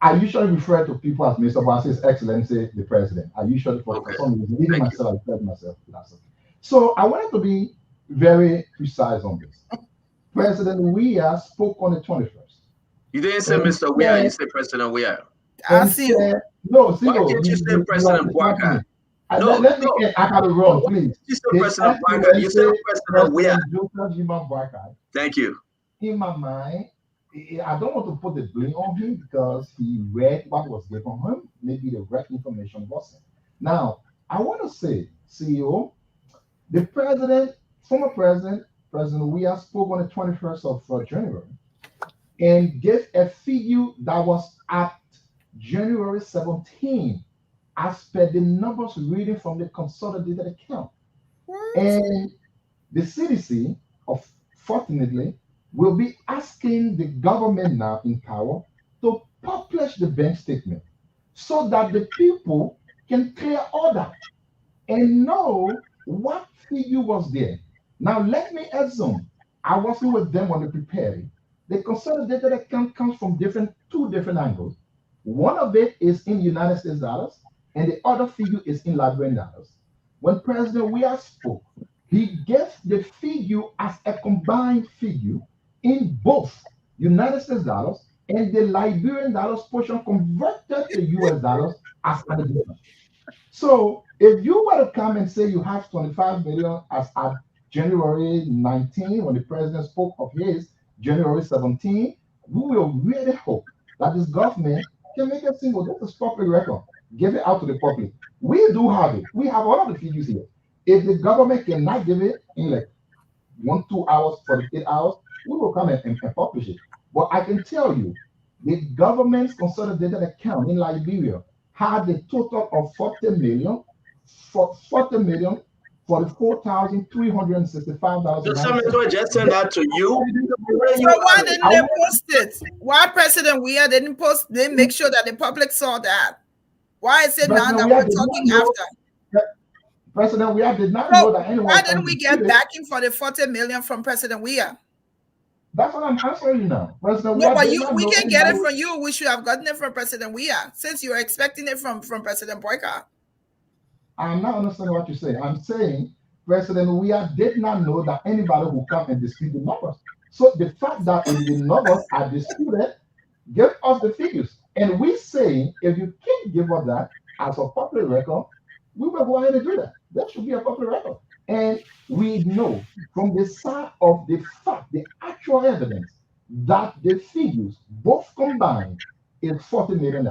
I usually refer to people as Mr. Barker, His Excellency, the president. I usually, for some reason, even myself, I refer myself. So I wanted to be very precise on this. President Weah spoke on the 21st. You didn't say Mr. Weah, you said President Weah. I see. No, see, why can't you say President Barker? No, let me get, I got it wrong, please. You said President Barker. You said President Weah. Thank you. In my mind, I don't want to put the blame on him because he read what was given him. Maybe the correct information wasn't. Now, I want to say, CEO, the president, former president, President Weah spoke on the 21st of January and gave a figure that was at January 17 as per the numbers reading from the consolidated account. And the CDC, fortunately, will be asking the government now in power to publish the bank statement so that the people can clear order and know what figure was there. Now, let me assume, I wasn't with them when they prepared it. The consolidated account comes from two different angles. One of it is in United States dollars, and the other figure is in Liberian dollars. When President Weah spoke, he gave the figure as a combined figure in both United States dollars and the Liberian dollars portion converted to US dollars as an addition. So if you were to come and say you have 25 million as at January 19, when the president spoke of his January 17, we will really hope that this government can make a single, this is public record, give it out to the public. We do have it. We have all of the figures here. If the government cannot give it in like 1-2 hours, 48 hours, we will come and publish it. But I can tell you, the government's consolidated account in Liberia had a total of 40 million for $44,365. So somebody just send that to you. So why didn't they post it? Why President Weah didn't make sure that the public saw that? Why is it now that we're talking after? President Weah did not know that anyone. Why didn't we get backing for the 40 million from President Weah? That's what I'm answering you now. President No, Weah but we can get it from you. We should have gotten it from President Weah, since you're expecting it from President Boyka. I'm not understanding what you're saying. I'm saying President Weah did not know that anybody would come and dispute the numbers. So the fact that the numbers are disputed, give us the figures. And we say, if you can't give us that as a public record, we will go ahead and do that. That should be a public record. And we know from the side of the fact, the actual evidence, that the figures, both combined, is $40 million.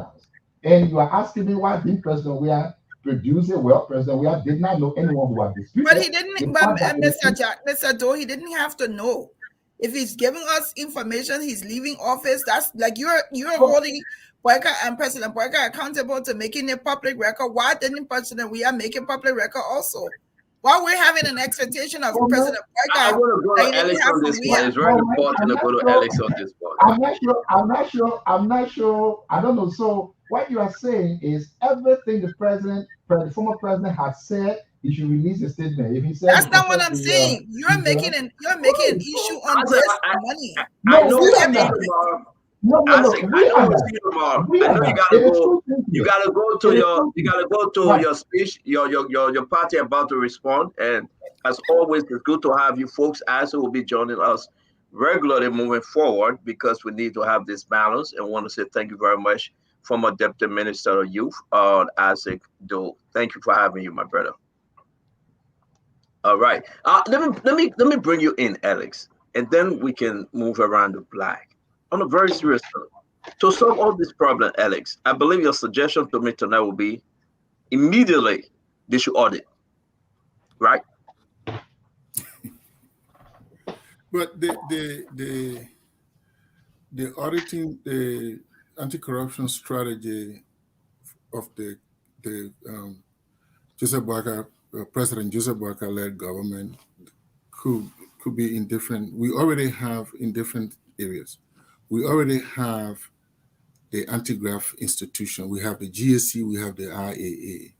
And you are asking me why didn't President Weah produce it? Well, President Weah did not know anyone who had disputed. But he didn't, but Mr. Doe, he didn't have to know. If he's giving us information, he's leaving office. That's like you're holding Boyka and President Boyka accountable to making a public record. Why didn't President Weah make a public record also? While we're having an expectation of President Boyka, I want to go to Alex on this one. It's very important to go to Alex on this one. I'm not sure. I don't know. So what you are saying is everything the former president has said, he should release a statement. If he said that's not what I'm saying. You're making an issue on this money. I know you gotta go to your speech, your party about to respond. And as always, it's good to have you folks. As will be joining us regularly moving forward, because we need to have this balance. And want to say thank you very much, former Deputy Minister of Youth, Isaac Doe. Thank you for having you, my brother. All right. Let me bring you in, Alex, and then we can move around the black. On a very serious note, to solve all this problem, Alex, I believe your suggestion to me tonight will be immediately they should audit, right? But the auditing, the anti-corruption strategy of the Joseph Boakai, President Joseph Boakai led government could be in different. We already have in different areas. We already have the anti-graft institution. We have the GSC. We have the IAA.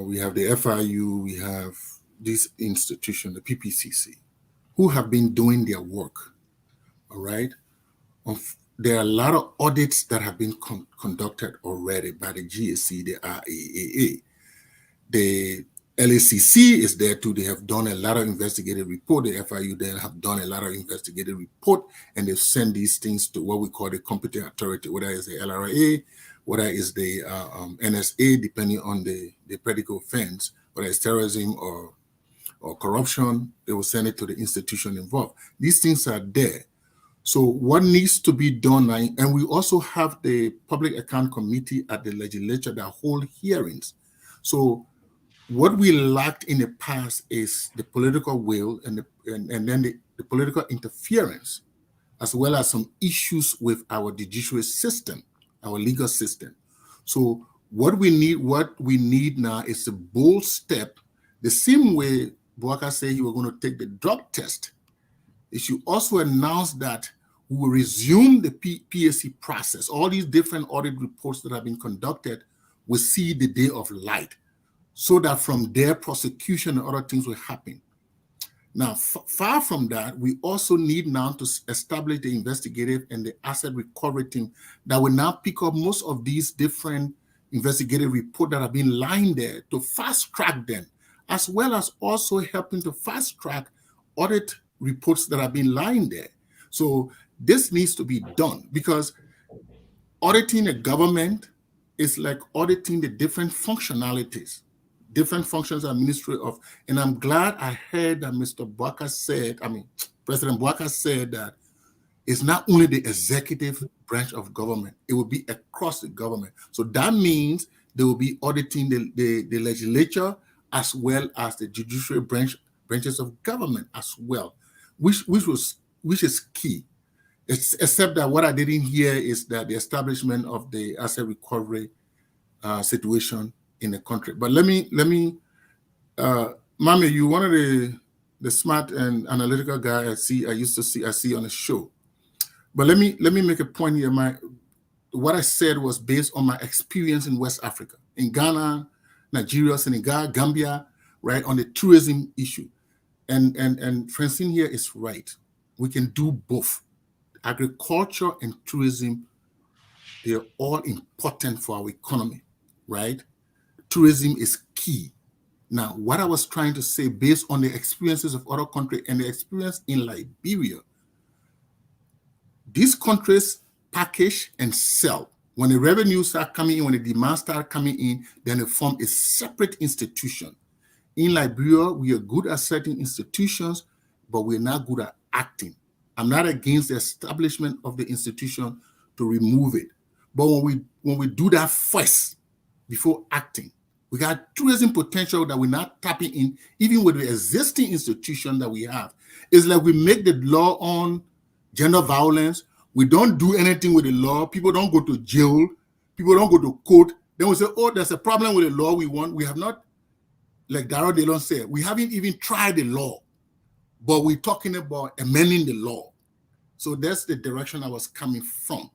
We have the FIU. We have this institution, the PPCC, who have been doing their work. All right. There are a lot of audits that have been conducted already by the GSC, the IAA. The LACC is there too. They have done a lot of investigative report. The FIU, they have done a lot of investigative report, and they've sent these things to what we call the competent authority, whether it's the LRA, whether it's the NSA, depending on the predicate offense, whether it's terrorism or corruption, they will send it to the institution involved. These things are there. So what needs to be done, and we also have the Public Account Committee at the legislature that hold hearings. So what we lacked in the past is the political will and then the political interference, as well as some issues with our judicial system, our legal system. So what we need now is a bold step. The same way Boakai said he was going to take the drug test, it should also announce that we will resume the PAC process. All these different audit reports that have been conducted will see the day of light, so that from there, prosecution and other things will happen. Now, far from that, we also need now to establish the investigative and the asset recovery team that will now pick up most of these different investigative reports that have been lying there to fast track them, as well as also helping to fast track audit reports that have been lying there. So this needs to be done, because auditing a government is like auditing the different functionalities, different functions of ministry of, and I'm glad I heard that Mr. Boakai said, President Boakai said that it's not only the executive branch of government, it will be across the government. So that means they will be auditing the legislature as well as the judicial branches of government as well, which is key. Except that what I didn't hear is that the establishment of the asset recovery situation in the country. But let me, Mami, you one of the smart and analytical guy I see on the show. But let me make a point here. What I said was based on my experience in West Africa, in Ghana, Nigeria, Senegal, Gambia, right, on the tourism issue. And Francine here is right. We can do both. Agriculture and tourism, they're all important for our economy, right? Tourism is key. Now, what I was trying to say, based on the experiences of other countries and the experience in Liberia, these countries package and sell. When the revenues start coming in, when the demand start coming in, then they form a separate institution. In Liberia, we are good at certain institutions, but we're not good at acting. I'm not against the establishment of the institution to remove it. But when we do that first, before acting, we got tourism potential that we're not tapping in, even with the existing institution that we have. It's like we make the law on gender violence. We don't do anything with the law. People don't go to jail. People don't go to court. Then we say, oh, there's a problem with the law we want. We have not, like Darrell Delon said, we haven't even tried the law, but we're talking about amending the law. So that's the direction I was coming from,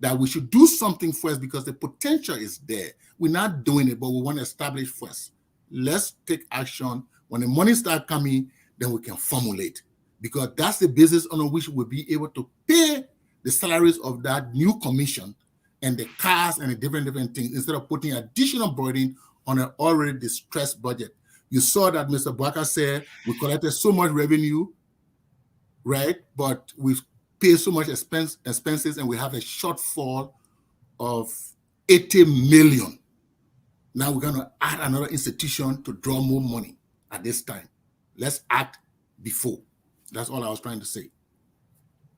that we should do something first because the potential is there. We're not doing it, but we want to establish first. Let's take action. When the money starts coming, then we can formulate, because that's the basis on which we'll be able to pay the salaries of that new commission and the cars and the different things, instead of putting additional burden on an already distressed budget. You saw that Mr. Boakai said we collected so much revenue, right? But we pay so much expenses and we have a shortfall of 80 million. Now we're going to add another institution to draw more money. at this time. Let's act before. That's all I was trying to say.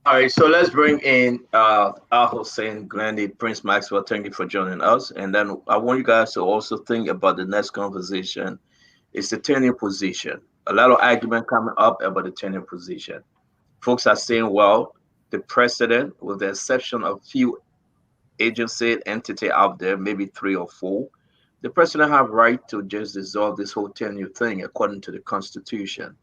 All right, so let's bring in Al Hussein, Glendy, Prince Maxwell. Thank you for joining us. And then I want you guys to also think about the next conversation. It's the tenure position. A lot of argument coming up about the tenure position. Folks are saying, well, the president, with the exception of few agency entity out there, maybe 3 or 4, the president have right to just dissolve this whole tenure thing according to the Constitution.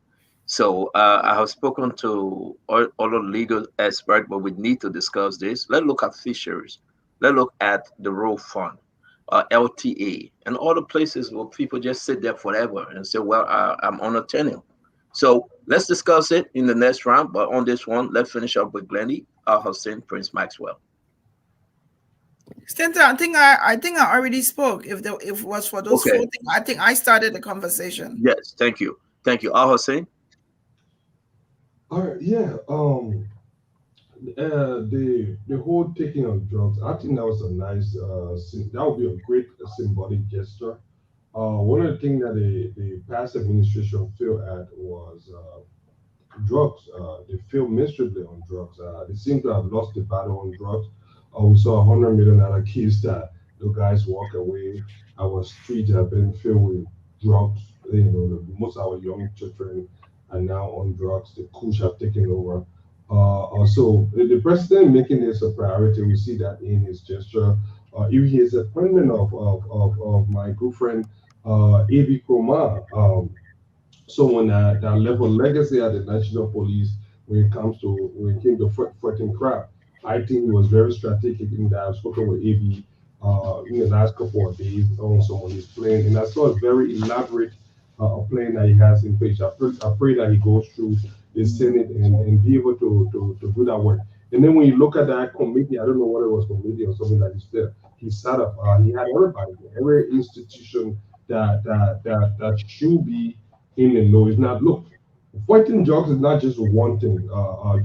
So I have spoken to all the legal experts, but we need to discuss this. Let's look at fisheries. Let's look at the rural fund, LTA, and all the places where people just sit there forever and say, well, I'm on a tenure. So let's discuss it in the next round. But on this one, let's finish up with Glendy, Al Hussein, Prince Maxwell. Stanton, I think I already spoke. If it was for those 4 things, I think I started the conversation. Yes, thank you. Al Hussein. All right, yeah. The whole taking of drugs, I think that was a nice. That would be a great symbolic gesture. One of the things that the past administration failed at was drugs. They failed miserably on drugs. They seem to have lost the battle on drugs. We saw $100 million case that the guys walk away. Our streets have been filled with drugs. Most of our young children are now on drugs. The kush have taken over. So the president making this a priority, we see that in his gesture. If his appointment of my good friend A.B. Kroma, someone that left a legacy at the National Police when it came to fighting crime. I think he was very strategic in that. I've spoken with AB in the last couple of days on some of his plane, and I saw a very elaborate plan that he has in place. I pray that he goes through the Senate and be able to do that work. And then when you look at that committee, I don't know what it was, committee or something that he set up. He had everybody, every institution that should be in the know. It's not, look, fighting drugs is not just one thing.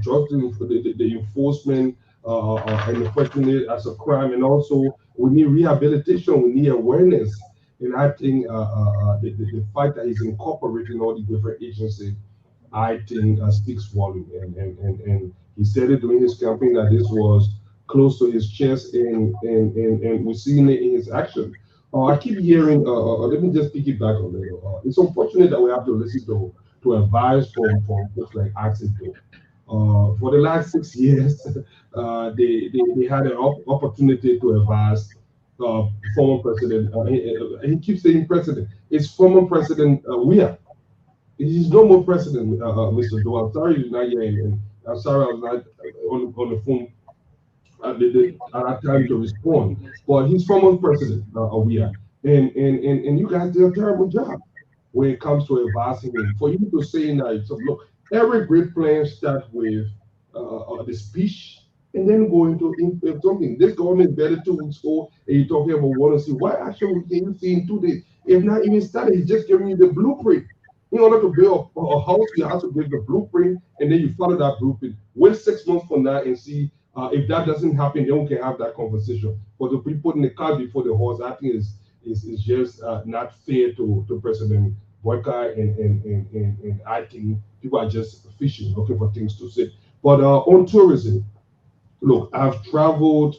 Drugs, the enforcement, and fighting it as a crime, and also we need rehabilitation, we need awareness. And I think the fact that he's incorporating all the different agencies, I think speaks volume. And he said it during his campaign that this was close to his chest, and we're seeing it in his action. I keep hearing. Let me just pick it back a little. It's unfortunate that we have to listen to advice from folks like Axel. For the last 6 years, they had an opportunity to advise former president. He keeps saying president. It's former president Weah. He's no more president, Mr. Doe. I'm sorry you're not here, and I'm sorry I was not on the phone at that time to respond. But he's former president Weah, and you guys did a terrible job when it comes to advising him. For you to say that, so look, every great plan starts with the speech and then go into something. This government better 2 weeks old, and you're talking about want to see what action can you see in 2 days? If not even started, he's just giving you the blueprint. In order to build a house, you have to build the blueprint, and then you follow that blueprint. Wait 6 months from now and see if that doesn't happen, then we can have that conversation. But to be putting the cart before the horse, I think is just not fair to President Boyka, and I think people are just fishing, looking for things to say. But on tourism, look, I've traveled.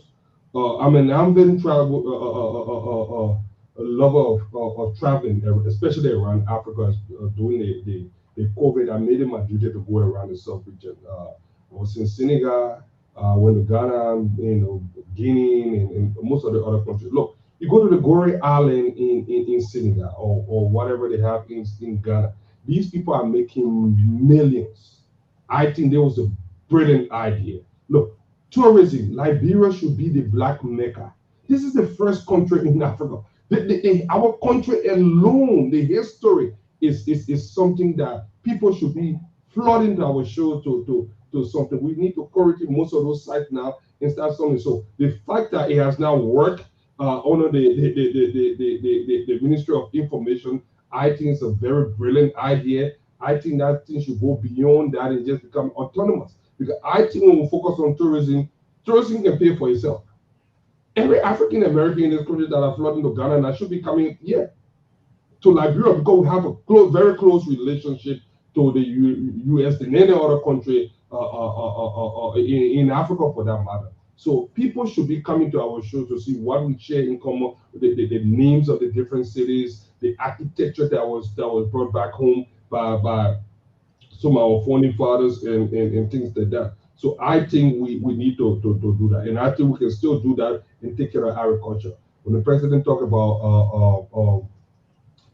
I'm an avid travel a lover of traveling, especially around Africa. During the COVID, I made it my duty to go around the sub-region. I was in Senegal, went to Ghana, Guinea, and most of the other countries. Look, you go to the Gorée Island in Senegal or whatever they have in Ghana. These people are making millions. I think there was a brilliant idea. Look, tourism, Liberia should be the Black Mecca. This is the first country in Africa. Our country alone, the history is something that people should be flooding to our show to something. We need to correct most of those sites now and start something. So the fact that it has now worked under the Ministry of Information, I think it's a very brilliant idea. I think that thing should go beyond that and just become autonomous. Because I think when we focus on tourism can pay for itself. Every African American in this country that are flooding to Ghana now should be coming here. to Liberia because we have a very close relationship to the U.S. than any other country in Africa for that matter. So people should be coming to our show to see what we share in common, the names of the different cities, the architecture that was brought back home by some of our founding fathers and things like that. So I think we need to do that, and I think we can still do that and take care of agriculture. When the president talk about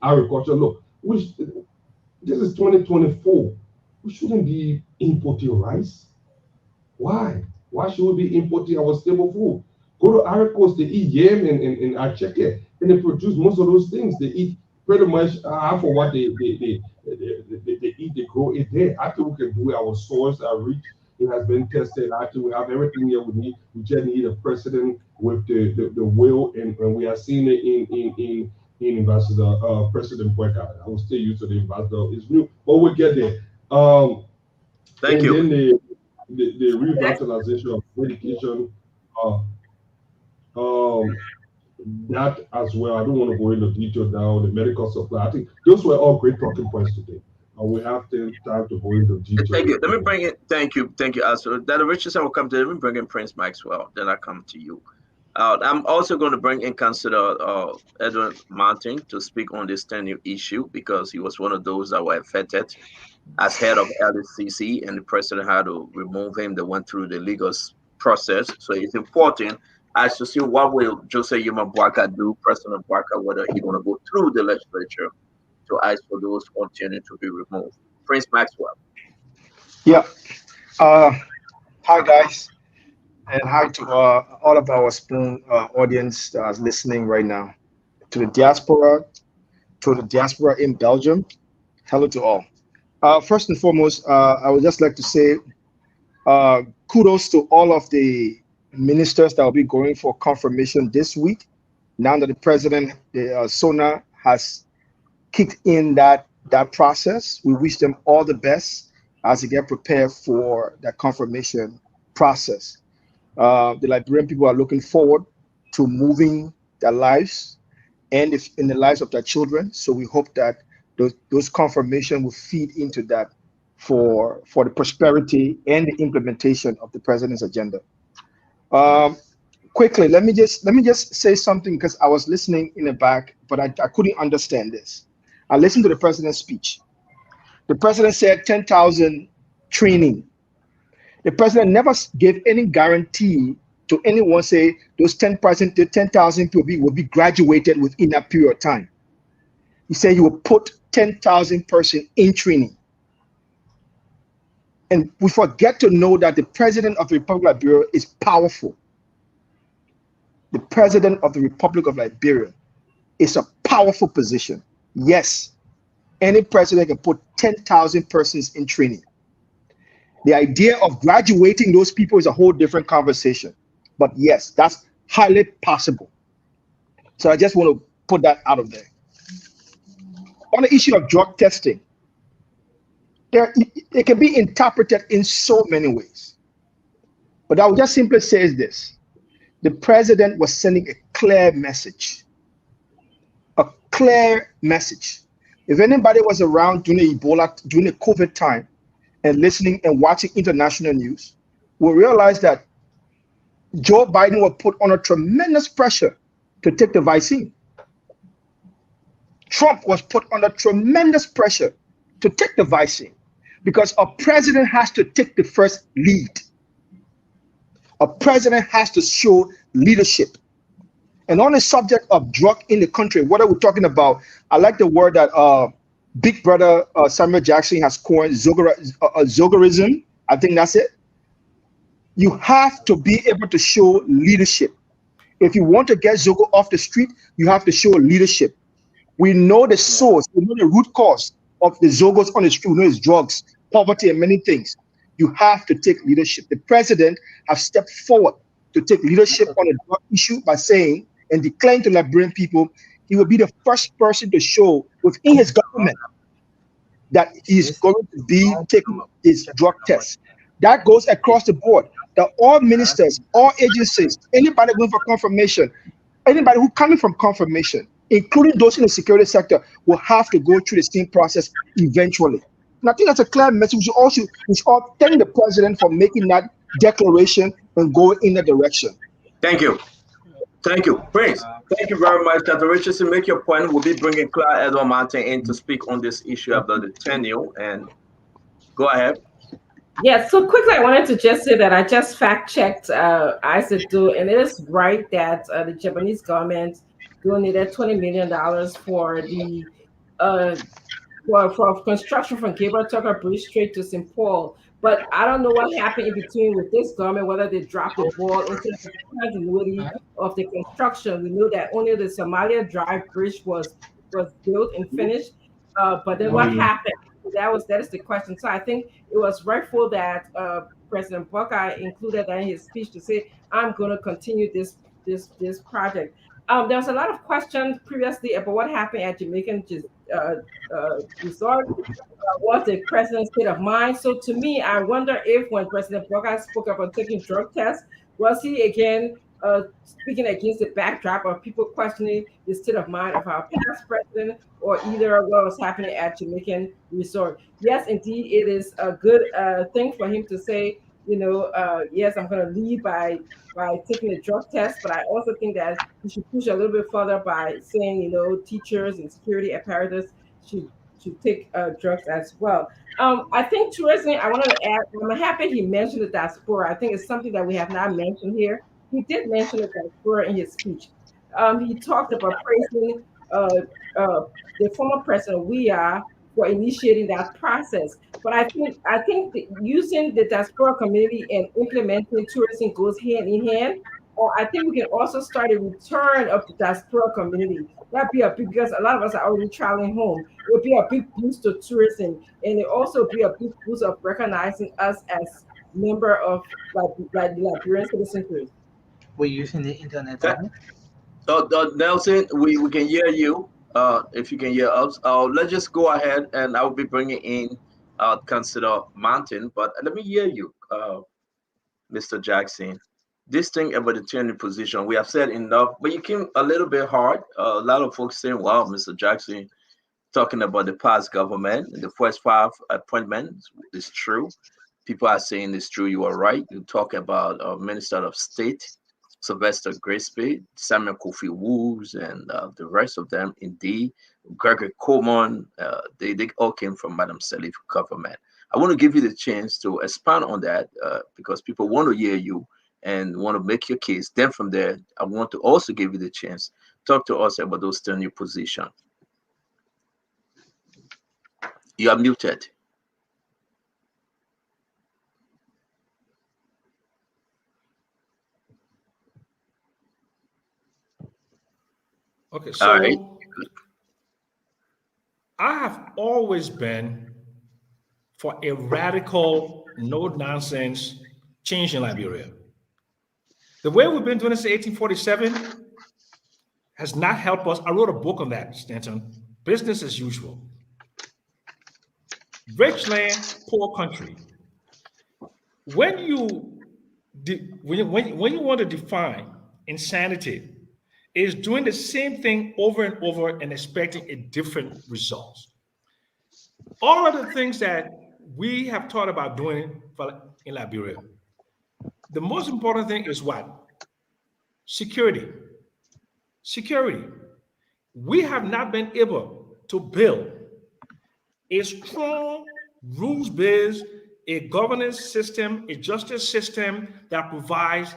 agriculture, look, this is 2024. We shouldn't be importing rice. Why? Why should we be importing our staple food? Go to Ivory Coast, they eat yam and acheke, and they produce most of those things. They eat pretty much half of what they eat, they grow it there. I think we can do it. Our soils are rich. It has been tested. I think we have everything here we need. We just need a president with the will, and we are seeing it in Ambassador President Boycott. I will stay used to the ambassador. It's new, but we'll get there. Thank you. Then the revitalization of education, that as well. I don't want to go into detail now. The medical supply. I think those were all great talking points today. We have time to go into detail. Thank you. Let me bring it. Thank you. Also, that Richardson will come to. Let me bring in Prince Maxwell. Then I come to you. I'm also going to bring in Councillor Edwin Martin to speak on this tenure issue because he was one of those that were affected as head of LCC, and the president had to remove him. They went through the legal process. So it's important as to see what will Jose Yuma Bwaka do, President Bwaka, whether he's going to go through the legislature to ask for those continue to be removed. Prince Maxwell. Yeah. Hi, guys. And hi to all of our Spoon audience that's listening right now. To the diaspora in Belgium, hello to all. First and foremost, I would just like to say kudos to all of the ministers that will be going for confirmation this week. Now that the president, Sona, has kicked in that process, we wish them all the best as they get prepared for that confirmation process. The Liberian people are looking forward to moving their lives and in the lives of their children. So we hope that those confirmation will feed into that for the prosperity and the implementation of the president's agenda. Quickly, let me just say something because I was listening in the back, but I couldn't understand this. I listened to the president's speech. The president said 10,000 training. The president never gave any guarantee to anyone say those 10,000 people will be graduated within that period of time. He said he will put 10,000 person in training. And we forget to know that the president of the Republic of Liberia is powerful. The president of the Republic of Liberia is a powerful position. Yes, any president can put 10,000 persons in training. The idea of graduating those people is a whole different conversation. But yes, that's highly possible. So I just want to put that out of there. On the issue of drug testing, it can be interpreted in so many ways. But I would just simply say this. The president was sending a clear message. A clear message. If anybody was around during the COVID time and listening and watching international news, will realize that Joe Biden was put under tremendous pressure to take the vaccine. Trump was put under tremendous pressure to take the vaccine because a president has to take the first lead. A president has to show leadership. And on the subject of drug in the country, what are we talking about? I like the word that Big Brother Samuel Jackson has coined, zogarism. I think that's it. You have to be able to show leadership. If you want to get Zogo off the street, you have to show leadership. We know the source, we know the root cause of the Zogos on the street. We know it's drugs, poverty, and many things. You have to take leadership. The president has stepped forward to take leadership on the drug issue by saying and declaring to Liberian people, he will be the first person to show within his government that he's going to be taking his drug test. That goes across the board. That all ministers, all agencies, anybody going for confirmation, anybody who coming from confirmation, including those in the security sector, will have to go through the same process eventually. And I think that's a clear message. We should all thank the president for making that declaration and go in that direction. Thank you. Thank you. Prince, thank you very much. Dr. Richardson, make your point. We'll be bringing Clara Edward Martin in to speak on this issue about the tenure. And go ahead. Yeah, so quickly, I wanted to just say that I just fact-checked Isaac Do, and it is right that the Japanese government donated $20 million for the for construction from Gabriel Tucker Bridge straight to St. Paul. But I don't know what happened in between with this government, whether they dropped the ball in terms of the continuity of the construction. We know that only the Somalia Drive Bridge was built and finished. But then what happened? That is the question. So I think it was rightful that President Buckeye included that in his speech to say, I'm going to continue this project. There was a lot of questions previously about what happened at Jamaican resort. Was the president's state of mind? So to me, I wonder if when President Buckeye spoke about taking drug tests, was he again speaking against the backdrop of people questioning the state of mind of our past president, or either what was happening at Jamaican resort? Yes, indeed, it is a good thing for him to say, yes, I'm going to lead by taking a drug test, but I also think that we should push a little bit further by saying, teachers and security apparatus should take drugs as well. I think tourism, I wanted to add, I'm happy he mentioned the diaspora. I think it's something that we have not mentioned here. He did mention the diaspora in his speech. He talked about praising the former president, for initiating that process. But I think using the diaspora community and implementing tourism goes hand in hand. Or I think we can also start a return of the diaspora community. That'd be because a lot of us are already traveling home. It would be a big boost to tourism, and it also be a big boost of recognizing us as member of like the Liberian citizenry. We're using the internet. Nelson, we can hear you. If you can hear us, let's just go ahead, and I'll be bringing in Councillor Martin. But let me hear you, Mr. Jackson. This thing about the tenure position, we have said enough, but you came a little bit hard. A lot of folks saying, wow, Mr. Jackson, talking about the past government, the first 5 appointments is true. People are saying it's true. You are right. You talk about Minister of State, Sylvester Grisby, Samuel Kofi Woods, and the rest of them, indeed, Gregory Coleman, they all came from Madam Salif government. I want to give you the chance to expand on that because people want to hear you and want to make your case. Then from there, I want to also give you the chance. Talk to us about those tenure positions. You are muted. Okay, so I have always been for a radical, no-nonsense change in Liberia. The way we've been doing this since 1847 has not helped us. I wrote a book on that, Stanton. Business as usual. Rich land, poor country. When you want to define insanity, is doing the same thing over and over and expecting a different result. All of the things that we have thought about doing in Liberia, the most important thing is what? Security. Security. We have not been able to build a strong, rules-based, a governance system, a justice system that provides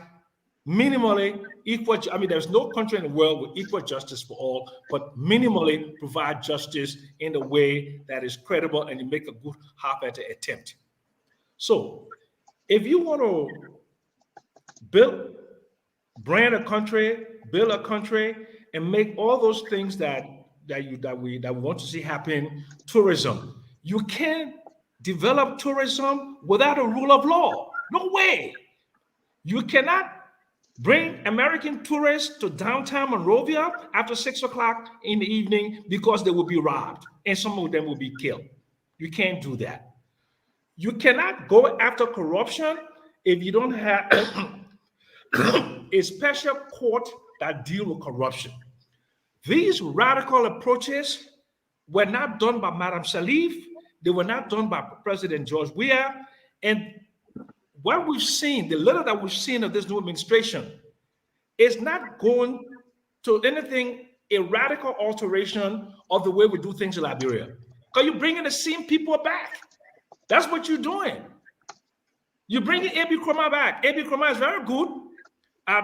minimally equal. I mean, there's no country in the world with equal justice for all, but minimally provide justice in a way that is credible and you make a good half-hearted attempt. So if you want to brand a country, build a country, and make all those things that we want to see happen, tourism, you can't develop tourism without a rule of law. No way. You cannot bring American tourists to downtown Monrovia after 6 o'clock in the evening because they will be robbed and some of them will be killed. You can't do that. You cannot go after corruption if you don't have a special court that deals with corruption. These radical approaches were not done by Madam Salif. They were not done by President George Weah. And what we've seen, the little that we've seen of this new administration, is not going to anything a radical alteration of the way we do things in Liberia. Because you're bringing the same people back. That's what you're doing. You're bringing A.B. Kroma back. A.B. Kroma is very good at,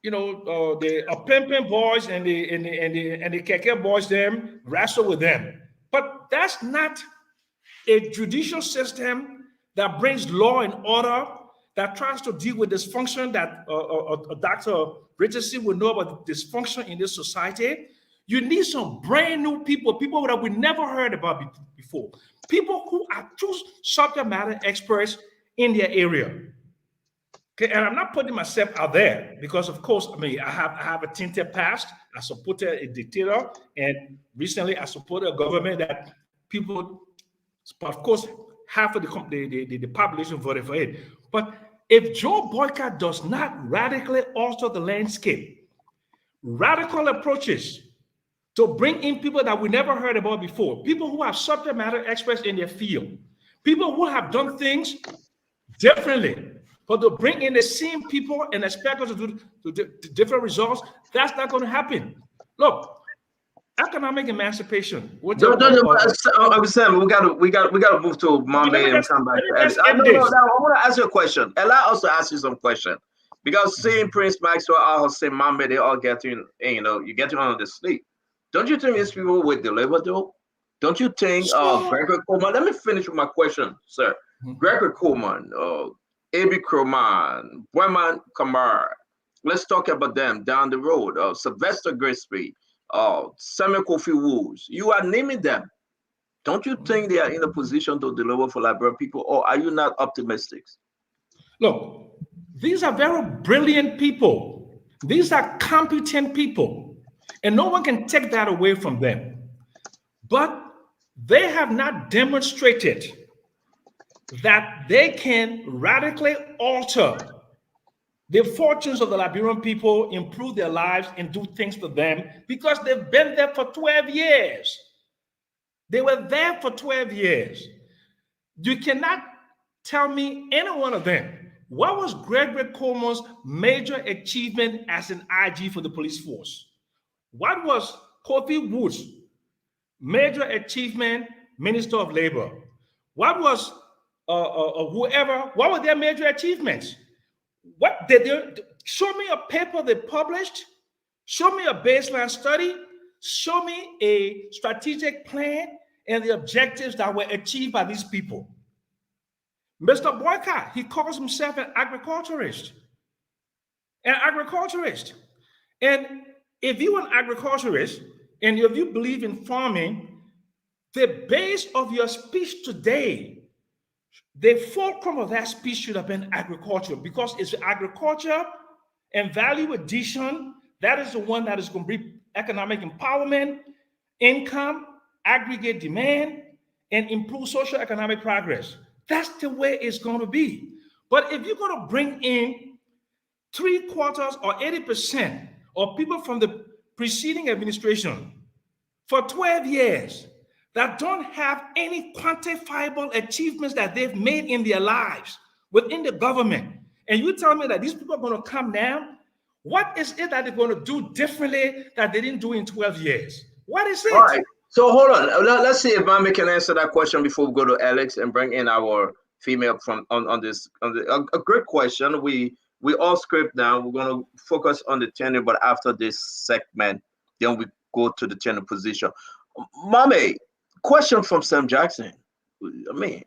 the Pimpin boys and the Keke boys, them wrestle with them. But that's not a judicial system that brings law and order, that tries to deal with dysfunction that Dr. Richardson would know about the dysfunction in this society. You need some brand new people that we never heard about before. People who are true subject matter experts in their area. Okay, and I'm not putting myself out there because, of course, I have a tainted past. I supported a dictator, and recently I supported a government that people, of course, half of the population voted for it. But if Joe Boycott does not radically alter the landscape, radical approaches to bring in people that we never heard about before, people who have subject matter experts in their field, people who have done things differently, but to bring in the same people and expect us to do different results, that's not going to happen. Look, economic emancipation. Sam, we gotta move to Mame and come back. I want to ask you a question. Ella also asked you some question because seeing Prince Maxwell, Al Mame, they all getting, you getting on the sleep. Don't you think these people will deliver though? Don't you think Gregory Coleman? Let me finish with my question, sir. Gregory Coleman, A.B. Kroman, Boyman Kamar. Let's talk about them down the road. Sylvester Grisby, Samuel Kofi Woods. You are naming them. Don't you think they are in a position to deliver for Liberian people, or are you not optimistic? Look, these are very brilliant people. These are competent people, and no one can take that away from them. But they have not demonstrated that they can radically alter the fortunes of the Liberian people, improve their lives, and do things for them because they've been there for 12 years. They were there for 12 years. You cannot tell me any one of them. What was Gregory Coleman's major achievement as an IG for the police force? What was Kofi Woods' major achievement, Minister of Labor? What was what were their major achievements? What did they show me a paper they published? Show me a baseline study. Show me a strategic plan and the objectives that were achieved by these people. Mr. Boycott, he calls himself an agriculturist. An agriculturist. And if you're an agriculturist and if you believe in farming, the base of your speech today, the fulcrum of that speech should have been agriculture, because it's agriculture and value addition that is the one that is going to bring economic empowerment, income, aggregate demand, and improve social economic progress. That's the way it's going to be. But if you're going to bring in 3/4 or 80% of people from the preceding administration for 12 years that don't have any quantifiable achievements that they've made in their lives within the government, and you tell me that these people are going to come down, what is it that they're going to do differently that they didn't do in 12 years? What is it? All right. So hold on. Let's see if Mame can answer that question before we go to Alex and bring in our female from on this. A great question. We all script now. We're going to focus on the tenure, but after this segment, then we go to the tenure position. Mame, question from Sam Jackson. We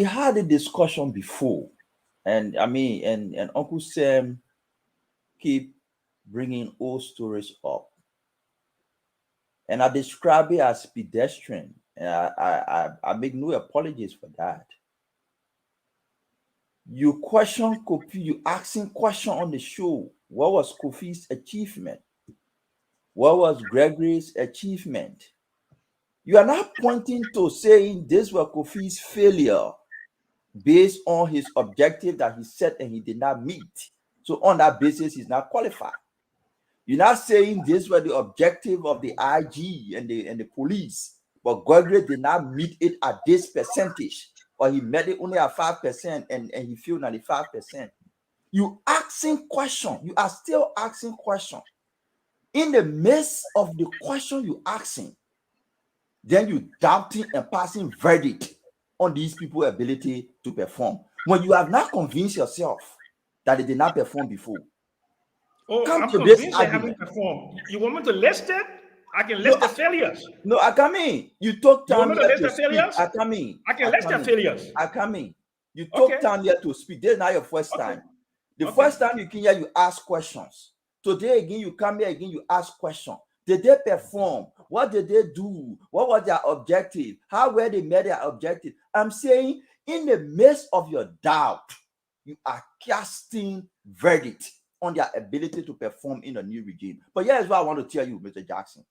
had a discussion before, and and Uncle Sam keep bringing old stories up, and I describe it as pedestrian, and I make no apologies for that. You question Kofi, you asking question on the show. What was Kofi's achievement? What was Gregory's achievement? You are not pointing to saying this was Kofi's failure based on his objective that he set and he did not meet. So on that basis, he's not qualified. You're not saying this was the objective of the IG and the police, but Gregory did not meet it at this percentage, or he met it only at 5% and he feel 95%. You asking question, you are still asking question. In the midst of the question you asking, then you doubting and passing verdict on these people's ability to perform. When you have not convinced yourself that they did not perform before. Oh, Come I'm to this convinced they argument. haven't performed. You want me to list it? I can list the failures. No, I come in. You took You want time me to here list to the speak. failures? I come in. I can list the failures. I come in. You took Okay. time here to speak. This is not your first time. The Okay. first time you came here, you ask questions. Today again, you come here again, you ask questions. Did they perform? What did they do? What was their objective? How were they met their objective? I'm saying, in the midst of your doubt, you are casting verdict on their ability to perform in a new regime. But here's what I want to tell you, Mr. Jackson.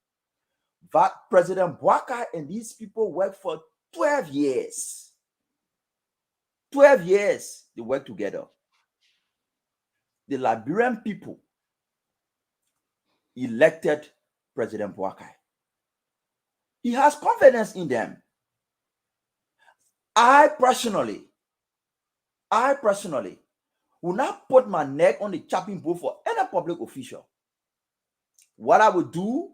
That President Bouakai and these people worked for 12 years. 12 years they worked together. The Liberian people elected President Bouakai. He has confidence in them. I personally will not put my neck on the chopping block for any public official. What I would do,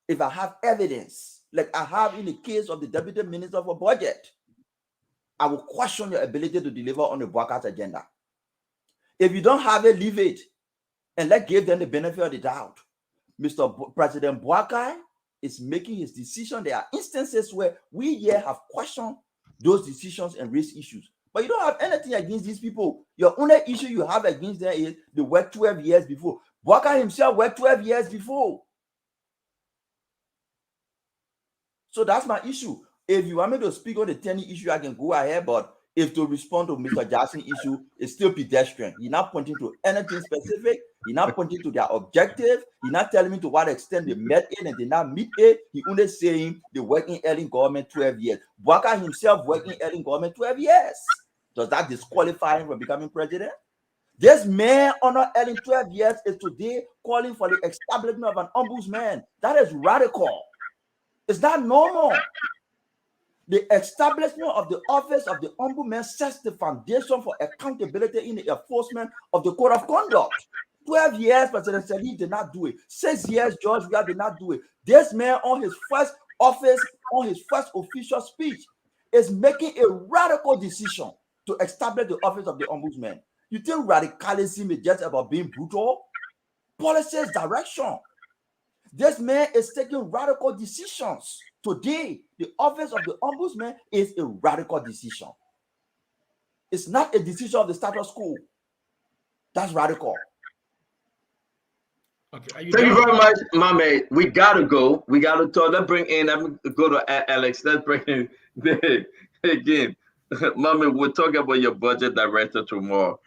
if I have evidence, like I have in the case of the Deputy Minister for Budget, I will question your ability to deliver on the Bouakai's agenda. If you don't have it, leave it. And let's give them the benefit of the doubt. President Bouakai is making his decision. There are instances where we here have questioned those decisions and raised issues. But you don't have anything against these people. Your only issue you have against them is they worked 12 years before. Bouakai himself worked 12 years before. So that's my issue. If you want me to speak on the Tenure issue, I can go ahead, but if to respond to Mr. Jackson's issue, it's still pedestrian. He's not pointing to anything specific. He's not pointing to their objective. He's not telling me to what extent they met it and did not meet it. He only saying they work in early government 12 years. Bouakai himself working early government 12 years. Does that disqualify him from becoming president? This man under early 12 years is today calling for the establishment of an ombudsman. That is radical. It's not normal. The establishment of the office of the ombudsman sets the foundation for accountability in the enforcement of the code of conduct. 12 years, President Salih did not do it. 6 years, George Weah did not do it. This man on his first office, on his first official speech, is making a radical decision to establish the office of the ombudsman. You think radicalism is just about being brutal? Policy is direction. This man is taking radical decisions. Today, the office of the ombudsman is a radical decision. It's not a decision of the status quo. That's radical. Okay, Thank you very much, Mame. We gotta go. We gotta talk. Let's bring in. Let me go to Alex. Let's bring in again. Mame, we'll talk about your budget director tomorrow.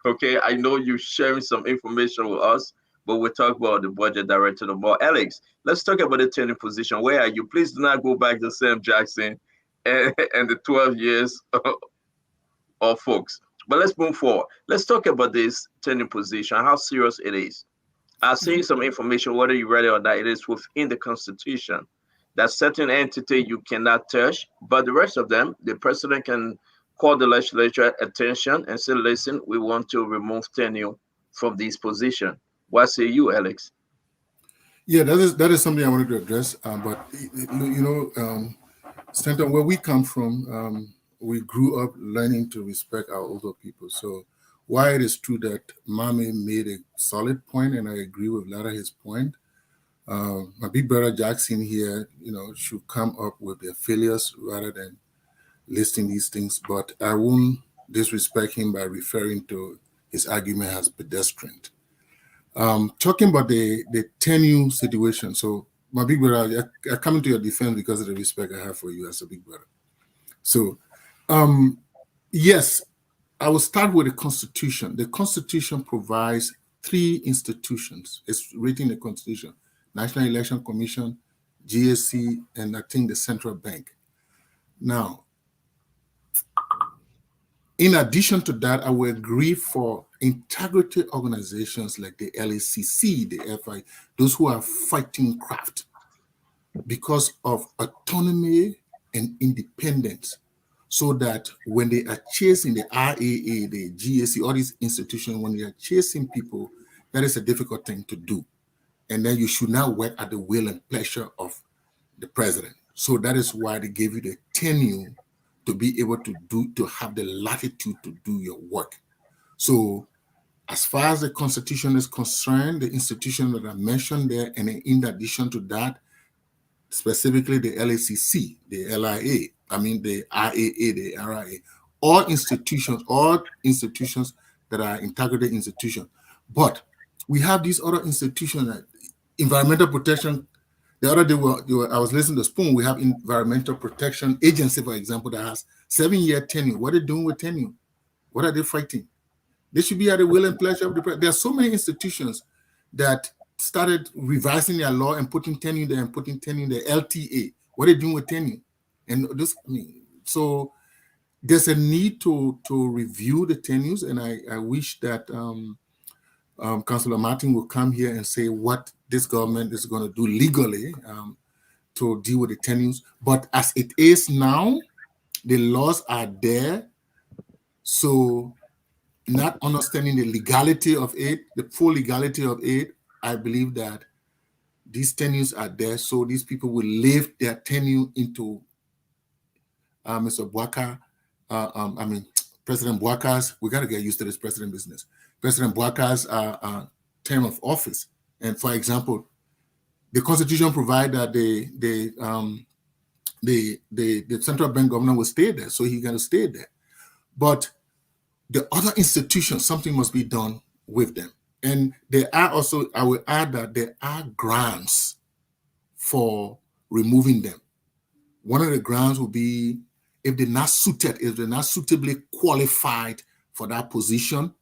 Okay, I know you're sharing some information with us, but we'll talk about the budget director tomorrow. Alex, let's talk about the tenure position. Where are you? Please do not go back to Sam Jackson and the 12 years of folks. But let's move forward. Let's talk about this tenure position, how serious it is. I'll send you some information, whether you read it or not. It is within the Constitution that certain entity you cannot touch, but the rest of them, the president can call the legislature attention and say, listen, we want to remove tenure from this position. What say you, Alex? Yeah, that is something I wanted to address. But Stanton, where we come from, we grew up learning to respect our older people. So while it is true that Mame made a solid point, and I agree with a lot of his point, my big brother Jackson here, should come up with their failures rather than listing these things. But I won't disrespect him by referring to his argument as pedestrian. Talking about the tenure situation. So my big brother, I come into your defense because of the respect I have for you as a big brother. So yes, I will start with the Constitution. The Constitution provides 3 institutions. It's written in the Constitution: National Election Commission, GSC, and I think the Central Bank. Now, in addition to that, I will agree for integrity organizations like the LACC, the FI, those who are fighting craft because of autonomy and independence, so that when they are chasing the RAA, the GAC, all these institutions, when they are chasing people, that is a difficult thing to do. And then you should not work at the will and pleasure of the president. So that is why they gave you the tenure to be able to have the latitude to do your work. So as far as the Constitution is concerned, the institutions that are mentioned there, and in addition to that, specifically the LACC, the LIA, the RAA, the RIA, all institutions that are integrated institutions. But we have these other institutions, like environmental protection. The other day, I was listening to Spoon. We have Environmental Protection Agency, for example, that has 7-year tenure. What are they doing with tenure? What are they fighting? They should be at the will and pleasure of the president. There are so many institutions that started revising their law and putting tenure there and putting tenure in the LTA. What are they doing with tenure? And this, so there's a need to review the tenures, and I wish that Councillor Martin will come here and say what this government is going to do legally to deal with the tenures. But as it is now, the laws are there. So not understanding the legality of it, the full legality of it, I believe that these tenures are there, so these people will live their tenure into Mr. Bwaka, President Bwaka's, we got to get used to this president business, President Bwaka's term of office. And for example, the Constitution provides that the central bank governor will stay there, so he's going to stay there. But the other institutions, something must be done with them. And there are also, I will add that there are grounds for removing them. One of the grounds will be if they're not suited, if they're not suitably qualified for that position,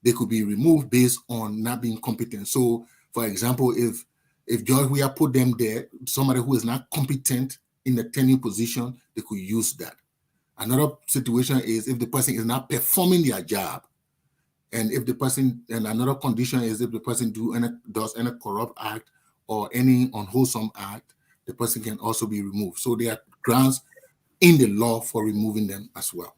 they could be removed based on not being competent. So, for example, if George Weah put them there, somebody who is not competent in the tenure position, they could use that. Another situation is if the person is not performing their job, and if the person, and another condition is if the person does any corrupt act or any unwholesome act, the person can also be removed. So there are grounds in the law for removing them as well.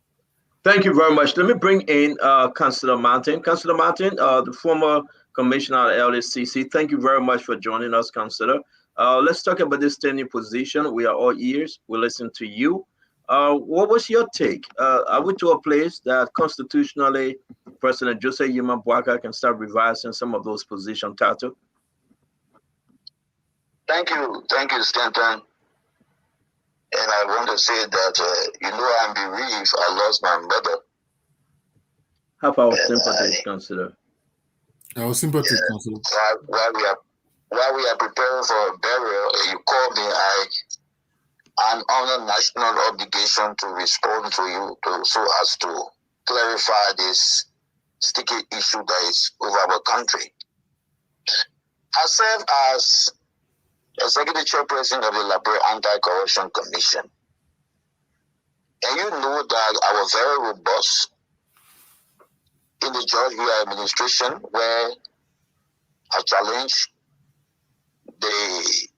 Thank you very much. Let me bring in Councillor Martin. Councillor Martin, the former commissioner at LACC, thank you very much for joining us, Councillor. Let's talk about this tenure position. We are all ears. We'll listen to you. What was your take? Are we to a place that constitutionally President Joseph Yuma Bwaka can start revising some of those position titles? Thank you, Stanton. And I want to say that, I'm bereaved. I lost my mother. Have our sympathy, Councillor. Our sympathy, Councillor. While we are preparing for a burial, you called me. I'm on a national obligation to respond to you so as to clarify this sticky issue that is over our country. I serve as Executive Chairperson of the Liberia Anti-Corruption Commission. And you know that I was very robust in the George Weah administration, where I challenged the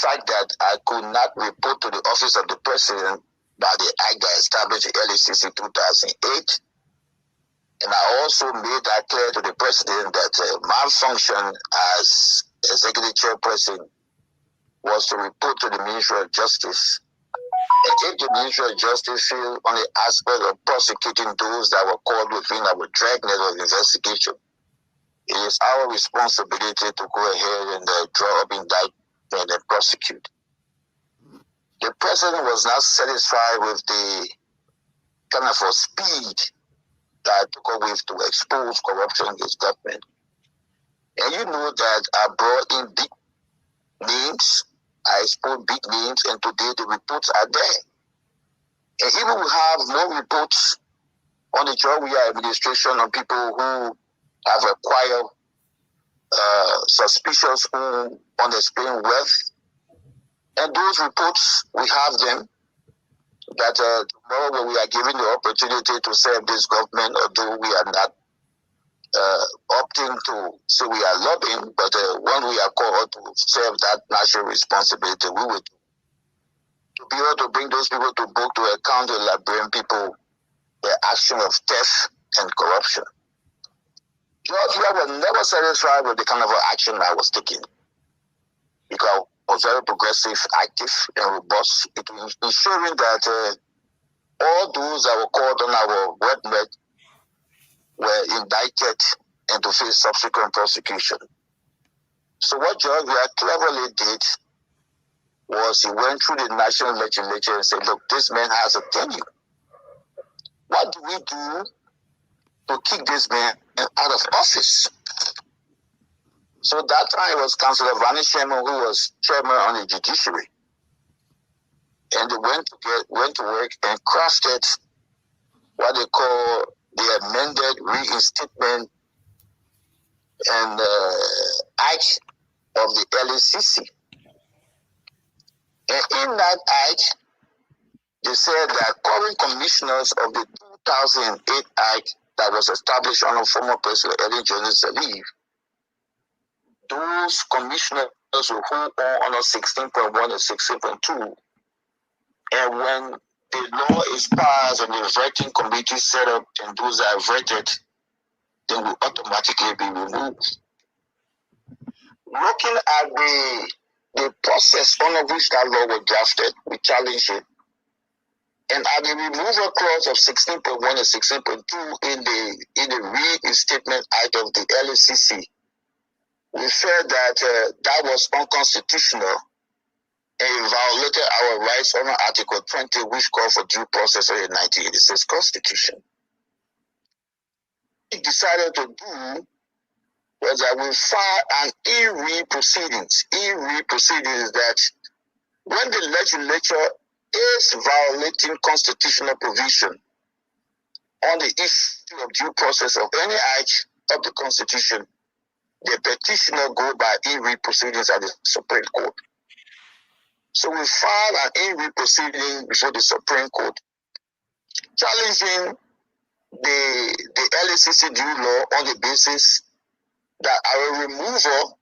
fact that I could not report to the office of the president by the act that established the LACC in 2008. And I also made that clear to the president that my function as executive chairperson was to report to the Ministry of Justice. And if the Ministry of Justice feel on the aspect of prosecuting those that were caught within our dragnet of investigation, it is our responsibility to go ahead and draw up indictment and prosecute. The president was not satisfied with the kind of a speed that I took up with to expose corruption in his government. And you know that I brought in big names, I exposed big names, and today the reports are there. And even we have more reports on the George Weah administration on people who have acquired suspicious unexplained wealth. And those reports, we have them, that tomorrow when we are given the opportunity to serve this government, although we are not opting to say we are lobbying, but when we are called to serve that national responsibility, we would to be able to bring those people to book to account to liberate people the action of theft and corruption. Georgia was never satisfied with the kind of action I was taking because I was very progressive, active, and robust, ensuring that all those that were called on our webnet were indicted and to face subsequent prosecution. So what Georgia cleverly did was he went through the national legislature and said, look, this man has a tenure. What do we do to kick this man out of office? So that time it was Councillor Vani Sherman who was chairman on the judiciary. And they went to work and crafted what they call the amended reinstatement and act of the LACC. And in that act, they said that current commissioners of the 2008 act that was established under former President Ellen Jones Sirleaf, those commissioners will hold on under 16.1 and 16.2. And when the law is passed and the vetting committee set up and those are vetted, they will automatically be removed. Looking at the process under which that law was drafted, we challenge it. And at the removal clause of 16.1 and 16.2 in the reinstatement act of the LACC, we felt that that was unconstitutional and violated our rights under Article 20, which called for due process of the 1986 Constitution. What we decided to do was that we filed an e-re proceedings. E-re proceedings is that when the legislature is violating constitutional provision on the issue of due process of any act of the Constitution, the petitioner go by e-re proceedings at the Supreme Court. So we filed an e-re proceeding before the Supreme Court, challenging the LACC due law on the basis that our removal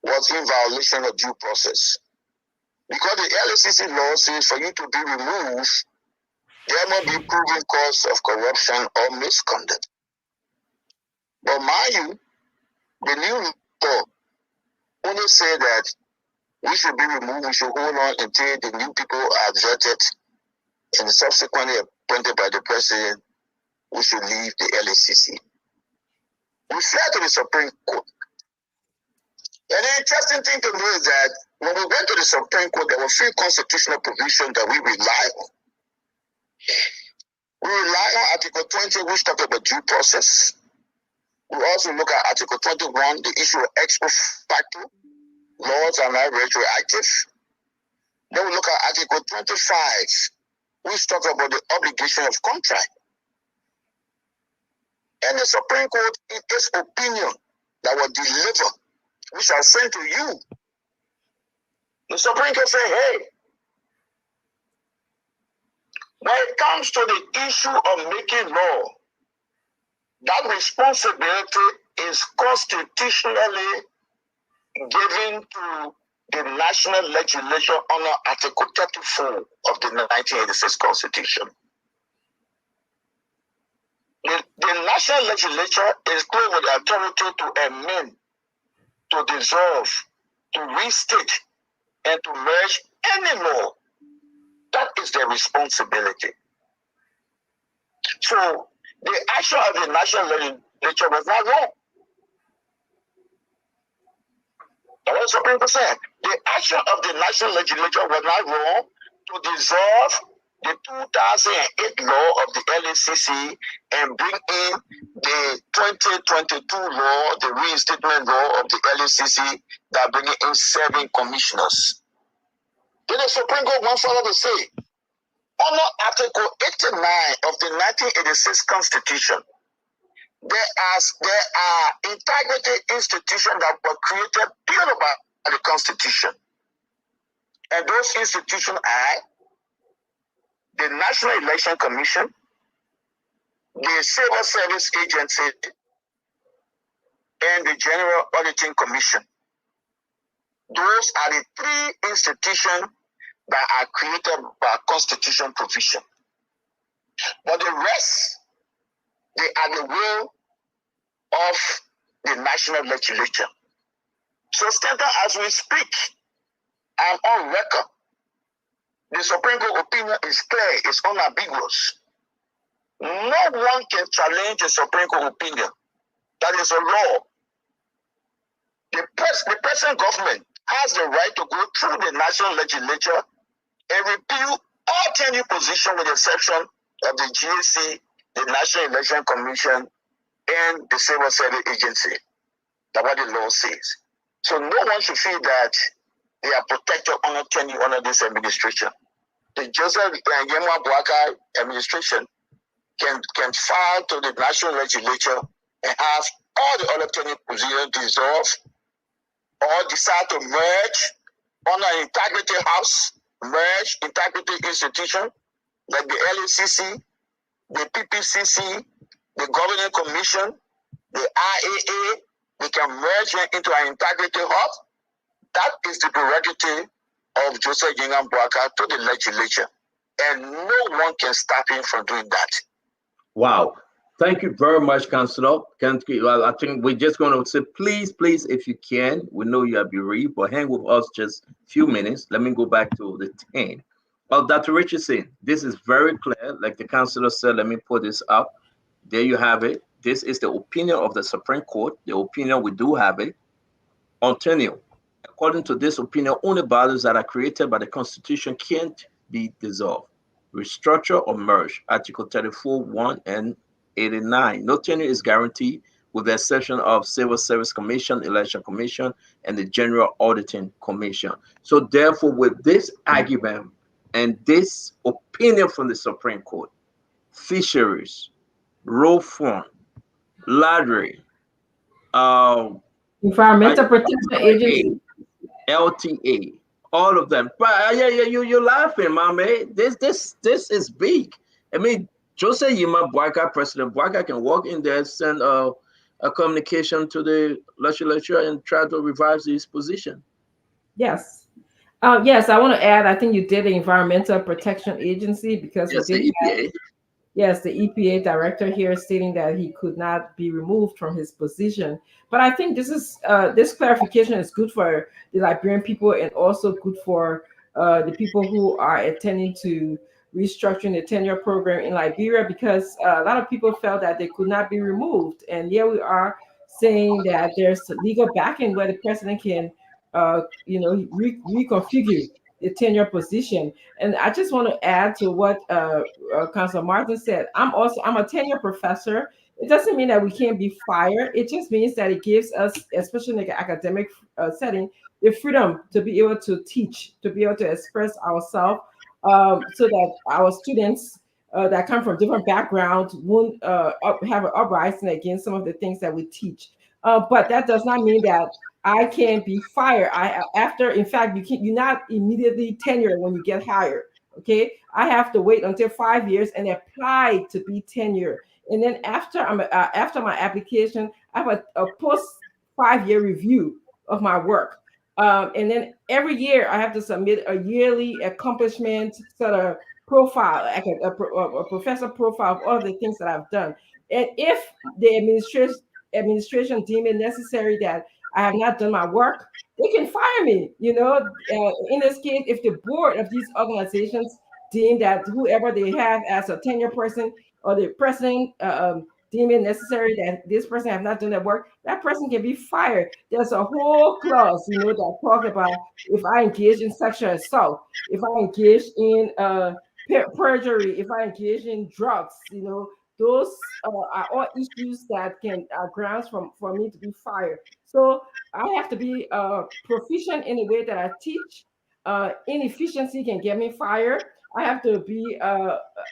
was in violation of due process. Because the LACC law says for you to be removed, there must be proven cause of corruption or misconduct. But mind you, the new law only say that we should be removed, we should hold on until the new people are vetted and subsequently appointed by the president, we should leave the LACC. We fled to the Supreme Court. And the interesting thing to know is that when we went to the Supreme Court, there were three constitutional provisions that we rely on. We rely on Article 20, which talks about due process. We also look at Article 21, the issue of ex post facto. Laws are not retroactive. Then we look at Article 25, which talks about the obligation of contract. And the Supreme Court, in its opinion that was delivered, which I sent to you, the Supreme Court said, hey, when it comes to the issue of making law, that responsibility is constitutionally given to the national legislature under Article 34 of the 1986 Constitution. The national legislature is clear with the authority to amend, to dissolve, to restate, and to merge any law. That is their responsibility. So the action of the national legislature was not wrong. That's what the Supreme Court said. The action of the national legislature was not wrong to dissolve the 2008 law of the LACC and bring in the 2022 law, the reinstatement law of the LACC that bring in 7 commissioners. Then the Supreme Court went further to say, under Article 89 of the 1986 Constitution, there are integrity institutions that were created purely by the Constitution. And those institutions are the National Election Commission, the Civil Service Agency, and the General Auditing Commission. Those are the three institutions that are created by constitution provision. But the rest, they are the will of the national legislature. So standing as we speak, I'm on record. The Supreme Court opinion is clear, it's unambiguous. No one can challenge the Supreme Court opinion. That is a law. The present government has the right to go through the national legislature and repeal all tenure positions with the exception of the GAC, the National Election Commission, and the Civil Service Agency. That's what the law says. So no one should feel that they are protected under tenure under this administration. The Joseph Yema Boaka administration can file to the national legislature and have all the other tenure positions dissolved or decide to merge under an integrity house, merge integrity institution like the LACC, the PPCC, the Governing Commission, the IAA. They can merge them into an integrity hub. That is the prerogative of Joseph Yingam Boaka to the legislature. And no one can stop him from doing that. Wow. Thank you very much, Councillor. I think we're just going to say, please, if you can, we know you have bereaved, but hang with us just a few minutes. Let me go back to the 10. Dr. Richardson, this is very clear. Like the councillor said, let me put this up. There you have it. This is the opinion of the Supreme Court. The opinion, we do have it. On tenure, according to this opinion, only bodies that are created by the Constitution can't be dissolved, restructure, or merge. Article 34, 1 and 89. No tenure is guaranteed with the exception of Civil Service Commission, Election Commission, and the General Auditing Commission. So therefore, with this argument and this opinion from the Supreme Court, fisheries, road front, lottery, Environmental Protection Agency, LTA, all of them. But you're laughing, my man. This is big. I mean, Joseph Yima Boaka, President Boaka, can walk in there, send a communication to the legislature and try to revise this position. Yes. Yes, I want to add, I think you did the Environmental Protection Agency because yes, we did have, yes, the EPA director here stating that he could not be removed from his position. But I think this is this clarification is good for the Liberian people and also good for the people who are attending to restructuring the tenure program in Liberia, because a lot of people felt that they could not be removed. And here we are saying that there's legal backing where the president can reconfigure the tenure position. And I just want to add to what Councilor Martin said. I'm a tenure professor. It doesn't mean that we can't be fired. It just means that it gives us, especially in the academic setting, the freedom to be able to teach, to be able to express ourselves, so that our students that come from different backgrounds won't have an uprising against some of the things that we teach. But that does not mean that I can be fired. In fact, you're not immediately tenured when you get hired. Okay, I have to wait until 5 years and apply to be tenured. And then after my application, I have a post 5-year review of my work. And then every year I have to submit a yearly accomplishment sort of profile, like a professor profile of all the things that I've done. And if the administration deem it necessary that I have not done my work, they can fire me. In this case, if the board of these organizations deem that whoever they have as a tenure person or the president deem it necessary that this person have not done their work, that person can be fired. There's a whole clause, that talk about if I engage in sexual assault, if I engage in perjury, if I engage in drugs, those are all issues that are grounds for me to be fired. So I have to be proficient in the way that I teach. Inefficiency can get me fired. I have to be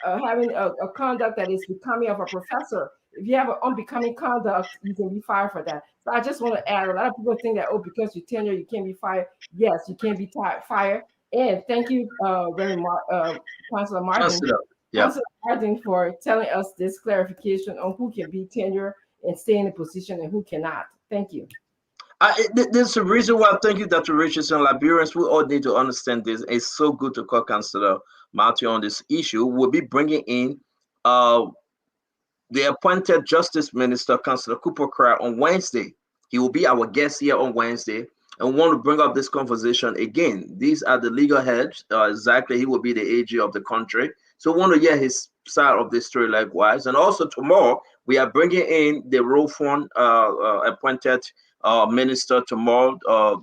having a conduct that is becoming of a professor. If you have an unbecoming conduct, you can be fired for that. So I just want to add, a lot of people think that, because you're tenure, you can't be fired. Yes, you can be fired. And thank you very much, Councilor Martin. Councilor Martin, for telling us this clarification on who can be tenure and stay in the position and who cannot. Thank you. There's a reason why. Thank you, Dr. Richardson. Liberians, we all need to understand this. It's so good to call Councillor Matthew on this issue. We'll be bringing in the appointed Justice Minister, Councillor Cooper Cry, on Wednesday. He will be our guest here on Wednesday, and we want to bring up this conversation again. These are the legal heads. Exactly, he will be the AG of the country. So we want to hear his side of the story likewise. And also tomorrow, we are bringing in the Rofon appointed minister tomorrow,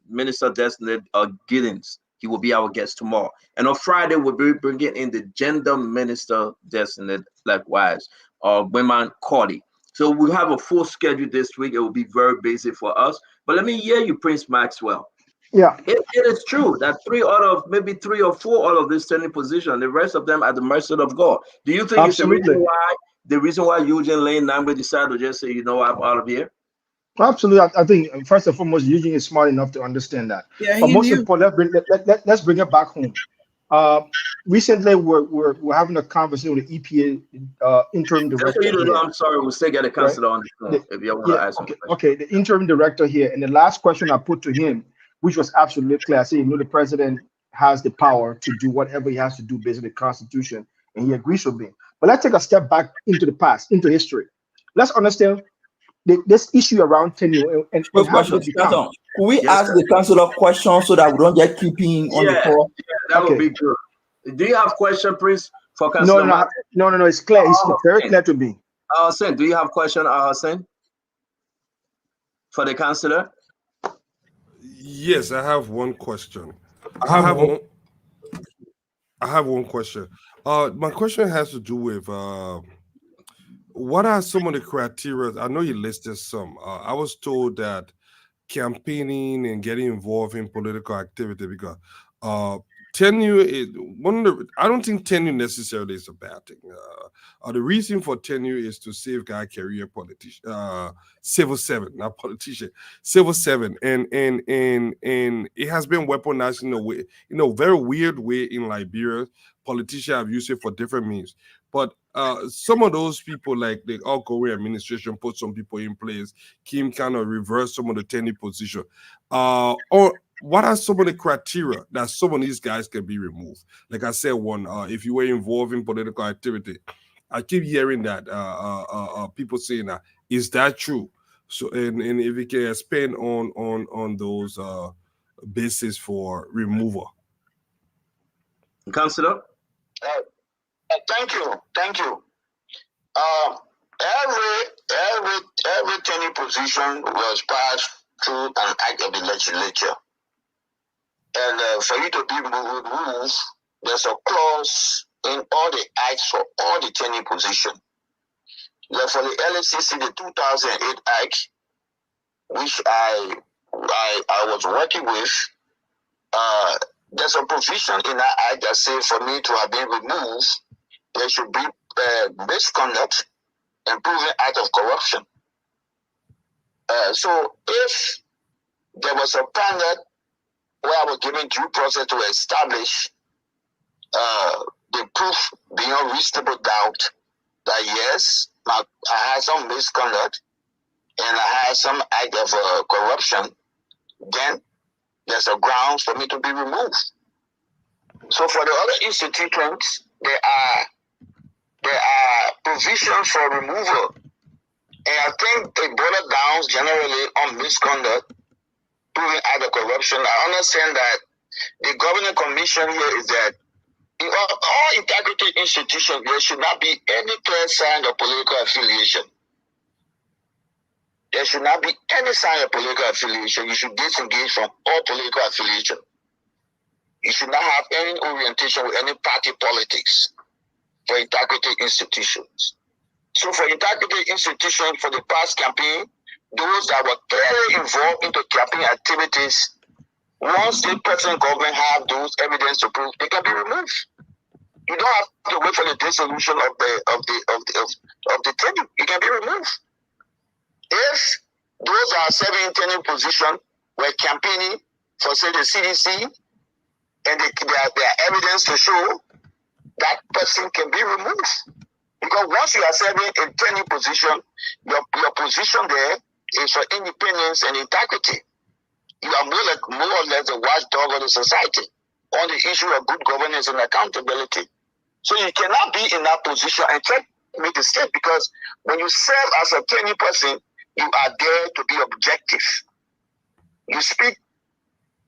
Minister Designated Giddens. He will be our guest tomorrow. And on Friday, we'll be bringing in the Gender Minister Designated likewise, Women Cordy. So we'll have a full schedule this week. It will be very busy for us. But let me hear you, Prince Maxwell. Yeah. It is true that 3 or 4 out of this turning position, the rest of them are the mercy of God. Do you think Absolutely. it's the reason why Eugene Lane Nambe decided to just say, you know, I'm out of here? Absolutely. I think first and foremost, Eugene is smart enough to understand that. Yeah, But he most knew. important, let's bring it back home. Recently, we're having a conversation with the EPA interim Just director. so you know, here, I'm sorry, we'll still get a counselor on the phone if you want to ask him. Okay, the interim director here, and the last question I put to him, which was absolutely clear, I said, you know, the president has the power to do whatever he has to do based on the Constitution, and he agrees with me. But let's take a step back into the past, into history. Let's understand this issue around tenure and how did it become. Could we ask the councillor questions so that we don't get keeping on the call? That would be good. Do you have question, Prince, for Councillor? No. It's clear. It's very clear to me. Hassan, do you have question, Hassan, for the councillor? Yes, I have one question. I have one question. My question has to do with what are some of the criteria? I know you listed some. I was told that campaigning and getting involved in political activity, because tenure is one of the. I don't think tenure necessarily is a bad thing. The reason for tenure is to safeguard career politician, civil servant, not politician, civil servant, and it has been weaponized in a way, very weird way in Liberia. Politicians have used it for different means, but some of those people, like the outgoing administration, put some people in place. Kim kind of reversed some of the tenure position. Or what are some of the criteria that some of these guys can be removed? Like I said, if you were involved in political activity, I keep hearing that people saying that. Is that true? So, and if you can expand on those basis for removal. Councillor? Thank you. Every tenure position was passed through an act of the legislature. And for you to be removed, there's a clause in all the acts for all the tenure position. Like for the LSCC, the 2008 act, which I was working with, there's a provision in that act that says for me to have been removed, there should be misconduct and proven act of corruption. So if there was a panel where I was given due process to establish the proof beyond reasonable doubt that yes, I had some misconduct and I had some act of corruption, then there's a grounds for me to be removed. So for the other institutions, there are provisions for removal. And I think it boils down generally on misconduct, proven act of corruption. I understand that the governing commission here is that in all integrity institutions, there should not be any clear sign of political affiliation. There should not be any sign of political affiliation. You should disengage from all political affiliation. You should not have any orientation with any party politics for integrity institutions. So for integrity institutions, for the past campaign, those that were clearly involved into campaign activities, once the present government have those evidence to prove, they can be removed. You don't have to wait for the dissolution of the tenure. You can be removed. If those are serving tenure position were campaigning for, say, the CDC, and there are evidence to show, that person can be removed. Because once you are serving in tenure position, your position there is for independence and integrity. You are more or less the watchdog of the society on the issue of good governance and accountability. So you cannot be in that position and try to make the state, because when you serve as a tenure person, you are there to be objective. You speak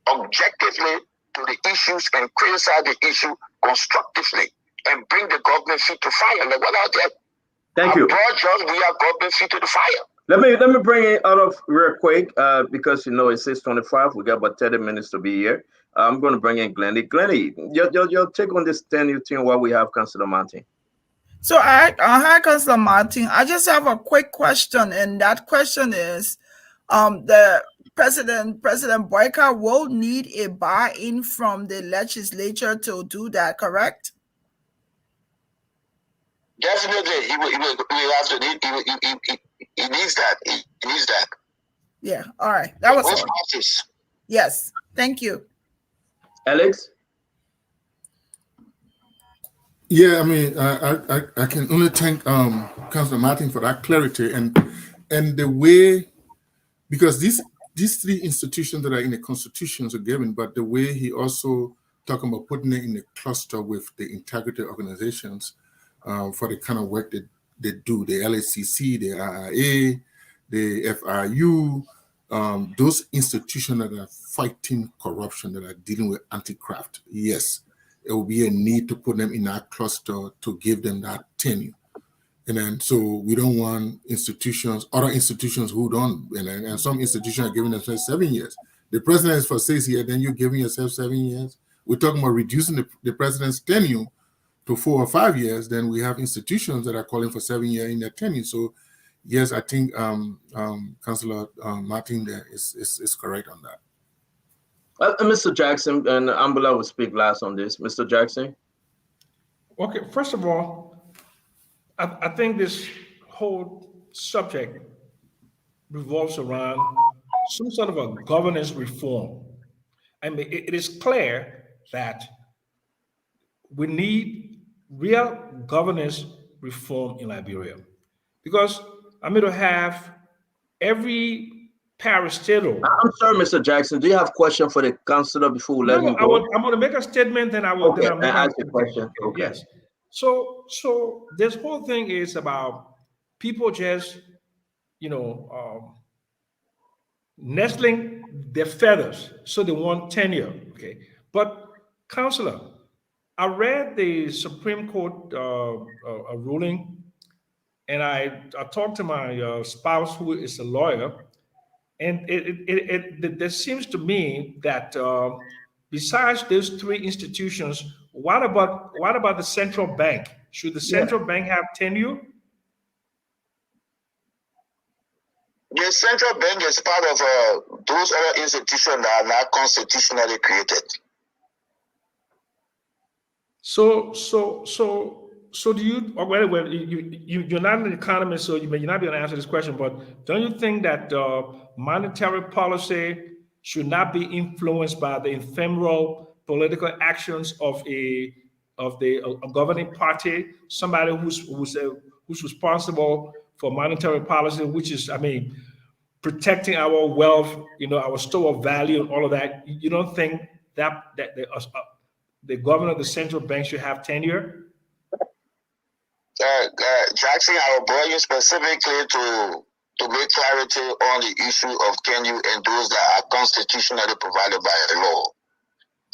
objectively to the issues and criticize the issue constructively and bring the government feet to fire. Like what out there? Thank you. Broad judge, we are government feet to the fire. Let me bring it out of real quick because it's 6:25. We got about 30 minutes to be here. I'm going to bring in Glennie. Glennie, your take on this tenure thing while we have Councilor Martin. So hi, Councilor Martin. I just have a quick question, and that question is, the President Boyka will need a buy-in from the legislature to do that, correct? Definitely, he have to need. He needs that. He needs that. Yeah. All right. That was all. Office. Yes. Thank you. Alex. Yeah, I mean, I can only thank Councilor Martin for that clarity and the way, because these three institutions that are in the constitutions are given, but the way he also talking about putting it in a cluster with the integrity organizations for the kind of work that they do, the LACC, the IIA, the FIU, those institutions that are fighting corruption, that are dealing with anti-graft. Yes, it will be a need to put them in that cluster to give them that tenure. And then, so we don't want other institutions who don't, and some institutions are giving themselves 7 years. The president is for 6 years, then you're giving yourself 7 years. We're talking about reducing the president's tenure to 4 or 5 years. Then we have institutions that are calling for 7 years in their tenure. So yes, I think Councillor Martin there is correct on that. Mr. Jackson, and Ambula will speak last on this. Mr. Jackson? Okay, first of all, I think this whole subject revolves around some sort of a governance reform. I mean, it is clear that we need real governance reform in Liberia, because I'm going to have every parastatal. I'm sorry, Mr. Jackson. Do you have a question for the councillor before we let him go? I'm going to make a statement, then I will. Okay, then I'll make ask a question. Okay. Yes. So this whole thing is about people just, nestling their feathers, so they want tenure. Okay, but councillor, I read the Supreme Court ruling, and I talked to my spouse, who is a lawyer, and there seems to me that besides those three institutions, what about the central bank? Should the central bank have tenure? The central bank is part of those other institutions that are not constitutionally created. So do you? Well, you're not an economist, so you may not be able to answer this question. But don't you think that monetary policy should not be influenced by the ephemeral political actions of a governing party, somebody who's responsible for monetary policy, which is, protecting our wealth, our store of value and all of that? You don't think that the governor of the central bank should have tenure? Jackson, I will bring you specifically to make clarity on the issue of tenure and those that are constitutionally provided by the law.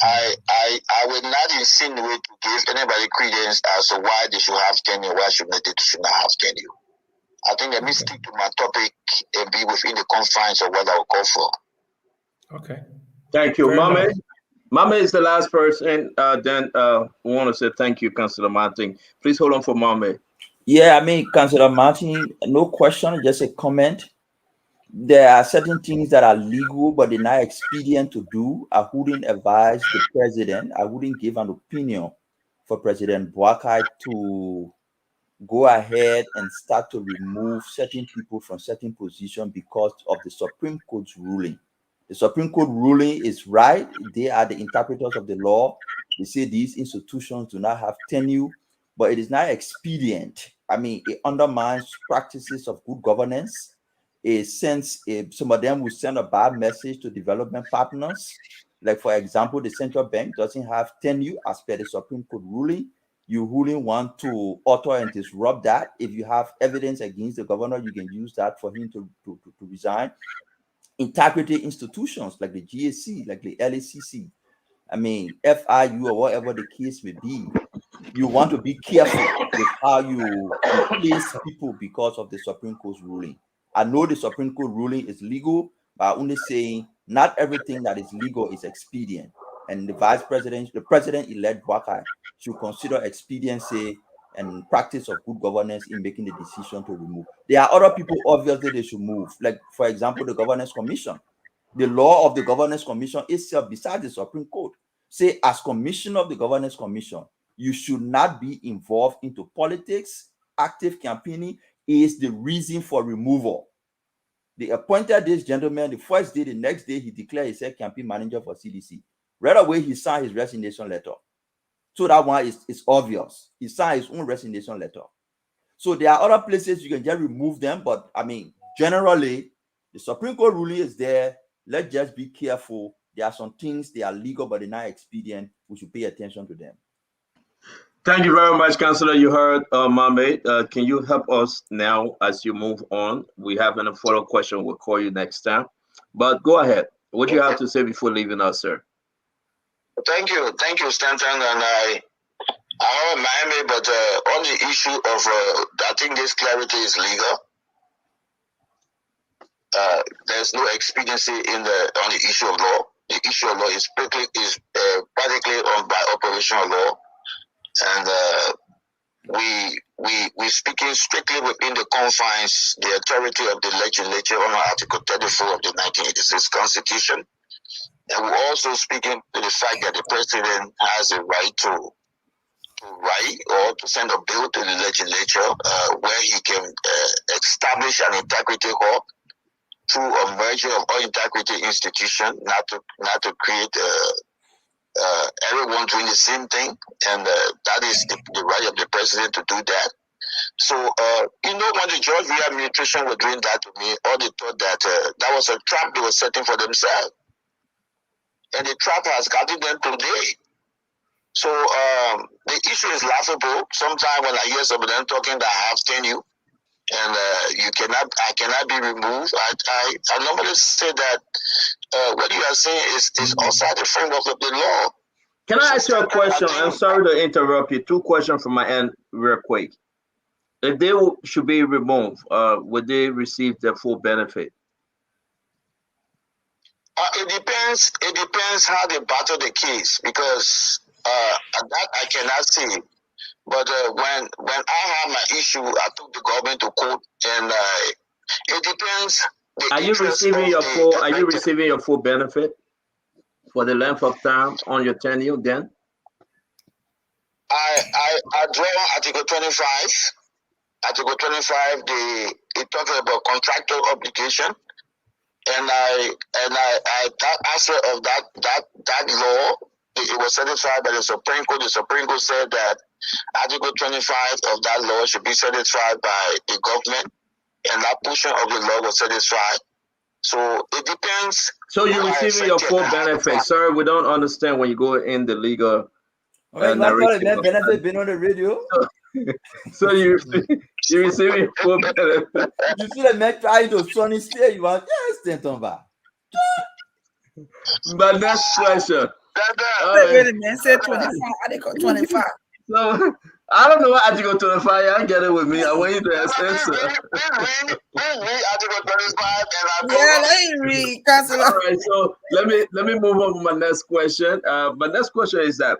I would not insinuate to give anybody credence as to why they should have tenure, why should not have tenure. I think let me stick to my topic and be within the confines of what I will call for. Okay. Thank you. Mame is the last person. Then we want to say thank you, Councillor Martin. Please hold on for Mame. Yeah, Councillor Martin, no question, just a comment. There are certain things that are legal, but they're not expedient to do. I wouldn't advise the president. I wouldn't give an opinion for President Boakai to go ahead and start to remove certain people from certain positions because of the Supreme Court's ruling. The Supreme Court ruling is right. They are the interpreters of the law. They say these institutions do not have tenure, but it is not expedient. It undermines practices of good governance. some of them will send a bad message to development partners. Like, for example, the central bank doesn't have tenure as per the Supreme Court ruling. You ruling want to alter and disrupt that. If you have evidence against the governor, you can use that for him to resign. Integrity institutions like the GAC, like the LACC, I mean, FIU, or whatever the case may be, you want to be careful with how you place people because of the Supreme Court's ruling. I know the Supreme Court ruling is legal, but I'm only saying not everything that is legal is expedient. And the president-elect Wakai should consider expediency and practice of good governance in making the decision to remove. There are other people, obviously, they should move. Like, for example, the Governance Commission. The law of the Governance Commission itself, besides the Supreme Court, say as commissioner of the Governance Commission, you should not be involved into politics. Active campaigning is the reason for removal. They appointed this gentleman the first day, the next day he declared himself campaign manager for CDC. Right away, he signed his resignation letter. So that one is obvious. He signed his own resignation letter. So there are other places you can just remove them, but I mean, generally, the Supreme Court ruling is there. Let's just be careful. There are some things, they are legal, but they're not expedient. We should pay attention to them. Thank you very much, Councillor. You heard Mohammed. Can you help us now as you move on? We have a follow-up question. We'll call you next time. But go ahead. What do you have to say before leaving us, sir? Thank you, Stanton. And I heard Miami, but on the issue of, I think this clarity is legal. There's no expediency on the issue of law. The issue of law is practically on by operational law, and we speaking strictly within the confines, the authority of the legislature under Article 34 of the 1986 Constitution, and we're also speaking to the fact that the president has a right to write or to send a bill to the legislature where he can establish an integrity hub through a merger of all integrity institutions, not to create everyone doing the same thing, and that is the right of the president to do that. So, when the George Weah administration were doing that to me, all they thought that that was a trap they were setting for themselves, and the trap has gotten them today. So, the issue is laughable. Sometimes when I hear some of them talking that I have tenure, and I cannot be removed. I normally say that what you are saying is outside the framework of the law. Can I ask you a question? I'm sorry to interrupt you. 2 questions from my end real quick. If they should be removed, would they receive the full benefit? It depends. It depends how they battle the case, because that I cannot say. But when I have my issue, I took the government to court, and it depends. Are you receiving your full benefit for the length of time on your tenure? Then I draw Article 25. Article 25. It talks about contractual obligation, and that aspect of that law, it was certified by the Supreme Court. The Supreme Court said that Article 25 of that law should be certified by the government, and that portion of the law was certified. So it depends. So you're receiving your full benefit. Sir, we don't understand when you go in the legal narrative. Benefit been on the radio. So you're receiving full benefit. You see the man trying to Sonny stay, you are stand on back. But next question. Wait a minute, say 25. I got 25. So I don't know what Article 25. I get it with me. I want you to answer. Yeah, let me read. All right, so let me move on to my next question. My next question is that,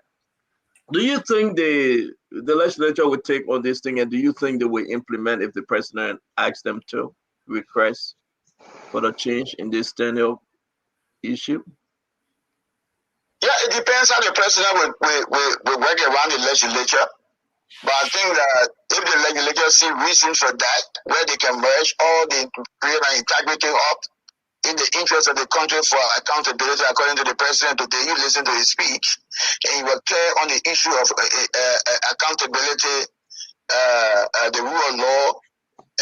do you think the legislature would take on this thing, and do you think they will implement if the president asks them to request for the change in this tenure issue? Yeah, it depends how the president will work around the legislature. But I think that if the legislature see reason for that, where they can merge all the create an integrity up in the interest of the country for accountability, according to the president today, you listen to his speech, and he was clear on the issue of accountability, the rule of law,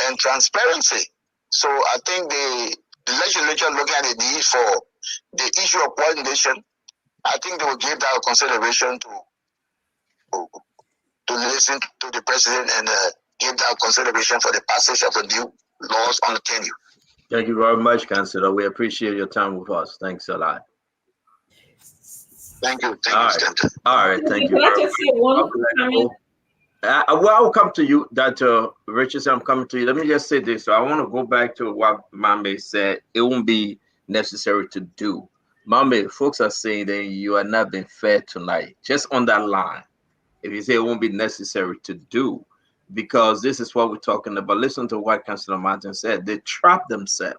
and transparency. So I think the legislature looking at the need for the issue of coordination, I think they will give that consideration to listen to the president and give that consideration for the passage of the new laws on the tenure. Thank you very much, Councilor. We appreciate your time with us. Thanks a lot. Thank you. Thank you, Stanton. All right. Thank you. Can I just say one comment? Well, I'll come to you, Dr. Richardson. I'm coming to you. Let me just say this. So I want to go back to what Mame said. It won't be necessary to do. Mame, folks are saying that you are not being fair tonight. Just on that line. If you say it won't be necessary to do, because this is what we're talking about. Listen to what Councilor Martin said. They trap themselves.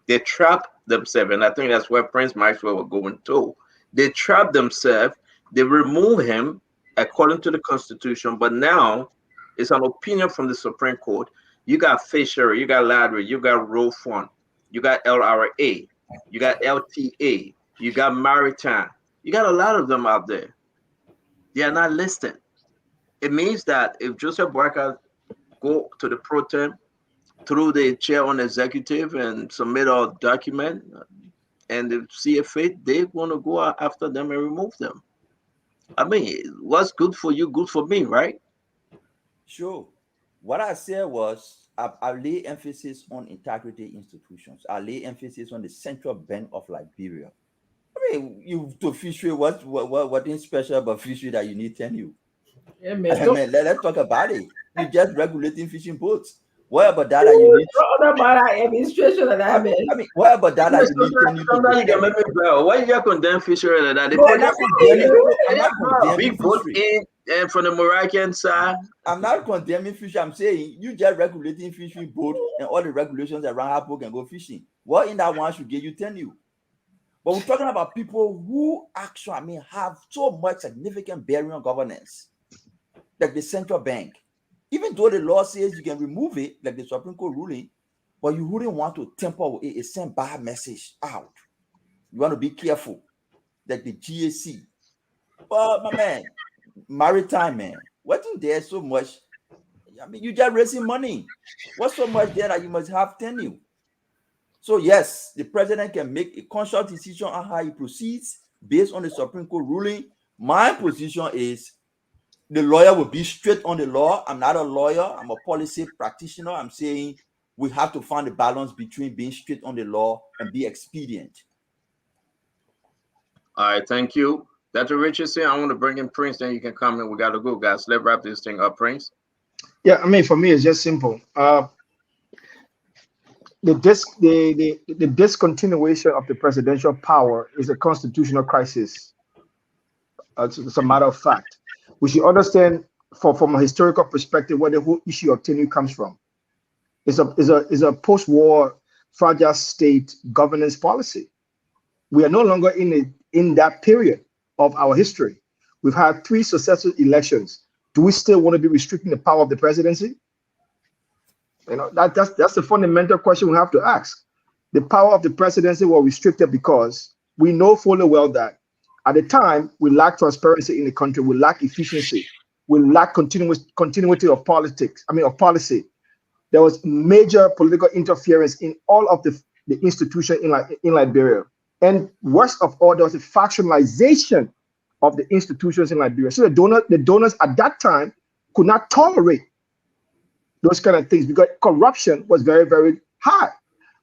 They trap themselves. And I think that's where Prince Maxwell was going to. They trap themselves. They remove him according to the Constitution. But now it's an opinion from the Supreme Court. You got Fisher, you got Ladry, you got Rofon, you got LRA, you got LTA, you got Maritime. You got a lot of them out there. They are not listed. It means that if Joseph Boakai go to the pro tem through the chair on executive and submit a document, and the CFA, they want to go after them and remove them. I mean, what's good for you, good for me, right? Sure. What I said was I lay emphasis on integrity institutions. I lay emphasis on the central bank of Liberia. I mean, you to fishery, what is special about fishery that you need tenure? Yeah, man, let's talk about it. You just regulating fishing boats. What about that? You need talk about our administration and that. I mean, what about that? You need tenure. Sometimes you can make me bell. Why you condemn fishery like that? I'm not condemning big boat fishery. in from the Moroccan side. I'm not condemning fishing. I'm saying you just regulating fishing boat and all the regulations around how people can go fishing. What in that one should give you tenure? But we're talking about people who actually, have so much significant bearing on governance, like the central bank. Even though the law says you can remove it, like the Supreme Court ruling, but you wouldn't want to temper with it, send bad message out. You want to be careful, like the GAC. But my man, Maritime, man, wasn't there so much? I mean, you just raising money. What's so much there that you must have tenure? So yes, the president can make a conscious decision on how he proceeds based on the Supreme Court ruling. My position is the lawyer will be straight on the law. I'm not a lawyer. I'm a policy practitioner. I'm saying we have to find a balance between being straight on the law and be expedient. All right, thank you. Dr. Richardson, I want to bring in Prince, then you can come in. We got to go, guys. Let's wrap this thing up, Prince. Yeah, I mean, for me, it's just simple. The discontinuation of the presidential power is a constitutional crisis. It's a matter of fact. We should understand from a historical perspective where the whole issue of tenure comes from. It's a post-war fragile state governance policy. We are no longer in that period of our history. We've had 3 successive elections. Do we still want to be restricting the power of the presidency? You know, that's the fundamental question we have to ask. The power of the presidency was restricted because we know fully well that at the time we lack transparency in the country, we lack efficiency, we lack continuity of politics. Of policy. There was major political interference in all of the institutions in Liberia, and worst of all, there was a factionalization of the institutions in Liberia. So the donors at that time could not tolerate those kind of things because corruption was very, very high.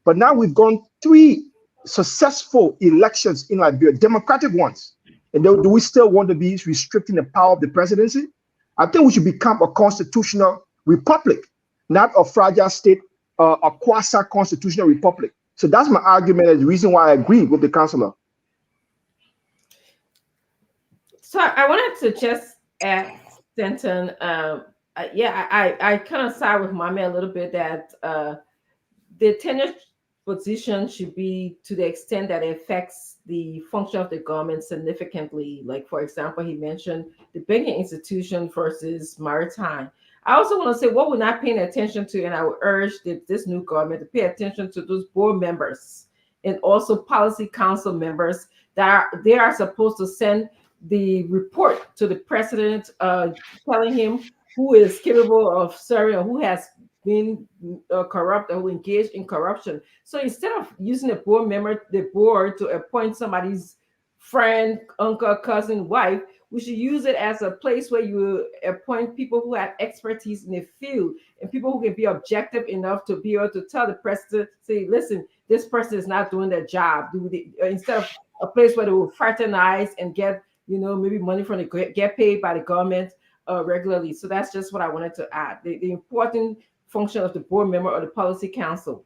But now we've gone 3 successful elections in Liberia, democratic ones. And do we still want to be restricting the power of the presidency? I think we should become a constitutional republic, not a fragile state, a quasi-constitutional republic. So that's my argument and the reason why I agree with the councillor. So I wanted to just add, Stanton, I kind of side with Mame a little bit that the tenure position should be to the extent that it affects the function of the government significantly. Like, for example, he mentioned the banking institution versus maritime. I also want to say what we're not paying attention to, and I would urge this new government to pay attention to those board members and also policy council members that they are supposed to send the report to the president telling him who is capable of serving or who has being corrupt or who engage in corruption. So instead of using the board to appoint somebody's friend, uncle, cousin, wife, we should use it as a place where you appoint people who have expertise in the field and people who can be objective enough to be able to tell the president, say, listen, this person is not doing their job. Instead of a place where they will fraternize and get, maybe money from get paid by the government regularly. So that's just what I wanted to add. The important function of the board member or the policy council.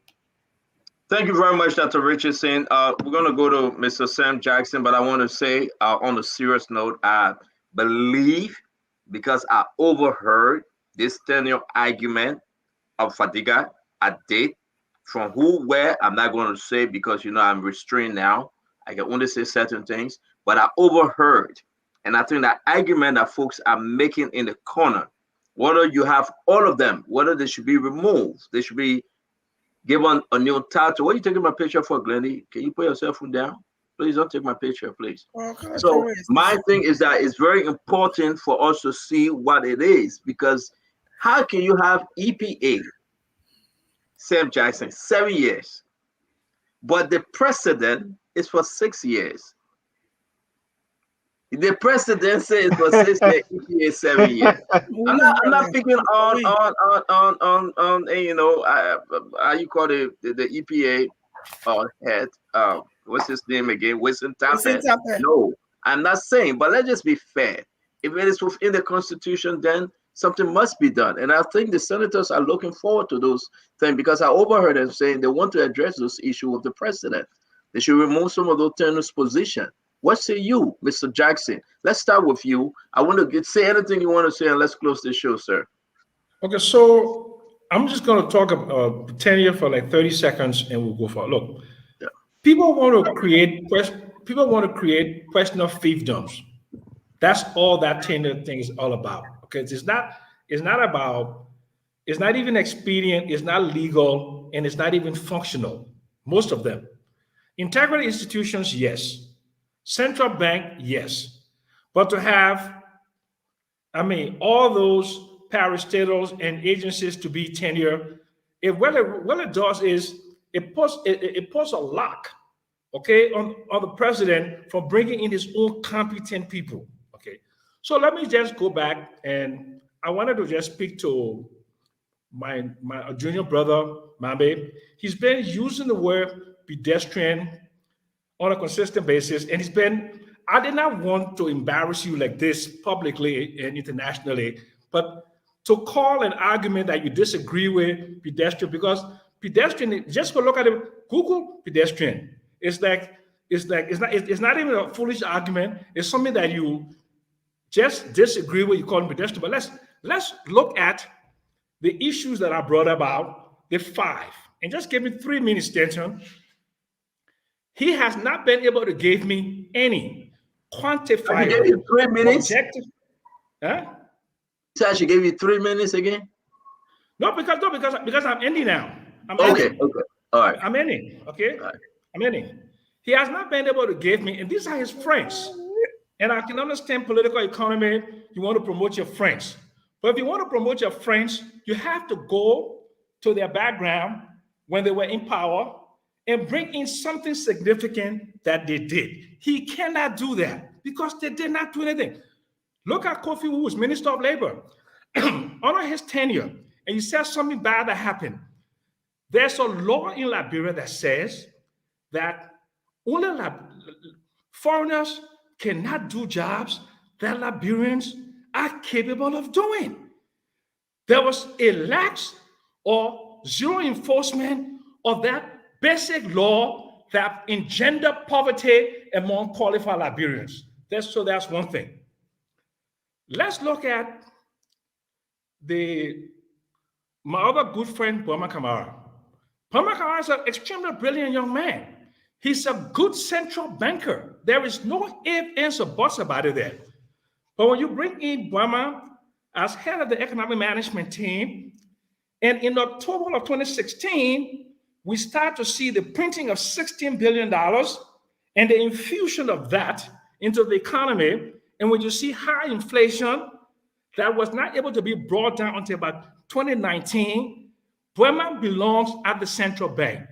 Thank you very much, Dr. Richardson. We're going to go to Mr. Sam Jackson, but I want to say on a serious note, I believe, because I overheard this tenure argument of Fadiga at date, from who, where, I'm not going to say because, I'm restrained now. I can only say certain things, but I overheard. And I think that argument that folks are making in the corner, whether you have all of them, whether they should be removed, they should be given a new title. What are you taking my picture for, Glennie? Can you put your cell phone down? Please don't take my picture, please. So my thing is that it's very important for us to see what it is, because how can you have EPA, Sam Jackson, 7 years, but the precedent is for 6 years? The precedent says for 6 years, EPA 7 years. I'm not picking on how you call it, the EPA head. What's his name again? Winston Tappet. No, I'm not saying, but let's just be fair. If it is within the Constitution, then something must be done. And I think the senators are looking forward to those things, because I overheard them saying they want to address those issues with the president. They should remove some of those tenants' position. What say you, Mr. Jackson? Let's start with you. I want to say anything you want to say, and let's close the show, sir. Okay, so I'm just going to talk about tenure for like 30 seconds, and we'll go for it. Look, people want to create question of fiefdoms. That's all that tenure thing is all about. Okay, it's not even expedient, it's not legal, and it's not even functional. Most of them. Integrity institutions, yes. Central bank, yes. But to have, all those parastatals and agencies to be tenure, what it does is it puts a lock, okay, on the president for bringing in his own competent people. Okay, so let me just go back, and I wanted to just speak to my junior brother, Mambe. He's been using the word pedestrian on a consistent basis, and I did not want to embarrass you like this publicly and internationally, but to call an argument that you disagree with pedestrian, because pedestrian, just go look at it, Google pedestrian. It's not even a foolish argument. It's something that you just disagree with, you call them pedestrian. But let's look at the issues that I brought about, the 5, and just give me 3 minutes, Stanton. He has not been able to give me any quantifiable. He gave you 3 minutes. Objective. Huh? So she gave you 3 minutes again? No, because I'm ending now. Okay. All right. I'm ending. Okay. Right. I'm ending. He has not been able to give me, and these are his friends. And I can understand political economy. You want to promote your friends, but if you want to promote your friends, you have to go to their background when they were in power and bring in something significant that they did. He cannot do that because they did not do anything. Look at Kofi Woo's Minister of Labor. Under his tenure, and you said something bad that happened. There's a law in Liberia that says that only foreigners cannot do jobs that Liberians are capable of doing. There was a lax or zero enforcement of that basic law that engender poverty among qualified Liberians. That's one thing. Let's look at my other good friend, Boma Kamara. Boma Kamara is an extremely brilliant young man. He's a good central banker. There is no ifs, ands, or buts about it there. But when you bring in Boma as head of the economic management team, and in October of 2016, we start to see the printing of $16 billion and the infusion of that into the economy. And when you see high inflation that was not able to be brought down until about 2019, Burma belongs at the central bank.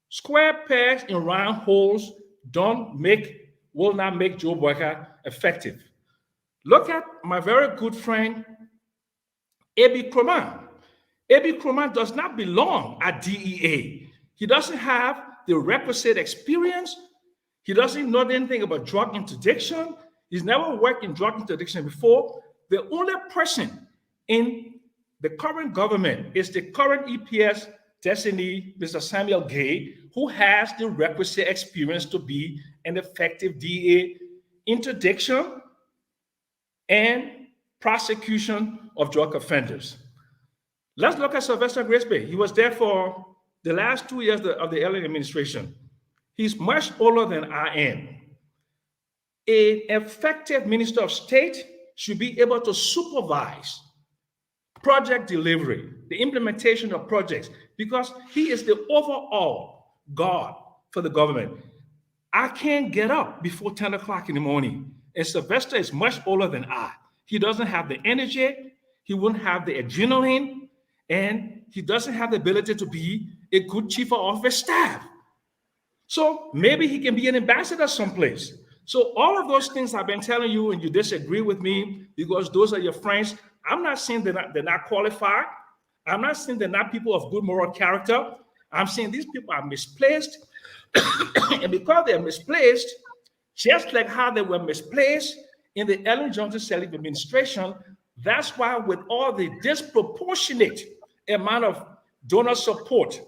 Square pegs in round holes will not make Joe Boyka effective. Look at my very good friend, A.B. Kroman. A.B. Kroman does not belong at DEA. He doesn't have the requisite experience. He doesn't know anything about drug interdiction. He's never worked in drug interdiction before. The only person in the current government is the current EPS designee, Mr. Samuel Gay, who has the requisite experience to be an effective DEA interdiction and prosecution of drug offenders. Let's look at Sylvester Grisby. He was there for the last 2 years of the Ellen administration. He's much older than I am. An effective minister of state should be able to supervise project delivery, the implementation of projects, because he is the overall guard for the government. I can't get up before 10 o'clock in the morning. And Sylvester is much older than I. He doesn't have the energy, he wouldn't have the adrenaline, and he doesn't have the ability to be a good chief of office staff. So maybe he can be an ambassador someplace. So all of those things I've been telling you, and you disagree with me because those are your friends. I'm not saying they're not qualified. I'm not saying they're not people of good moral character. I'm saying these people are misplaced. And because they're misplaced, just like how they were misplaced in the Ellen Johnson Sirleaf administration, that's why with all the disproportionate amount of donor support,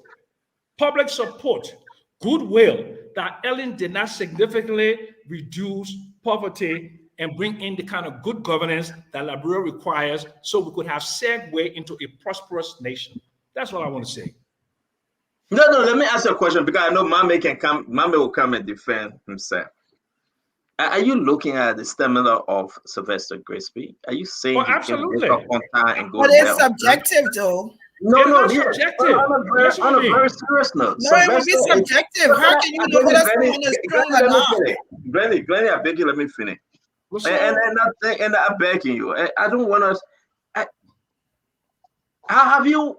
public support, goodwill, that Ellen did not significantly reduce poverty and bring in the kind of good governance that Liberia requires so we could have segue into a prosperous nation. That's what I want to say. No, let me ask you a question because I know Mame will come and defend himself. Are you looking at the stamina of Sylvester Grisby? Are you saying he absolutely. Can get up on time and go But it's down? Subjective, though. No, subjective. On a very serious note. No, it would be subjective. How can you know whether someone is strong or not? Glenny, I beg you, let me finish. And I'm begging you. I don't want to. How have you,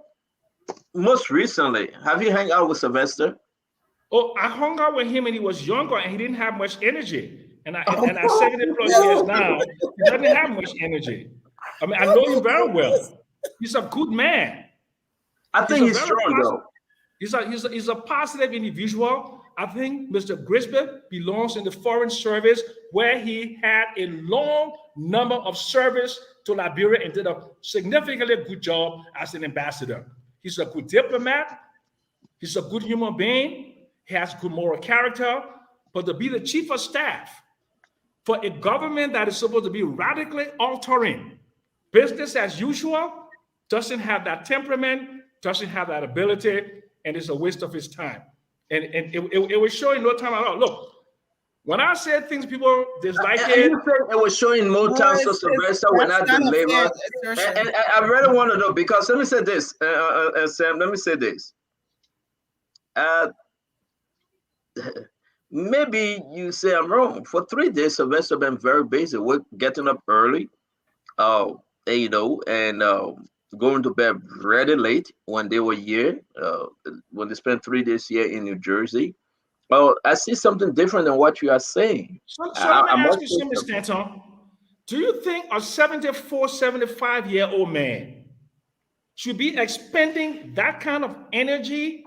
most recently, have you hung out with Sylvester? Oh, I hung out with him when he was younger and he didn't have much energy. And at 70 plus years now, he doesn't have much energy. I mean, I know him very well. He's a good man. I think he's strong, though. He's a positive individual. I think Mr. Grisby belongs in the Foreign Service, where he had a long number of service to Liberia and did a significantly good job as an ambassador. He's a good diplomat. He's a good human being. He has good moral character. But to be the chief of staff for a government that is supposed to be radically altering business as usual, doesn't have that temperament, doesn't have that ability, and it's a waste of his time. And it was showing no time at all. Look, when I said things people dislike it. You said it was showing no time, so Sylvester will not deliver. And I really want to know, because let me say this, Sam, let me say this. Maybe you say I'm wrong. For 3 days, Sylvester been very busy. We're getting up early, and going to bed really late when they were here, when they spent 3 days here in New Jersey. Well, I see something different than what you are saying. So let me ask you something, Stanton. Do you think a 74, 75-year-old man should be expending that kind of energy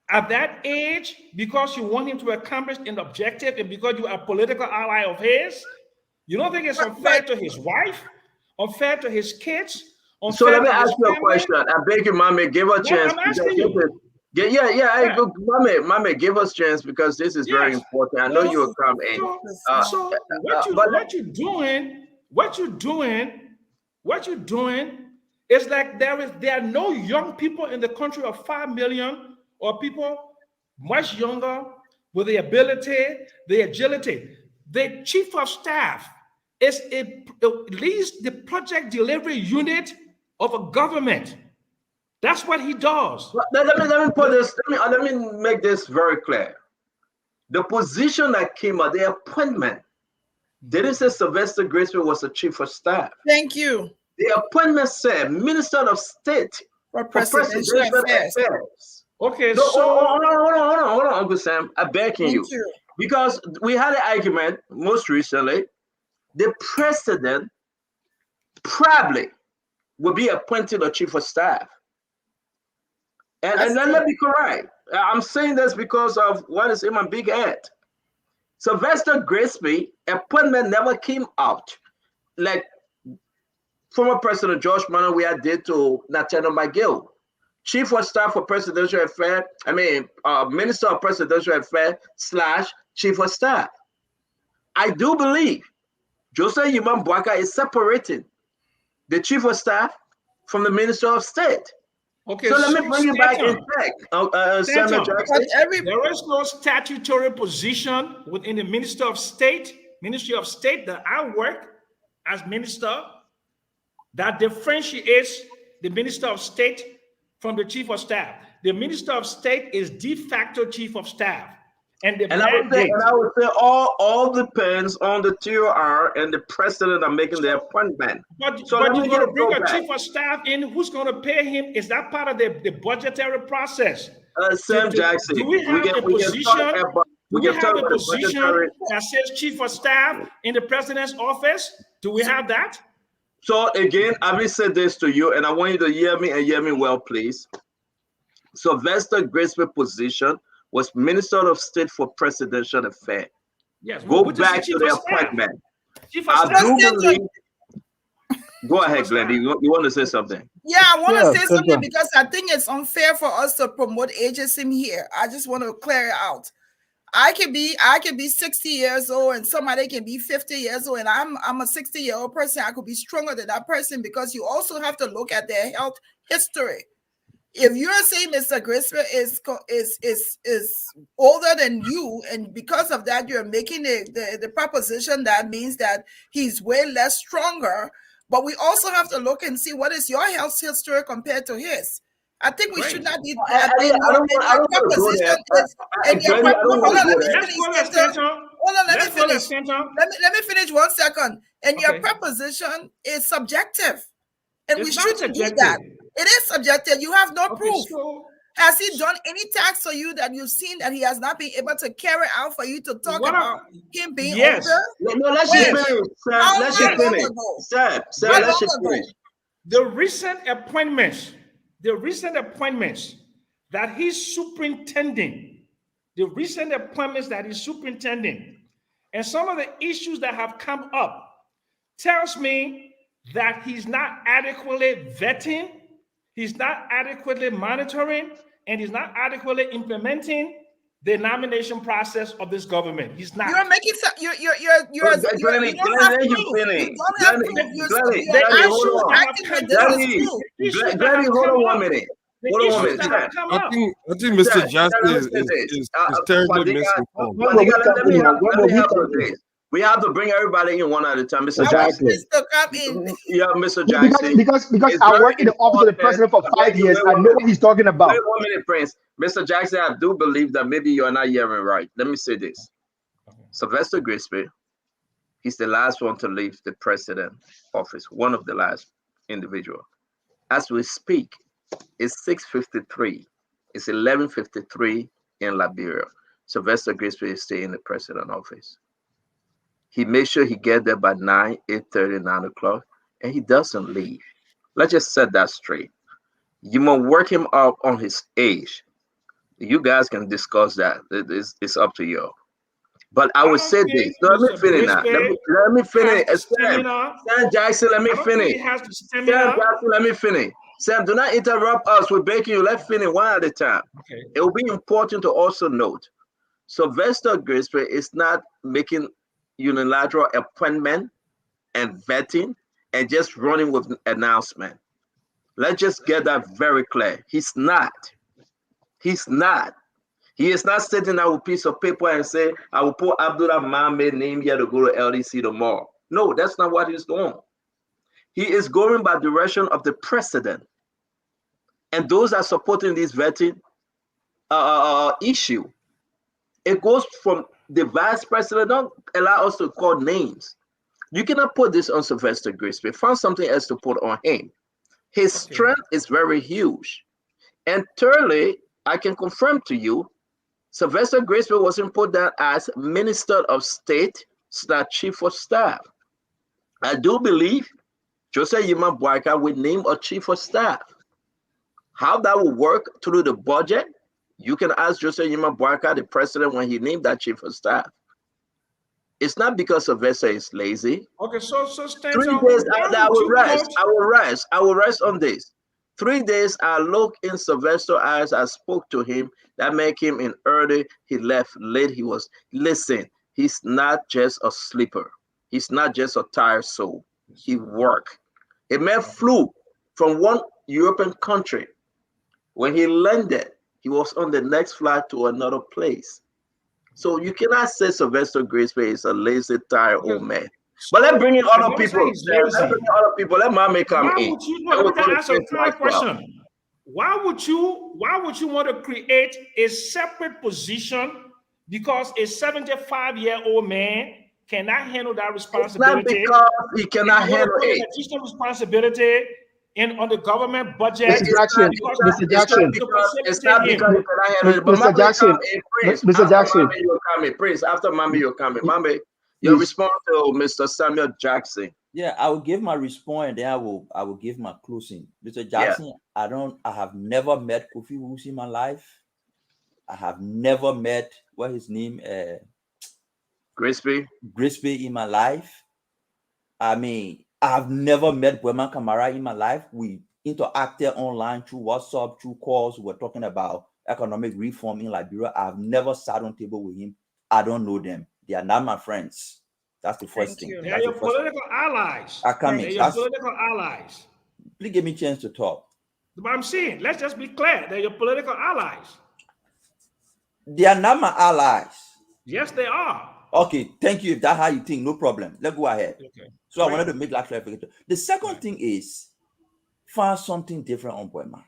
at that age because you want him to accomplish an objective and because you are a political ally of his? You don't think it's unfair to his wife, unfair to his kids? So let me ask you a question. I beg you, Mame, give us a chance. I'm asking you. Mame, give us a chance because this is very important. I know you will come in. So what you're doing is like there are no young people in the country of 5 million or people much younger with the ability, the agility. The chief of staff is leads the project delivery unit of a government. That's what he does. Let me put this. Let me make this very clear. The position that came out, the appointment, didn't say Sylvester Grisby was the chief of staff. Thank you. The appointment said Minister of State for presidential affairs. Okay, No, so hold on, Uncle Sam. I'm begging Thank you. you. Because we had an argument most recently. The president probably will be appointed a chief of staff. And let me correct. I'm saying this because of what is in my big head. Sylvester Grisby appointment never came out. Like former President George Mannawea did to Nathaniel McGill. Chief of Staff for Presidential Affairs, Minister of Presidential Affairs / Chief of Staff. I do believe Joseph Yimam Bwaka is separating the Chief of Staff from the Minister of State. Okay, so let me bring you back in check, Samuel Jackson. There is no statutory position within the Ministry of State that I work as minister that differentiates the Minister of State from the Chief of Staff. The Minister of State is de facto Chief of Staff. And I would say all depends on the TOR and the president are making the appointment. But you're going to bring a chief of staff in. Who's going to pay him? Is that part of the budgetary process? Sam Jackson. Do we have a position? Do we have a position that says chief of staff in the president's office? Do we have that? So again, I will say this to you, and I want you to hear me and hear me well, please. Sylvester Grisby's position was Minister of State for Presidential Affairs. Yes. Go back to the appointment. Go ahead, Glenn. You want to say something? Yeah, I want to say something because I think it's unfair for us to promote ageism here. I just want to clear it out. I can be 60 years old and somebody can be 50 years old, and I'm a 60-year-old person. I could be stronger than that person because you also have to look at their health history. If you're saying Mr. Grisby is older than you, and because of that you're making the proposition, that means that he's way less stronger. But we also have to look and see what is your health history compared to his. I think we should not be. Let me finish 1 second. And your proposition is subjective, and we shouldn't do that. It is subjective. You have no proof. Has he done any tax for you that you've seen that he has not been able to carry out for you to talk about him being older? No, let's finish. Let's finish. Let's finish. The recent appointments that he's superintending, and some of the issues that have come up tells me that he's not adequately vetting, he's not adequately monitoring, and he's not adequately implementing the nomination process of this government. He's not. You're making some. You don't have proof. Glenn, hold on 1 minute. I think Mr. Jackson is terribly misinformed. We have to bring everybody in one at a time, Mr. Jackson. Yeah, Mr. Jackson. Because I worked in the office of the president for 5 years. I know what he's talking about. Wait 1 minute, Prince. Mr. Jackson, I do believe that maybe you're not hearing right. Let me say this. Sylvester Grisby, he's the last one to leave the president office, one of the last individual. As we speak, it's 6:53. It's 11:53 in Liberia. Sylvester Grisby is still in the president office. He makes sure he gets there by 9, 8:30, 9 o'clock, and he doesn't leave. Let's just set that straight. You must work him up on his age. You guys can discuss that. It's up to you. But I would say this. So let me finish now. Let me finish. Sam Jackson, let me finish. Sam Jackson, let me finish. Sam, do not interrupt us. We're begging you. Let's finish one at a time. Okay. It will be important to also note Sylvester Grisby is not making unilateral appointment and vetting and just running with announcement. Let's just get that very clear. He's not. He's not. He is not sitting down with a piece of paper and say, I will put Abdullah Mohammed name here to go to LDC tomorrow. No, that's not what he's doing. He is going by direction of the president. And those are supporting this vetting issue. It goes from the vice president. Don't allow us to call names. You cannot put this on Sylvester Grisby. Find something else to put on him. His strength is very huge. And thirdly, I can confirm to you, Sylvester Graceville wasn't put down as Minister of State / Chief of Staff. I do believe Joseph Yima Boyka will name a Chief of Staff. How that will work through the budget, you can ask Joseph Yima Boyka, the president, when he named that Chief of Staff. It's not because Sylvester is lazy. Okay, so Stanton, 3 days I will rest. put... I will rest on this. 3 days I look in Sylvester's eyes. I spoke to him. That made him in early. He left late. He was, listen, he's not just a sleeper. He's not just a tired soul. He worked. A man flew from one European country. When he landed, he was on the next flight to another place. So you cannot say Sylvester Graceville is a lazy, tired old man. But let's bring in other people. Let Mame come in. Let me ask a question. Why would you want to create a separate position because a 75-year-old man cannot handle that responsibility? It's not because he cannot handle it. Additional responsibility on the government budget. Mr. Jackson, Mr. Jackson, it's not because he cannot handle it. Mr. Jackson, Mr. Jackson. Prince, after Mame, you're coming. Mame, your response to Mr. Samuel Jackson. Yeah, I will give my response and then I will give my closing. Mr. Jackson, I have never met Kofi Wusi in my life. I have never met his name Grisby in my life. I mean, I've never met Boeman Kamara in my life. We interacted online through WhatsApp, through calls. We're talking about economic reform in Liberia. I've never sat on table with him. I don't know them. They are not my friends. That's the first thing. They are your political allies. They're your political allies. Please give me a chance to talk. But I'm saying, let's just be clear. They're your political allies. They are not my allies. Yes, they are. Okay, thank you. If that's how you think, no problem. Let's go ahead. Okay. So I wanted to make that clarification. The second thing is find something different on Boeman.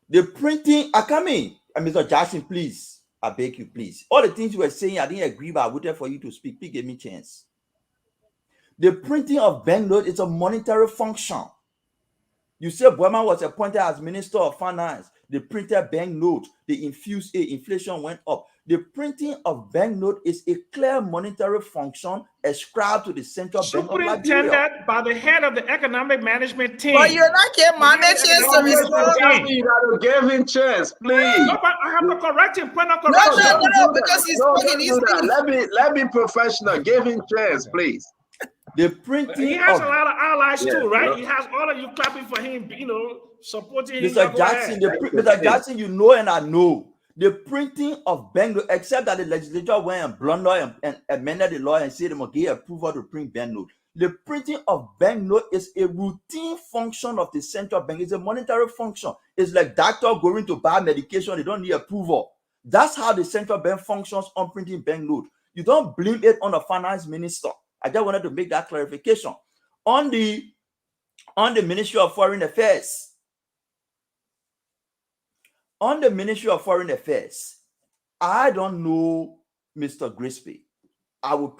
The printing, Mr. Jackson, please. I beg you, please. All the things you were saying, I didn't agree, but I waited for you to speak. Please give me a chance. The printing of banknotes is a monetary function. You said Boeman was appointed as Minister of Finance. They printed banknotes. They infused it. Inflation went up. The printing of banknote is a clear monetary function ascribed to the central bank of Liberia. Superintended by the head of the economic management team. But you're not giving my chance to respond. You gotta give him chance, please. No, but I have to correct him. No, because he's speaking. Let me professional. Give him chance, please. The printing. He has a lot of allies too, right? He has all of you clapping for him, supporting him. Mr. Jackson, Mr. Jackson, you know and I know. The printing of banknote, except that the legislature went and blundered and amended the law and said they must give approval to print banknote. The printing of banknote is a routine function of the central bank. It's a monetary function. It's like doctor going to buy medication, they don't need approval. That's how the central bank functions on printing banknote. You don't blame it on the finance minister. I just wanted to make that clarification. On the Ministry of Foreign Affairs. On the Ministry of Foreign Affairs, I don't know Mr. Grisby. I would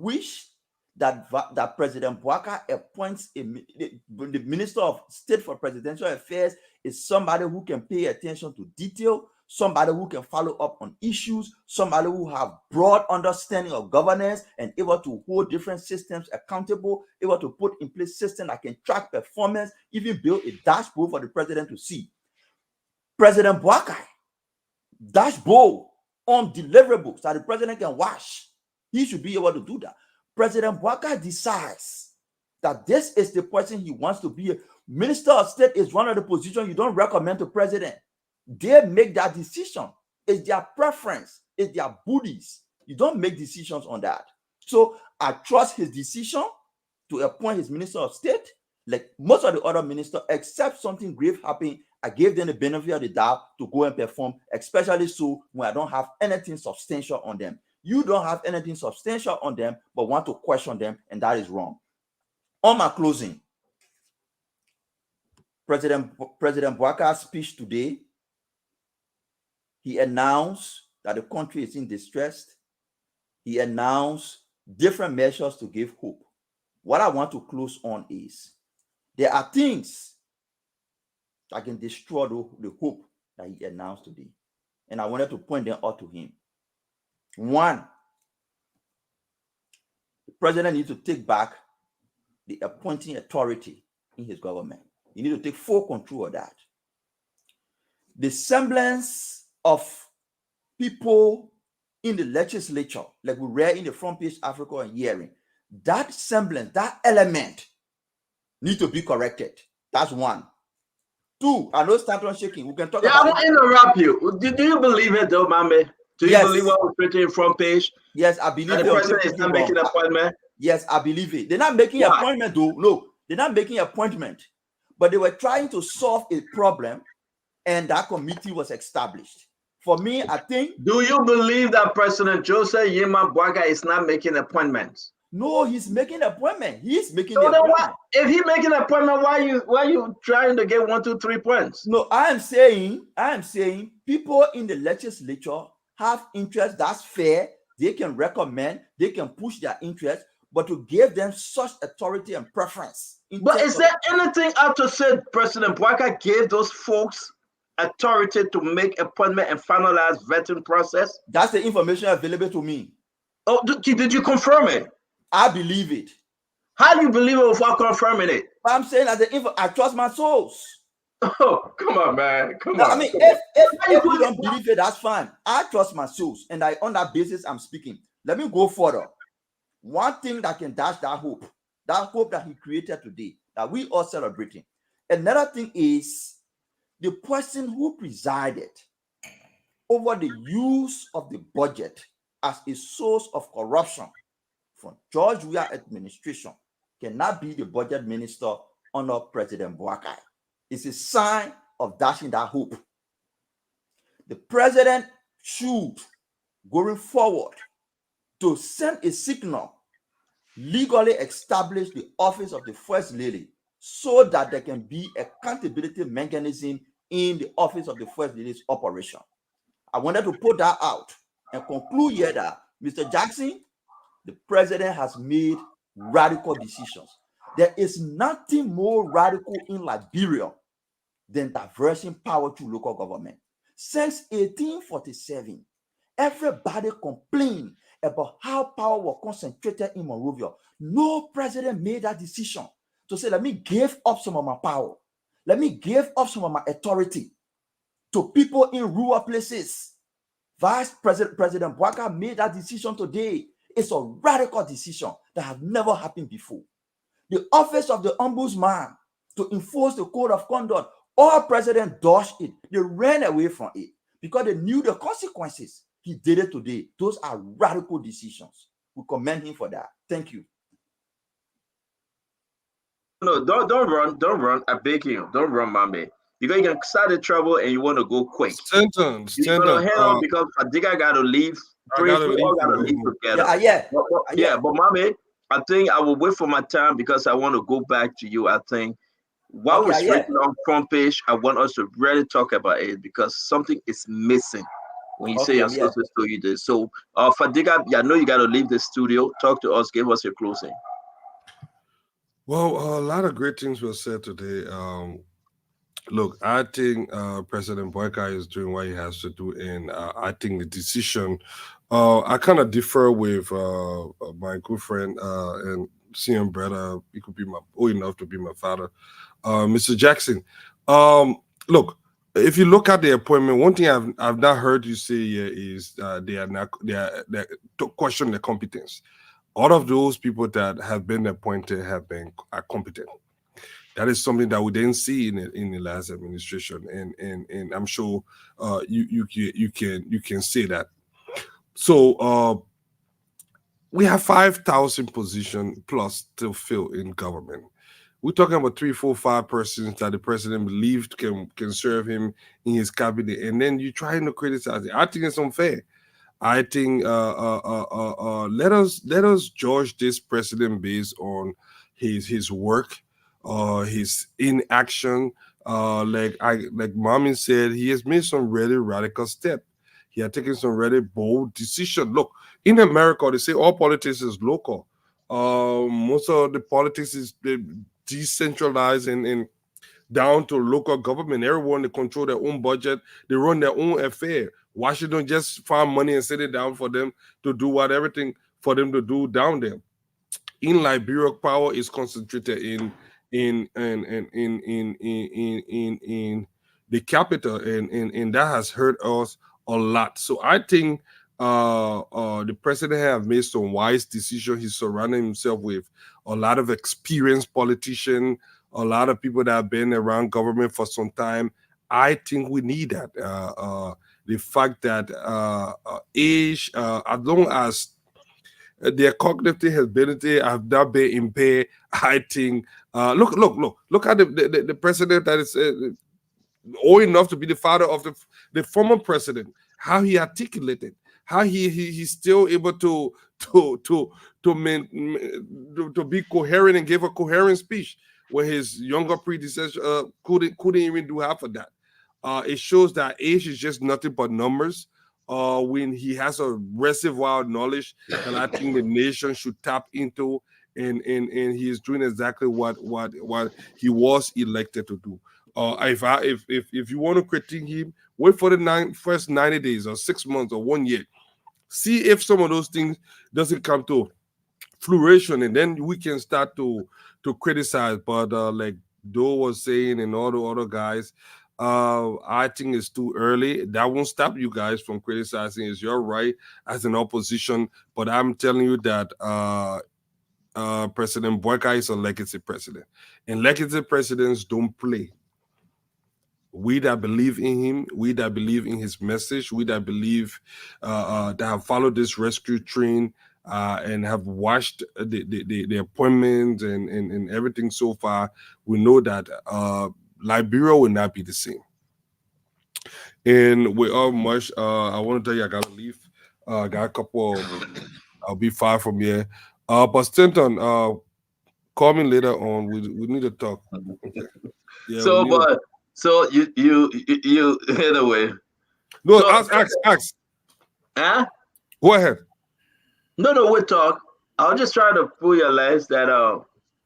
wish that President Boyka appoints the Minister of State for Presidential Affairs is somebody who can pay attention to detail, somebody who can follow up on issues, somebody who have broad understanding of governance and able to hold different systems accountable, able to put in place systems that can track performance, even build a dashboard for the president to see. President Boyka, dashboard on deliverables that the president can watch. He should be able to do that. President Boyka decides that this is the person he wants to be. Minister of State is one of the positions you don't recommend to president. They make that decision. It's their preference. It's their booties. You don't make decisions on that. So I trust his decision to appoint his Minister of State. Like most of the other ministers, except something grave happened, I gave them the benefit of the doubt to go and perform, especially so when I don't have anything substantial on them. You don't have anything substantial on them, but want to question them, and that is wrong. On my closing, President Boyka's speech today, he announced that the country is in distress. He announced different measures to give hope. What I want to close on is There are things that can destroy the hope that he announced today. And I wanted to point them out to him. One, the president needs to take back the appointing authority in his government. He needs to take full control of that. The semblance of people in the legislature, like we read in the front page Africa and hearing, that semblance, that element need to be corrected. That's one. Two, I know start on shaking. We can talk Yeah, about I won't interrupt you. Do you believe it though, Mame? Do you Yes. believe what was written in front page? Yes, I believe And it. the president is not making an appointment? Yes, I believe it. They're not making an appointment though. No, they're not making an appointment. But they were trying to solve a problem, and that committee was established. For me, I think. Do you believe that President Joseph Yema Bwaga is not making appointments? No, he's making an appointment. He's making So the then appointment. if he's making an appointment, why you trying to get 1, 2, 3 points? No, I am saying people in the legislature have interest. That's fair. They can recommend, they can push their interest, but to give them such authority and preference. But is there anything out to say President Bwaga gave those folks authority to make appointment and finalize vetting process? That's the information available to me. Oh, did you confirm it? I believe it. How do you believe it without confirming it? I'm saying that the info, I trust my source. Oh, come on, man. Come on. I mean, if you don't believe it, that's fine. I trust my source, and on that basis, I'm speaking. Let me go further. One thing that can dash that hope that he created today, that we are celebrating. Another thing is the person who presided over the use of the budget as a source of corruption from George Weah administration cannot be the budget minister under President Bwaga. It's a sign of dashing that hope. The president should, going forward, to send a signal, legally establish the office of the First Lady so that there can be accountability mechanism in the office of the First Lady's operation. I wanted to put that out and conclude here that, Mr. Jackson, the president has made radical decisions. There is nothing more radical in Liberia than diverting power to local government. Since 1847, everybody complained about how power was concentrated in Monrovia. No president made that decision to say, let me give up some of my power. Let me give up some of my authority to people in rural places. Vice President Bwaga made that decision today. It's a radical decision that has never happened before. The office of the ombudsman to enforce the code of conduct, all presidents dodged it. They ran away from it because they knew the consequences. He did it today. Those are radical decisions. We commend him for that. Thank you. No, don't run. I beg you, don't run, Mame. Because you can start the trouble and you want to go quick. Sentence. You're gonna head on because Fadiga got to leave. We all got to leave together. But Mame, I think I will wait for my time because I want to go back to you. I think what was written on front page, I want us to really talk about it because something is missing when you say your sources told you this. So, Fadiga, I know you got to leave the studio. Talk to us. Give us your closing. Well, a lot of great things were said today. Look, I think President Bwaga is doing what he has to do, and I think the decision. I kind of differ with my good friend and CM brother. He could be old enough to be my father, Mr. Jackson. Look, if you look at the appointment, one thing I've not heard you say here is they to question the competence. All of those people that have been appointed are competent. That is something that we didn't see in the last administration, and I'm sure you can say that. So we have 5,000 positions plus to fill in government. We're talking about 3, 4, 5 persons that the president believed can serve him in his cabinet, and then you're trying to criticize it. I think it's unfair. I think let us judge this president based on his work, his inaction. Like Mommy said, he has made some really radical steps. He had taken some really bold decisions. Look, in America, they say all politics is local. Most of the politics is decentralized and down to local government. Everyone, they control their own budget. They run their own affair. Washington just find money and set it down for them to do everything for them to do down there. In Liberia, power is concentrated in the capital, and that has hurt us a lot. So I think the president have made some wise decisions. He's surrounding himself with a lot of experienced politicians, a lot of people that have been around government for some time. I think we need that. The fact that age, as long as their cognitive ability have not been impaired, I think. Look at the president that is old enough to be the father of the former president. How he articulated, how he's still able to be coherent and give a coherent speech, where his younger predecessor couldn't even do half of that. It shows that age is just nothing but numbers. When he has a reservoir of knowledge that I think the nation should tap into, and he is doing exactly what he was elected to do. If you want to critique him, wait for the first 90 days or 6 months or 1 year. See if some of those things doesn't come to fruition, and then we can start to criticize. But like Doe was saying and all the other guys, I think it's too early. That won't stop you guys from criticizing. It's your right as an opposition. But I'm telling you that President Boyka is a legacy president, and legacy presidents don't play. We that believe in him, we that believe in his message, we that believe that have followed this rescue train and have watched the appointments and everything so far, we know that Liberia will not be the same. And with all much, I want to tell you I gotta leave. I got a couple. I'll be far from here. But Stanton, call me later on. We need to talk. Okay. Yeah. So you anyway. No, So, ask. Huh? Go ahead. No, we'll talk. I was just trying to pull your legs that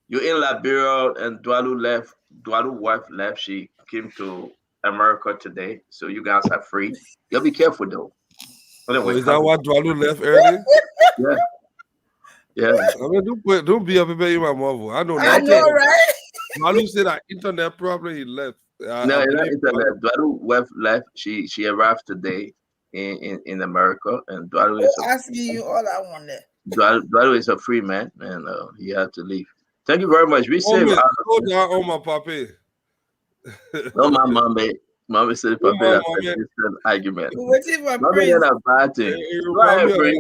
you're in Liberia and Dwalu's wife left. She came to America today, so you guys are free. You'll be careful though. Anyway, is that why Dwalu left early? Yeah. I mean, don't be up in my mother. I know nothing. I know, right? Dwalu said that internet problem. He left. No, not internet. Dwalu wife left. She arrived today in America, and Dwalu is asking you all I wanted. Dwalu is a free man, and he had to leave. Thank you very much. We say go down on my papi. No, my mommy said papi that's a different argument. Mommy had a bad thing. Another guy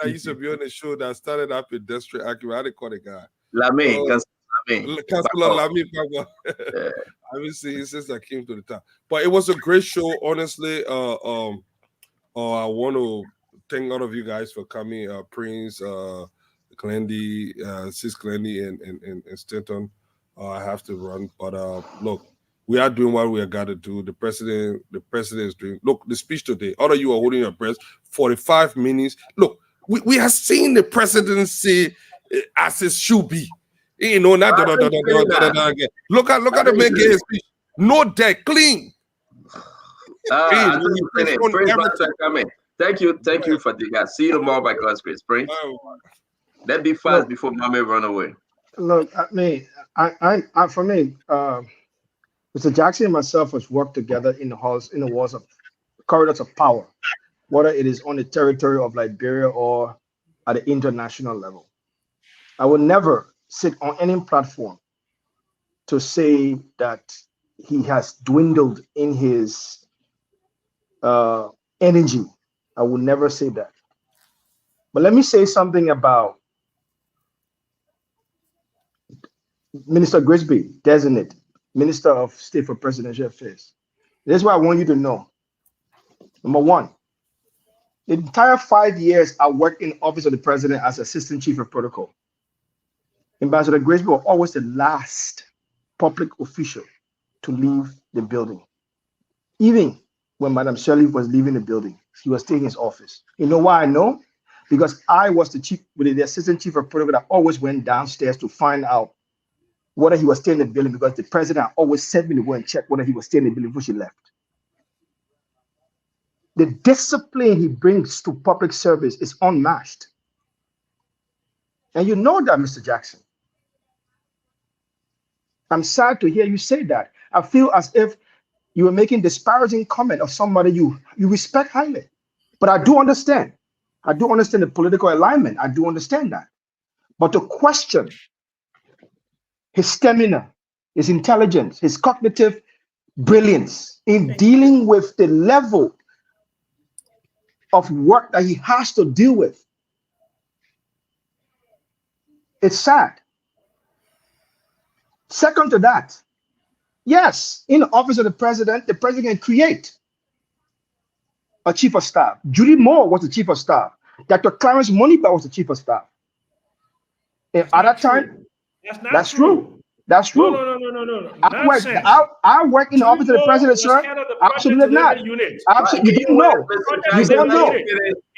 that used to be on the show that started up a district argument. I didn't call the guy. Lamy. Councilor Lamy. I haven't seen him since I came to the town. But it was a great show, honestly. I want to thank all of you guys for coming. Prince, Glendy, Sis Glendy, and Stanton. I have to run, but look, we are doing what we got to do. The president is doing. Look, the speech today. All of you are holding your breath. 45 minutes. Look, we are seeing the presidency as it should be. You know, not again. Look at the man get his speech. No debt, clean. Thank you for the guys. See you tomorrow by God's grace. Pray. Let's be fast before mommy run away. Look, for me, Mr. Jackson and myself has worked together in the walls of corridors of power, whether it is on the territory of Liberia or at the international level. I will never sit on any platform to say that he has dwindled in his energy. I will never say that. But let me say something about Minister Grisby, designate Minister of State for Presidential Affairs. This is what I want you to know. Number one, the entire 5 years I worked in the office of the president as Assistant Chief of Protocol. Ambassador Grisby was always the last public official to leave the building. Even when Madam Shirley was leaving the building, he was staying in his office. You know why I know? Because I was the assistant chief of protocol that always went downstairs to find out whether he was still in the building, because the president always sent me to go and check whether he was still in the building before she left. The discipline he brings to public service is unmatched. And you know that, Mr. Jackson. I'm sad to hear you say that. I feel as if you were making disparaging comment of somebody you respect highly. But I do understand. I do understand the political alignment. I do understand that. But to question his stamina, his intelligence, his cognitive brilliance in dealing with the level of work that he has to deal with, it's sad. Second to that, yes, in the office of the president can create a chief of staff. Judy Moore was the chief of staff. Dr. Clarence Monipa was the chief of staff. And at that time, that's true. That's true. No. I work in the office of the president, sir. Absolutely not. Absolutely, you don't know. You don't know.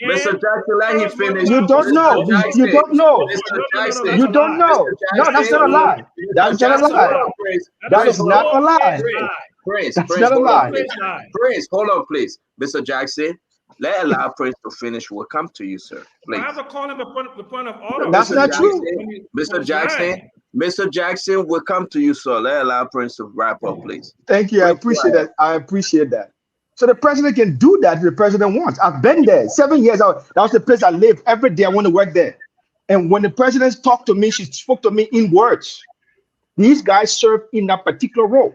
Mr. Jackson, let him finish. You don't know. You don't know. You don't know. No, that's not a lie. That's not a lie. That is not a lie. Prince, that's not a lie. Prince, hold on, please. Mr. Jackson, allow Prince to finish. We'll come to you, sir. Please. I have to call him the point of order. That's not true. Mr. Jackson, Mr. Jackson, we'll come to you, sir. Allow Prince to wrap up, please. Thank you. I appreciate that. I appreciate that. So the president can do that if the president wants. I've been there 7 years. That was the place I lived. Every day I want to work there. And when the president talked to me, she spoke to me in words. These guys serve in that particular role.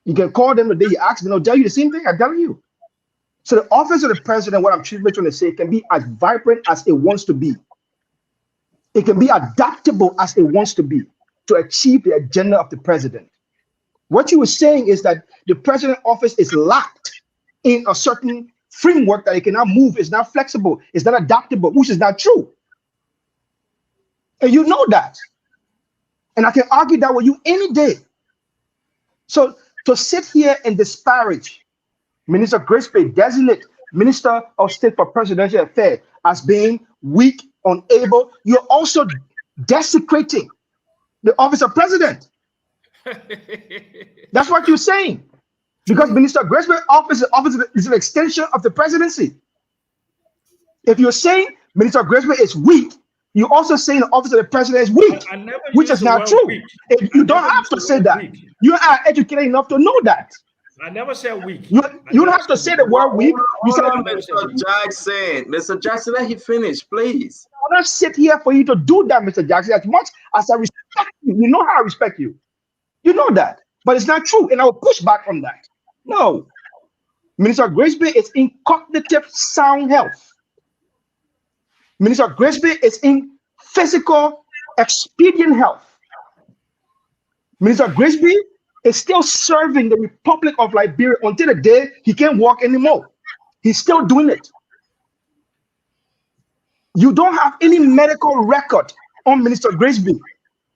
You can call them the day you ask me, they'll tell you the same thing I'm telling you. So the office of the president, what I'm trying to say, can be as vibrant as it wants to be. It can be adaptable as it wants to be to achieve the agenda of the president. What you were saying is that the president office is locked in a certain framework that it cannot move, it's not flexible, it's not adaptable, which is not true. And you know that. And I can argue that with you any day. So to sit here and disparage Minister Grisby, designate Minister of State for Presidential Affairs, as being weak, unable, you're also desecrating the office of president. That's what you're saying. Because Minister Grisby's office is an extension of the presidency. If you're saying Minister Grisby is weak, you're also saying the office of the president is weak, which is not true. You don't have to say that. You are educated enough to know that. I never said weak. You don't have to say the word weak. You said Mr. Jackson. Mr. Jackson, let him finish, please. I don't sit here for you to do that, Mr. Jackson. As much as I respect you, you know how I respect you. You know that. But it's not true, and I will push back on that. No. Minister Grisby is in cognitive sound health. Minister Grisby is in physical expedient health. Minister Grisby is still serving the Republic of Liberia until the day he can't walk anymore. He's still doing it. You don't have any medical record on Minister Grisby.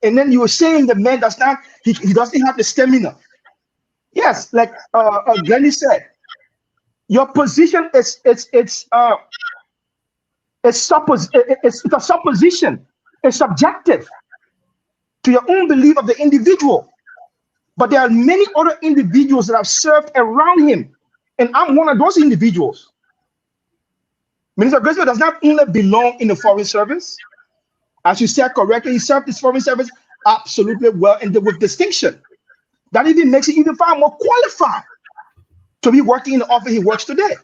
And then you were saying the man does not, he doesn't have the stamina. Yes, like Glennie said, your position is a supposition. It's subjective to your own belief of the individual. But there are many other individuals that have served around him. And I'm one of those individuals. Minister Grisby does not only belong in the foreign service. As you said correctly, he served his foreign service absolutely well and with distinction. That even makes it even far more qualified to be working in the office he works today.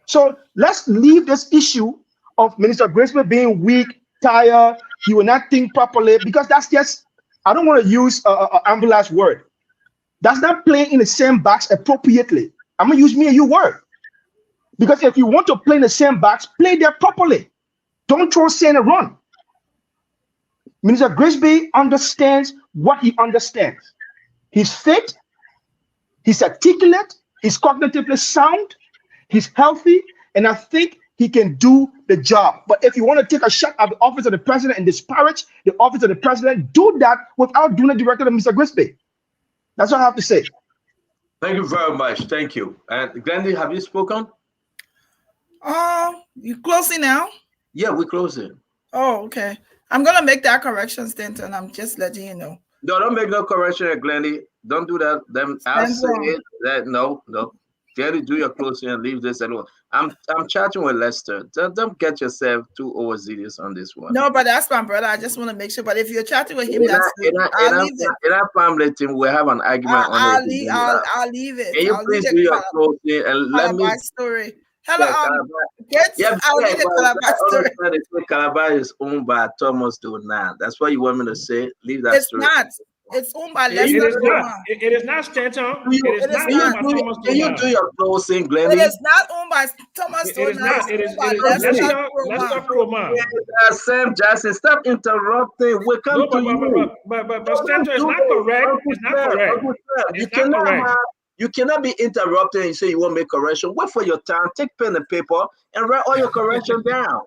So let's leave this issue of Minister Grisby being weak, tired, he will not think properly, because that's just, I don't want to use an ambulance word. That's not playing in the same box appropriately. I'm going to use me and you word. Because if you want to play in the same box, play there properly. Don't throw sand and run. Minister Grisby understands what he understands. He's fit, he's articulate, he's cognitively sound, he's healthy, and I think he can do the job. But if you want to take a shot at the office of the president and disparage the office of the president, do that without doing it directly to Mr. Grisby. That's all I have to say. Thank you very much. Thank you. And Glendy, have you spoken? You closing now? Yeah, we're closing. Oh, okay. I'm gonna make that correction, Stanton. I'm just letting you know. No, don't make no correction, Glenny. Don't do that. Then I'll Stand say wrong. it. That no. Glenny, do your closing and leave this alone. I'm chatting with Lester. Don't get yourself too overzealous on this one. No, but that's my brother. I just want to make sure. But if you're chatting with him, that's good. I'll leave it. In our family team, we have an argument on I'll it. leave it. Can you I'll please leave do your the closing and let me? Calabash story. Hello, Yeah, I'll leave the Calabash story. Calabash is owned by Thomas Donald. That's what you want me to say. Leave that It's story. not. It's owned by It Lester. is not. It is not Stanton. It is not owned by Thomas Can you Donald. do your closing, Glenny? It is not owned by Thomas It is Donald. not. It is Lester Lester Crowman. Sam Jackson, stop interrupting. We come to you. But Stanton is not correct. It's not correct. You cannot be interrupted and say you won't make correction. Wait for your time. Take pen and paper and write all your correction down.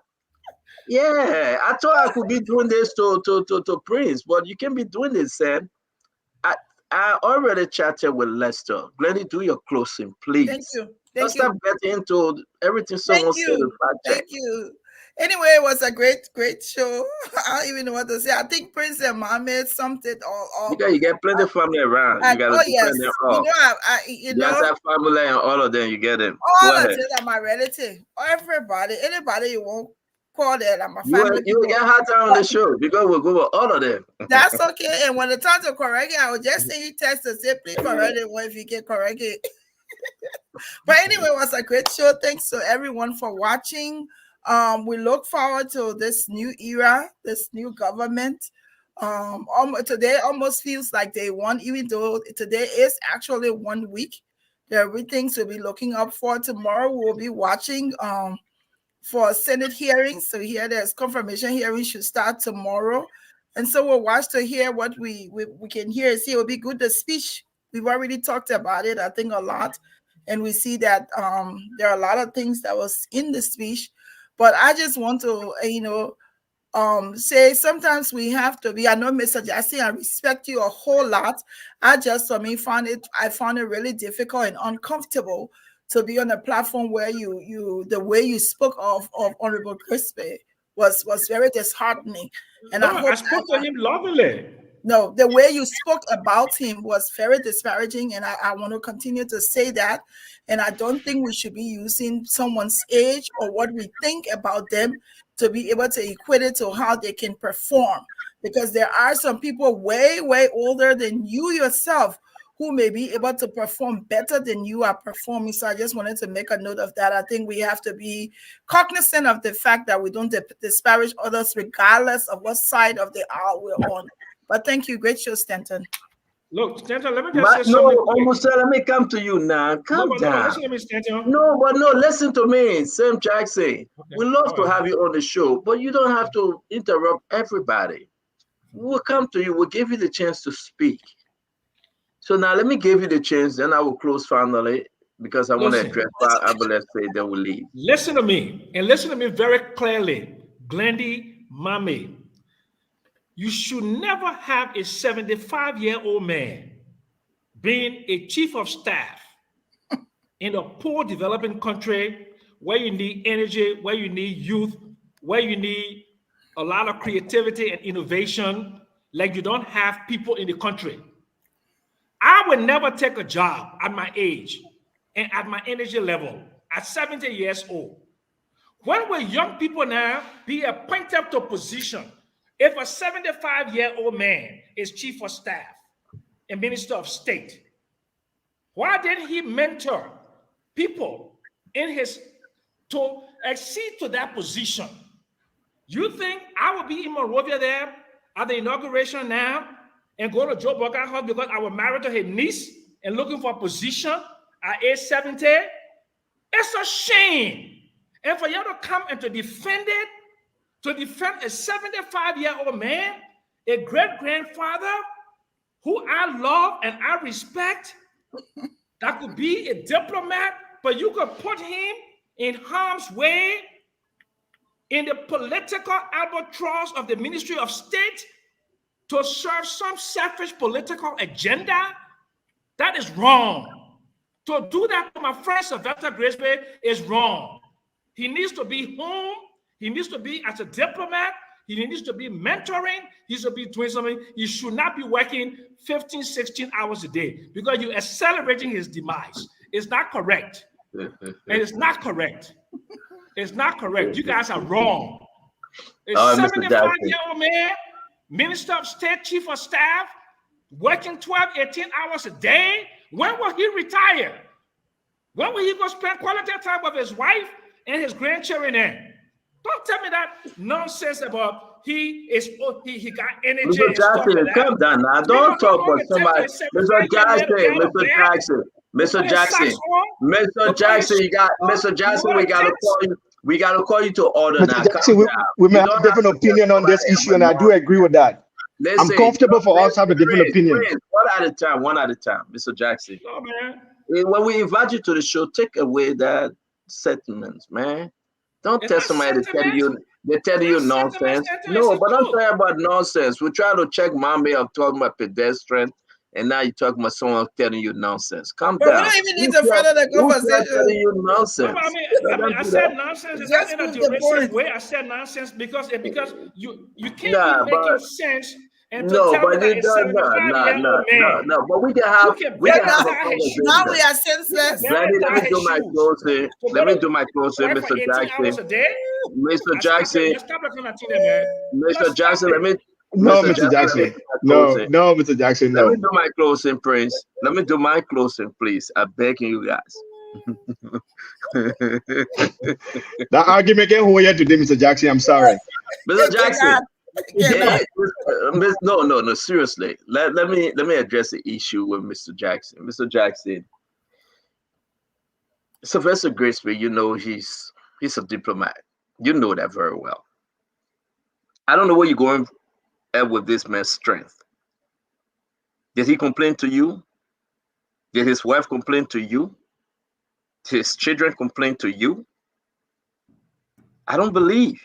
Yeah, I thought I could be doing this to Prince, but you can't be doing this, Sam. I already chatted with Lester. Glenny, do your closing, please. Thank you. Don't stop getting into everything someone said. Thank you. Anyway, it was a great show. I don't even know what to say. I think Prince and Mohammed summed it all up. You get plenty of family around. You got to yes. defend them all. You know, have family and all of them. You get them. All of them are my relative. Everybody, anybody you won't call that, I'm my family. You will get hard time on the show because we'll go with all of them. That's okay. And when the time to correct it, I will just send you text to say, please correct it if you can correct it. But anyway, it was a great show. Thanks to everyone for watching. We look forward to this new era, this new government. Today almost feels like day one, even though today is actually 1 week. There are things we'll be looking up for. Tomorrow we'll be watching for Senate hearings. So here there's confirmation hearings should start tomorrow. And so we'll watch to hear what we can hear and see. It will be good. The speech, we've already talked about it, I think, a lot. And we see that there are a lot of things that was in the speech. But I just want to, say sometimes we have to be. I know, Mr. Jassy, I respect you a whole lot. I found it really difficult and uncomfortable to be on a platform where the way you spoke of Honorable Crispy was very disheartening. And no, I spoke to him lovingly. No, the way you spoke about him was very disparaging, and I want to continue to say that. And I don't think we should be using someone's age or what we think about them to be able to equate it to how they can perform. Because there are some people way, way older than you yourself who may be able to perform better than you are performing. So I just wanted to make a note of that. I think we have to be cognizant of the fact that we don't disparage others regardless of what side of the aisle we're on. But thank you. Great show, Stanton. Look, Stanton, let me just say something. Almost let me come to you now. Calm down. Listen to me, Stanton. Listen to me. Sam Jackson. Okay. We love to have you on the show, but you don't have to interrupt everybody. We'll come to you. We'll give you the chance to speak. So now let me give you the chance, then I will close finally because I want to address what Let's say then we'll leave. Listen to me, and listen to me very clearly. Glendy Mame. You should never have a 75-year-old man being a chief of staff in a poor developing country where you need energy, where you need youth, where you need a lot of creativity and innovation, like you don't have people in the country. I would never take a job at my age and at my energy level at 70 years old. When will young people now be appointed to a position? If a 75-year-old man is chief of staff and minister of state, why didn't he mentor people to accede to that position? You think I will be in Monrovia there at the inauguration now and go to Joe Burger's house because I was married to his niece and looking for a position at age 70? It's a shame. And for you to come and to defend it, to defend a 75-year-old man, a great-grandfather who I love and I respect, that could be a diplomat, but you could put him in harm's way in the political albatross of the Ministry of State to serve some selfish political agenda. That is wrong. To do that to my friend Sylvester Grisby is wrong. He needs to be home. He needs to be as a diplomat. He needs to be mentoring. He should be doing something. He should not be working 15, 16 hours a day because you're accelerating his demise. It's not correct. And it's not correct. It's not correct. You guys are wrong. A 75-year-old man, Minister of State, Chief of Staff, working 12, 18 hours a day. When will he retire? When will he go spend quality time with his wife and his grandchildren in? Don't tell me that nonsense about he got energy. Mr. Jackson, calm down now. Don't talk about somebody. Mr. Jackson, Mr. Jackson, you got Mr. Jackson. We gotta call you. We gotta call you to order Mr. now. Jackson, we may have a different opinion on this issue, and I do agree with that. I'm comfortable for us to have a different opinion. One at a time, Mr. Jackson. Oh, man. When we invite you to the show, take away that sentiments, man. Don't tell somebody they're telling you nonsense. No, but don't tell about nonsense. We try to check mommy of talking about pedestrian, and now you're talking about someone telling you nonsense. Calm down. We don't even need to further the conversation. Telling you nonsense. I said nonsense. It's not in a derisive way. I said nonsense because you can't be making sense. And no, but but we can have a conversation. Now we are senseless. Let me do my closing. Mr. Jackson. Mr. Jackson. Mr. Jackson, let me. No, Mr. Jackson. No, Mr. Jackson. No. Let me do my closing, Prince. Let me do my closing, please. I'm begging you guys. That argument can't hold you today, Mr. Jackson. I'm sorry. Mr. Jackson. No, seriously. Let me address the issue with Mr. Jackson. Mr. Jackson, Sylvester Grisby, you know he's a diplomat. You know that very well. I don't know where you're going at with this man's strength. Did he complain to you? Did his wife complain to you? Did his children complain to you? I don't believe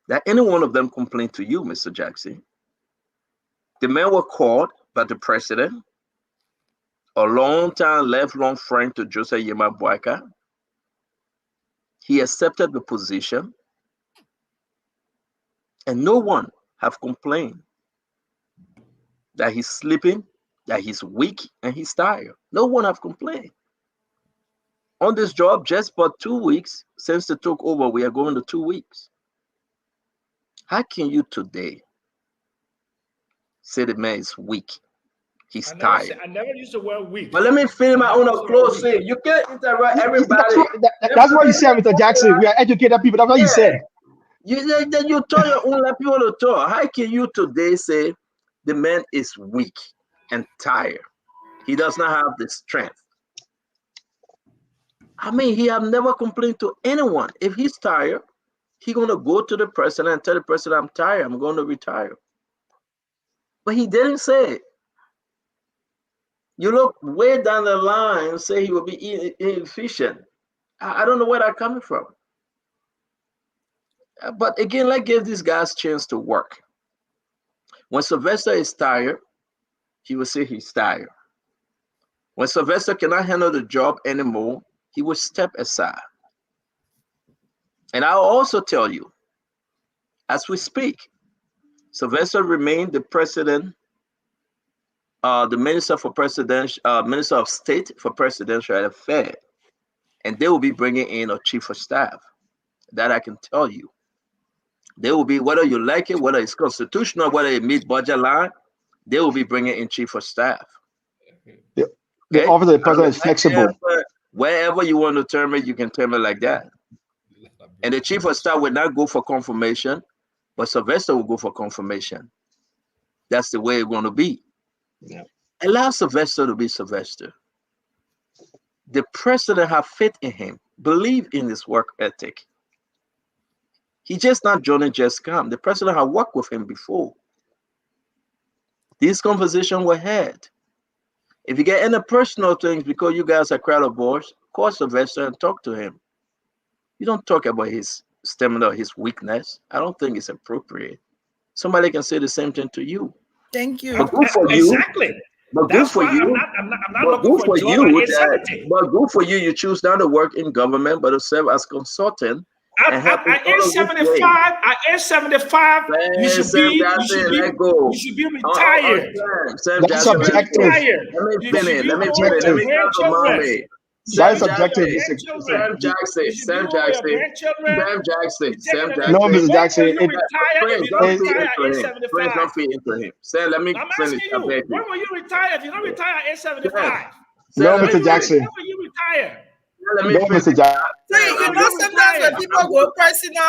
that any one of them complained to you, Mr. Jackson. The men were called by the president, a long-time lifelong friend to Joseph Yema Boyka. He accepted the position, and no one have complained that he's sleeping, that he's weak, and he's tired. No one have complained. On this job, just about 2 weeks since they took over, we are going to 2 weeks. How can you today say the man is weak? He's tired. I never used the word weak. But let me finish my own closing. You can't interrupt everybody. That's what you said, Mr. Jackson. We are educated people. That's what you said. You told your own people to talk. How can you today say the man is weak and tired? He does not have the strength. I mean, he have never complained to anyone. If he's tired, he's going to go to the president and tell the president, I'm tired, I'm going to retire. But he didn't say it. You look way down the line and say he will be inefficient. I don't know where that's coming from. But again, let's give these guys a chance to work. When Sylvester is tired, he will say he's tired. When Sylvester cannot handle the job anymore, he will step aside. And I'll also tell you, as we speak, Sylvester remained the president, the minister of state for presidential affairs, and they will be bringing in a chief of staff. That I can tell you. They will be, whether you like it, whether it's constitutional, whether it meets budget line, they will be bringing in chief of staff. Yeah. The office of the president is flexible. Wherever you want to term it, you can term it like that. And the chief of staff will not go for confirmation, but Sylvester will go for confirmation. That's the way it's going to be. Yeah. Allow Sylvester to be Sylvester. The president have faith in him, believe in his work ethic. He just not joining just come. The president have worked with him before. These conversations were had. If you get any personal things because you guys are crowd of boys, call Sylvester and talk to him. You don't talk about his stamina or his weakness. I don't think it's appropriate. Somebody can say the same thing to you. Thank you. But good for you. Exactly. But good for you. But good for you. But good for you. You choose not to work in government, but to serve as consultant and helping At age all of these 75, slaves. at age 75, you should Sam be Jackson, let go. retired. Sam That's Jackson, let subjective. go. Retired. Let me You should finish. be Let me home finish. with Let your me tell the grandchildren. mommy. That's Sam subjective, Jackson. Mr. Sam Jackson. You should be Sam home with your Jackson. grandchildren. Sam Jackson. You're Sam taking a No, little. Jackson. Mr. When Jackson. will you retire if Prince, you don't don't feed retire into at age him. Prince, 75? don't feed into him. Sam, let me I'm finish. asking I you, beg when you. will you retire if you don't retire at age 75? No, When Mr. Jackson. will you retire? Let me No, finish. Mr. Jackson. See, you know, sometimes when people go personal,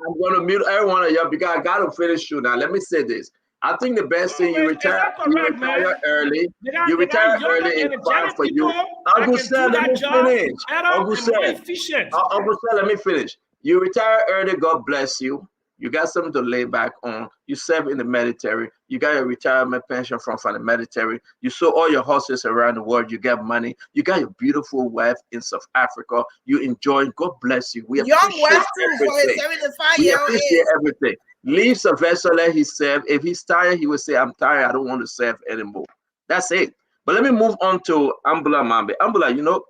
I'm going to mute every one of y'all because I got to finish you now. Let me say this. I think the best thing you It's not correct, man. early. They You got retire younger, early is fine energetic for people you. that Uncle can do Sam, let that me job finish. better Uncle and more Sam. efficient. Uncle Sam, let me finish. You retire early, God bless you. You got something to lay back on. You serve in the military. You got your retirement pension from the military. You sold all your horses around the world. You got money. You got your beautiful wife in South Africa. You enjoy. God bless you. We young appreciate wife too for his everything. 75-year-old We age. appreciate everything. Leave Sylvester, let he serve. If he's tired, he will say, I'm tired. I don't want to serve anymore. That's it. But let me move on to Ambula Mambe. Ambula, you know,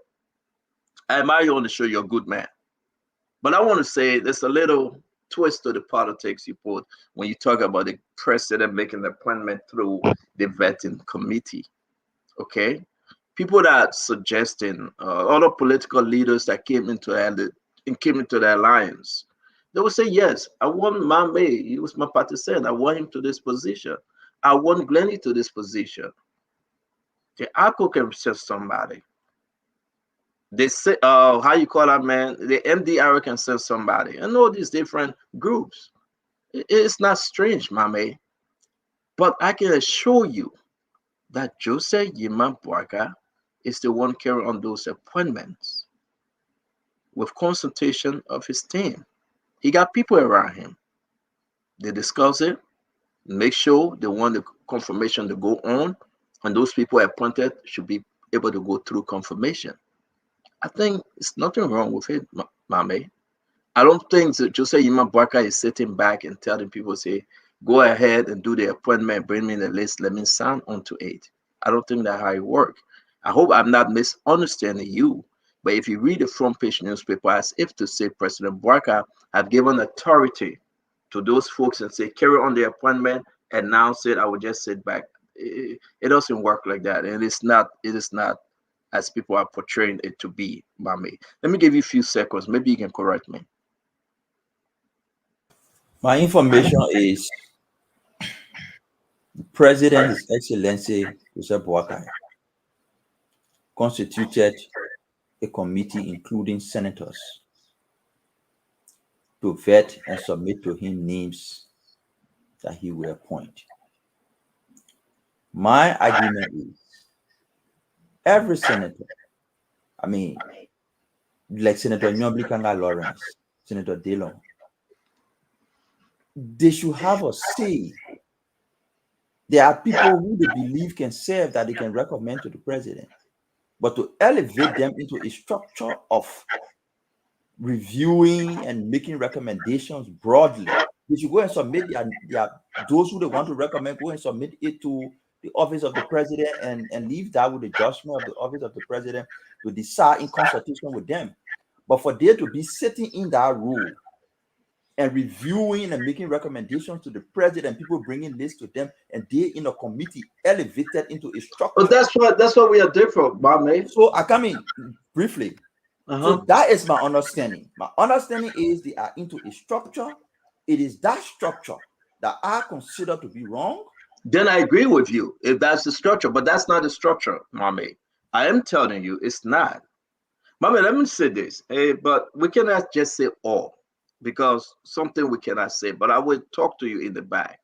I admire you on the show. You're a good man. But I want to say there's a little twist to the politics you put when you talk about the president making the appointment through the vetting committee. Okay, people that suggesting other political leaders that came into the alliance, they will say, yes, I want Mame, he was my partisan, I want him to this position, I want Glennie to this position. The ACO can send somebody. They say, how you call that, man? The MDR can send somebody, and all these different groups. It's not strange, Mame. But I can assure you that Jose Yiman Bwaga is the one carrying on those appointments with consultation of his team. He got people around him. They discuss it, make sure they want the confirmation to go on, and those people appointed should be able to go through confirmation. I think it's nothing wrong with it, Mame. I don't think that Jose Yima Barker is sitting back and telling people, say, go ahead and do the appointment, bring me the list, let me sign onto it. I don't think that's how it works. I hope I'm not misunderstanding you, but if you read the front page newspaper as if to say President Barker have given authority to those folks and say, carry on the appointment, announce it, I would just sit back. It doesn't work like that. And it is not as people are portraying it to be, Mame. Let me give you a few seconds. Maybe you can correct me. My information is President His Excellency Joseph Boakai constituted a committee including senators to vet and submit to him names that he will appoint. My argument is every senator, I mean, like Senator Nyobli Kanga Lawrence, Senator Dillon, they should have a say. There are people who they believe can serve that they can recommend to the president. But to elevate them into a structure of reviewing and making recommendations broadly, they should go and submit those who they want to recommend, go and submit it to the office of the president and leave that with the judgment of the office of the president to decide in consultation with them. But for there to be sitting in that role and reviewing and making recommendations to the president, people bringing lists to them, and they in a committee elevated into a structure. But that's what we are different, Mame. So I come in briefly. So that is my understanding. My understanding is they are into a structure. It is that structure that I consider to be wrong. Then I agree with you if that's the structure, but that's not the structure, Mame. I am telling you, it's not. Mame, let me say this, but we cannot just say all, because something we cannot say, but I will talk to you in the back.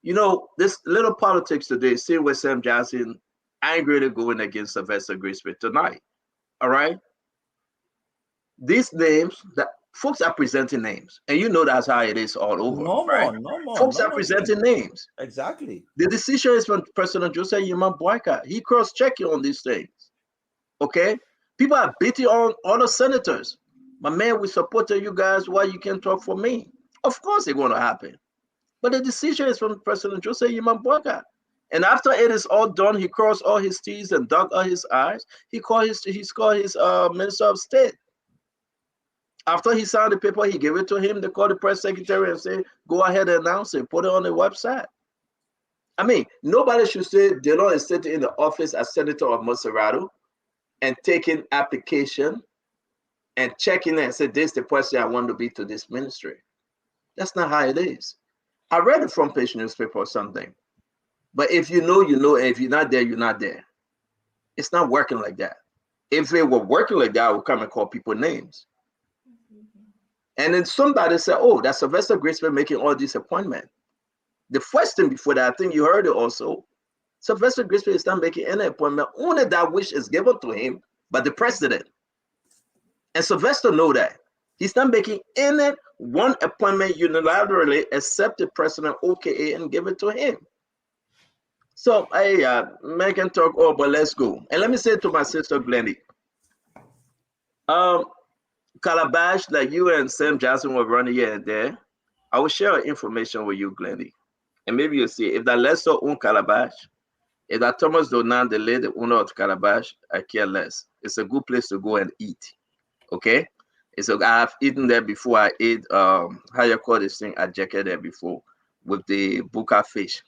You know, this little politics today, seeing with Sam Johnson angrily going against Sylvester Grisby tonight. All right? These names, that folks are presenting names, and you know that's how it is all over. No right? more. Folks are presenting names. Exactly. The decision is from President Jose Yima Boyka. He cross-checking on these things. Okay? People are beating on other senators. My man, we supported you guys. Why you can't talk for me? Of course it's going to happen. But the decision is from President Jose Yima Boyka. And after it is all done, he crossed all his T's and dotted all his I's. He called his Minister of State. After he signed the paper, he gave it to him. They called the press secretary and say, go ahead and announce it, put it on the website. I mean, nobody should say Delon is sitting in the office as senator of Maserati and taking application and checking it and say, this is the person I want to be to this ministry. That's not how it is. I read the front page newspaper or something. But if you know, you know, and if you're not there, you're not there. It's not working like that. If it were working like that, I would come and call people names. And then somebody said, oh, that's Sylvester Graceful making all these appointments. The first thing before that, I think you heard it also, Sylvester Graceful is not making any appointment. Only that wish is given to him by the president. And Sylvester know that. He's not making any one appointment unilaterally except the president okay and give it to him. So I can talk, oh, but let's go. And let me say to my sister Glendy, Calabash, like you and Sam Jackson were running here and there, I will share information with you, Glendy. And maybe you'll see if that Lester own Calabash, if that Thomas Donan, the lady owner of Calabash, I care less. It's a good place to go and eat. Okay? I've eaten there before. I ate how you call this thing at Jacket there before with the buka fish.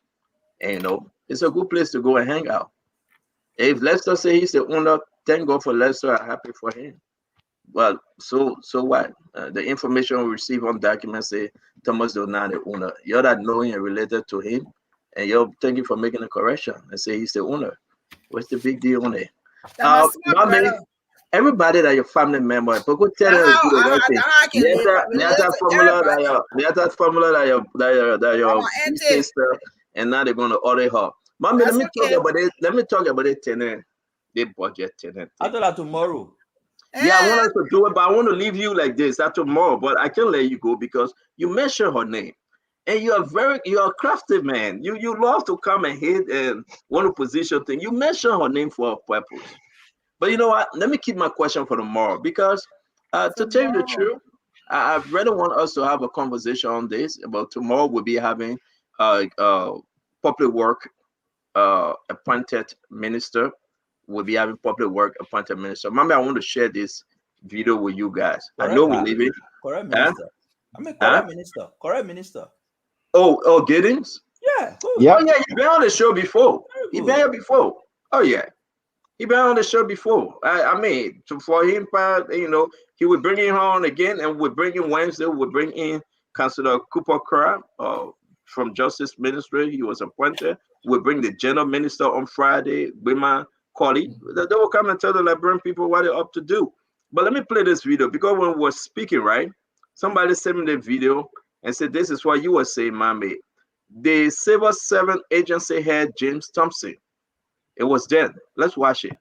And you know, it's a good place to go and hang out. If Lester say he's the owner, thank God for Lester. I'm happy for him. Well, so what? The information we receive on documents say Thomas Donan the owner. You're not knowing and related to him, and you're thank you for making a correction and say he's the owner. What's the big deal on it? Everybody that your family member, but go tell them the formula that your sister, and now they're gonna order her. Mommy, let me talk about it. Tenure, they budget tenure. I thought that tomorrow. Yeah, I want us to do it, but I want to leave you like this. That tomorrow, but I can't let you go because you mentioned her name, and you're a crafty man. You love to come and hit and want to position things. You mentioned her name for a purpose. But you know what? Let me keep my question for tomorrow because to tell you the truth, I really want us to have a conversation on this. About tomorrow, we'll be having public work appointed minister. We'll be having public work appointed minister. Maybe I want to share this video with you guys. Correct, I know we live it. Correct minister. I mean, correct minister. Correct minister. Oh, Giddings? Yeah. Yeah. Oh, yeah. He's been on the show before. He's been here before. Oh, yeah. He been on the show before. I mean, for him, you know, he would bring him on again, and we bring in Wednesday. We bring in Councilor Cooper Crab from Justice Ministry. He was appointed. We bring the General Minister on Friday, Bima Colley. They will come and tell the Liberian people what they're up to do. But let me play this video because when we were speaking, right, somebody sent me the video and said, "This is what you were saying, mommy." The Civil 7 agency head James Thompson. It was then. Let's watch it.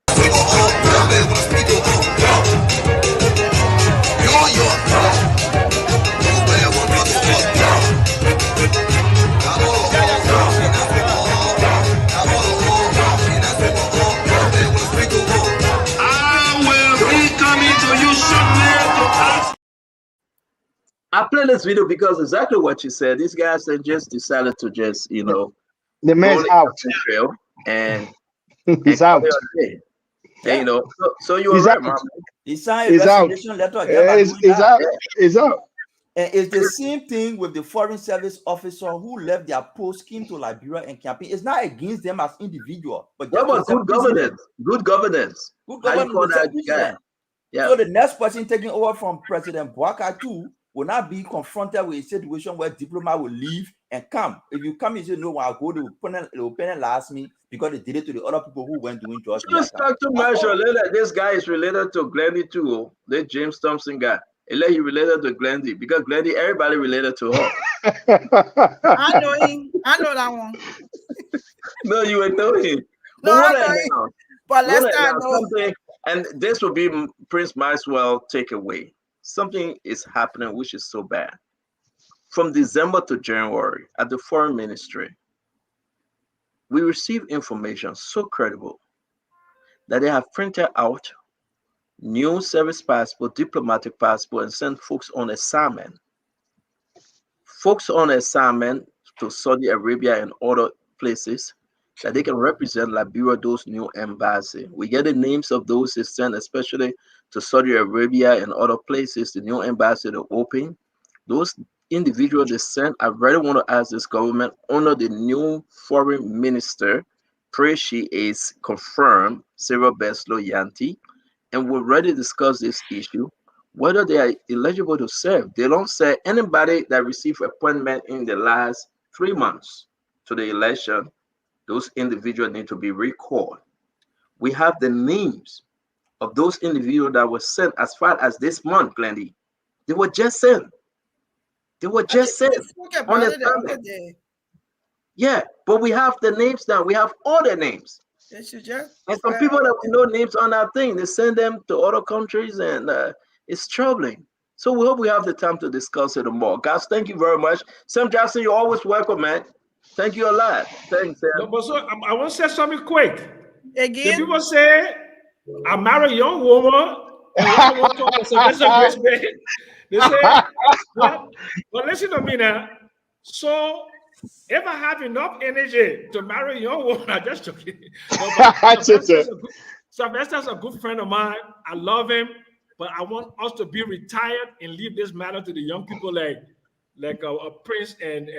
I play this video because exactly what you said. These guys just decided to just, you know, the man's out and he's out. And, you know, so you're right, Mom. He signed a resignation letter. He's out. And it's the same thing with the foreign service officer who left their post, came to Liberia and campaign. It's not against them as individual, but good governance. Good governance. Good governance. Yeah. So the next person taking over from President Bouaka too will not be confronted with a situation where diplomat will leave and come. If you come and say, no, I'll go to the opponent last me because they did it to the other people who went doing judge. Just talk to Marshall. This guy is related to Glendy too. The James Thompson guy. He related to Glendy because Glendy, everybody related to her. I know him. I know that one. No, you would know him. No, I know him. But let's not know. And this will be Prince Maxwell takeaway. Something is happening which is so bad. From December to January at the Foreign Ministry, we received information so credible that they have printed out new service passport, diplomatic passport, and sent folks on assignment. Folks on assignment to Saudi Arabia and other places that they can represent Liberia, those new embassy. We get the names of those they sent, especially to Saudi Arabia and other places, the new embassy to open. Those individuals they sent, I really want to ask this government under the new foreign minister, pray she is confirmed, Sarah Beslo Yanti, and we'll already discuss this issue, whether they are eligible to serve. They don't say anybody that received appointment in the last 3 months to the election, those individuals need to be recalled. We have the names of those individuals that were sent as far as this month, Glendy. They were just sent. They were just sent on the other day. Yeah, but we have the names now. We have all the names. They should just and some people that we know names on our thing, they send them to other countries, and it's troubling. So we hope we have the time to discuss it more. Guys, thank you very much. Sam Jackson, you're always welcome, man. Thank you a lot. Thanks, Sam. No, but so I want to say something quick. Again? The people say, I marry a young woman, and when I want to talk to Sylvester Grace Bay, they say, but listen to me now. So if I have enough energy to marry a young woman, I just joking. Sylvester's a good friend of mine. I love him, but I want us to be retired and leave this matter to the young people like a Prince and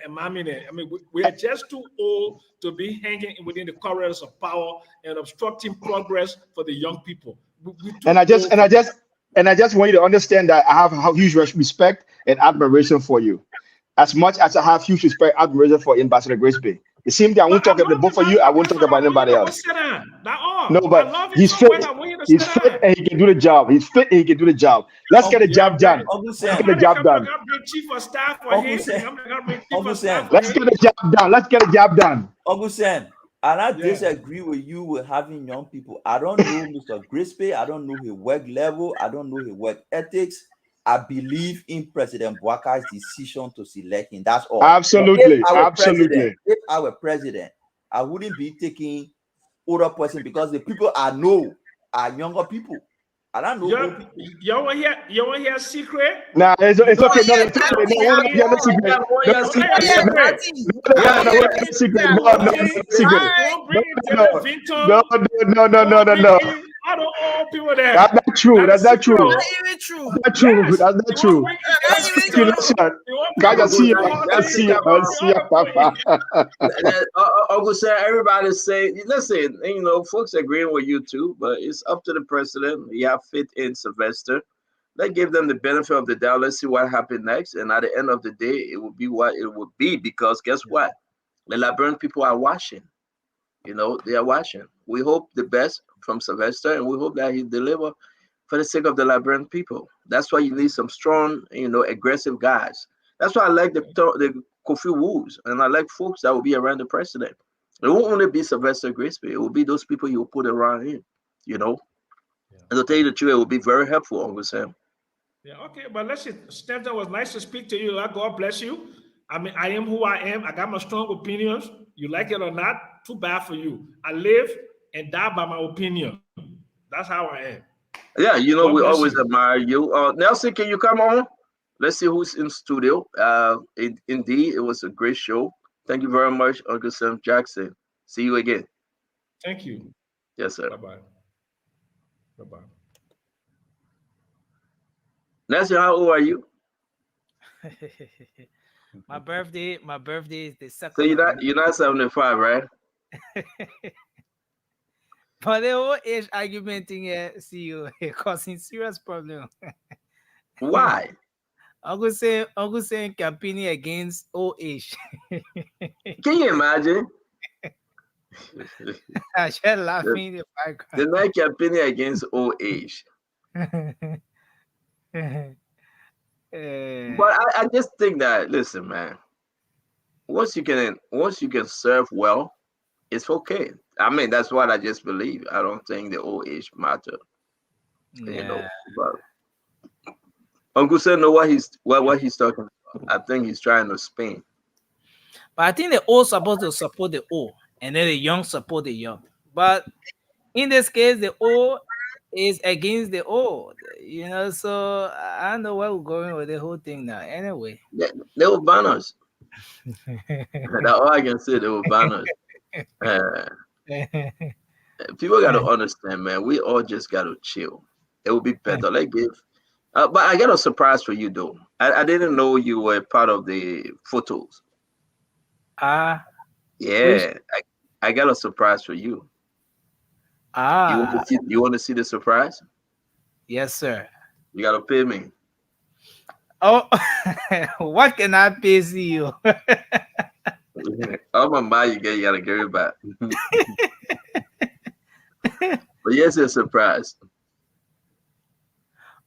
Mamine. I mean, we are just too old to be hanging within the corridors of power and obstructing progress for the young people. And I just want you to understand that I have huge respect and admiration for you. As much as I have huge respect and admiration for Ambassador Grace Bay. The same thing, I won't talk about both of you, I won't talk about anybody else. No, but he's fit. He's fit and he can do the job. He's fit and he can do the job. Let's get the job done. Let's get the job done. Let's get the job done. Let's get the job done. Augustin, and I disagree with you with having young people. I don't know Mr. Grispe. I don't know his work level. I don't know his work ethics. I believe in President Bwaka's decision to select him. That's all. Absolutely. If I were president, I wouldn't be taking older person because the people I know are younger people. I don't know. You want to hear a secret? Nah, it's okay. No, it's okay. No, we want to hear the secret. No. I don't owe people there. That's not true. That's not true. Not even true. That's not true. That's not true. Guys, I see you, Papa. Augustin, everybody say, listen, folks agreeing with you too, but it's up to the president. You have faith in Sylvester. Let's give them the benefit of the doubt. Let's see what happens next. And at the end of the day, it will be what it will be, because guess what? The Liberian people are watching. They are watching. We hope the best from Sylvester, and we hope that he deliver for the sake of the Liberian people. That's why you need some strong, aggressive guys. That's why I like the Kofi Woos, and I like folks that will be around the president. It won't only be Sylvester Grisby. It will be those people you will put around him, And to tell you the truth, it will be very helpful with him. Yeah, okay, but listen, Stanton, was nice to speak to you. God bless you. I mean, I am who I am. I got my strong opinions. You like it or not, too bad for you. I live and die by my opinion. That's how I am. Yeah, we always admire you. Nelson, can you come on? Let's see who's in studio. Indeed, it was a great show. Thank you very much, Uncle Sam Jackson. See you again. Thank you. Yes, sir. Bye-bye. Bye-bye. Nelson, how old are you? My birthday is the second. So you're not 75, right? For the whole age argumenting here, see you causing serious problem. Why? Uncle saying campaigning against old age. Can you imagine? I just laughing in the background. They're not campaigning against old age. But I just think that, listen, man, once you can serve well, it's okay. I mean, that's what I just believe. I don't think the old age matter. But Uncle Sam know what he's talking about. I think he's trying to spin. But I think the old supposed to support the old, and then the young support the young. But in this case, the old is against the old, so I don't know where we're going with the whole thing now. Anyway, they were banners. That's all I can say. They were banners. People got to understand, man. We all just got to chill. It would be better. Let's give. But I got a surprise for you, though. I didn't know you were part of the photos. Ah, which Yeah, I got a surprise for you. You want to ah, see? You want to see the surprise? yes, sir. You gotta pay me. Oh, what can I pay you? All my money you get, you gotta give it back. But yes, it's a surprise.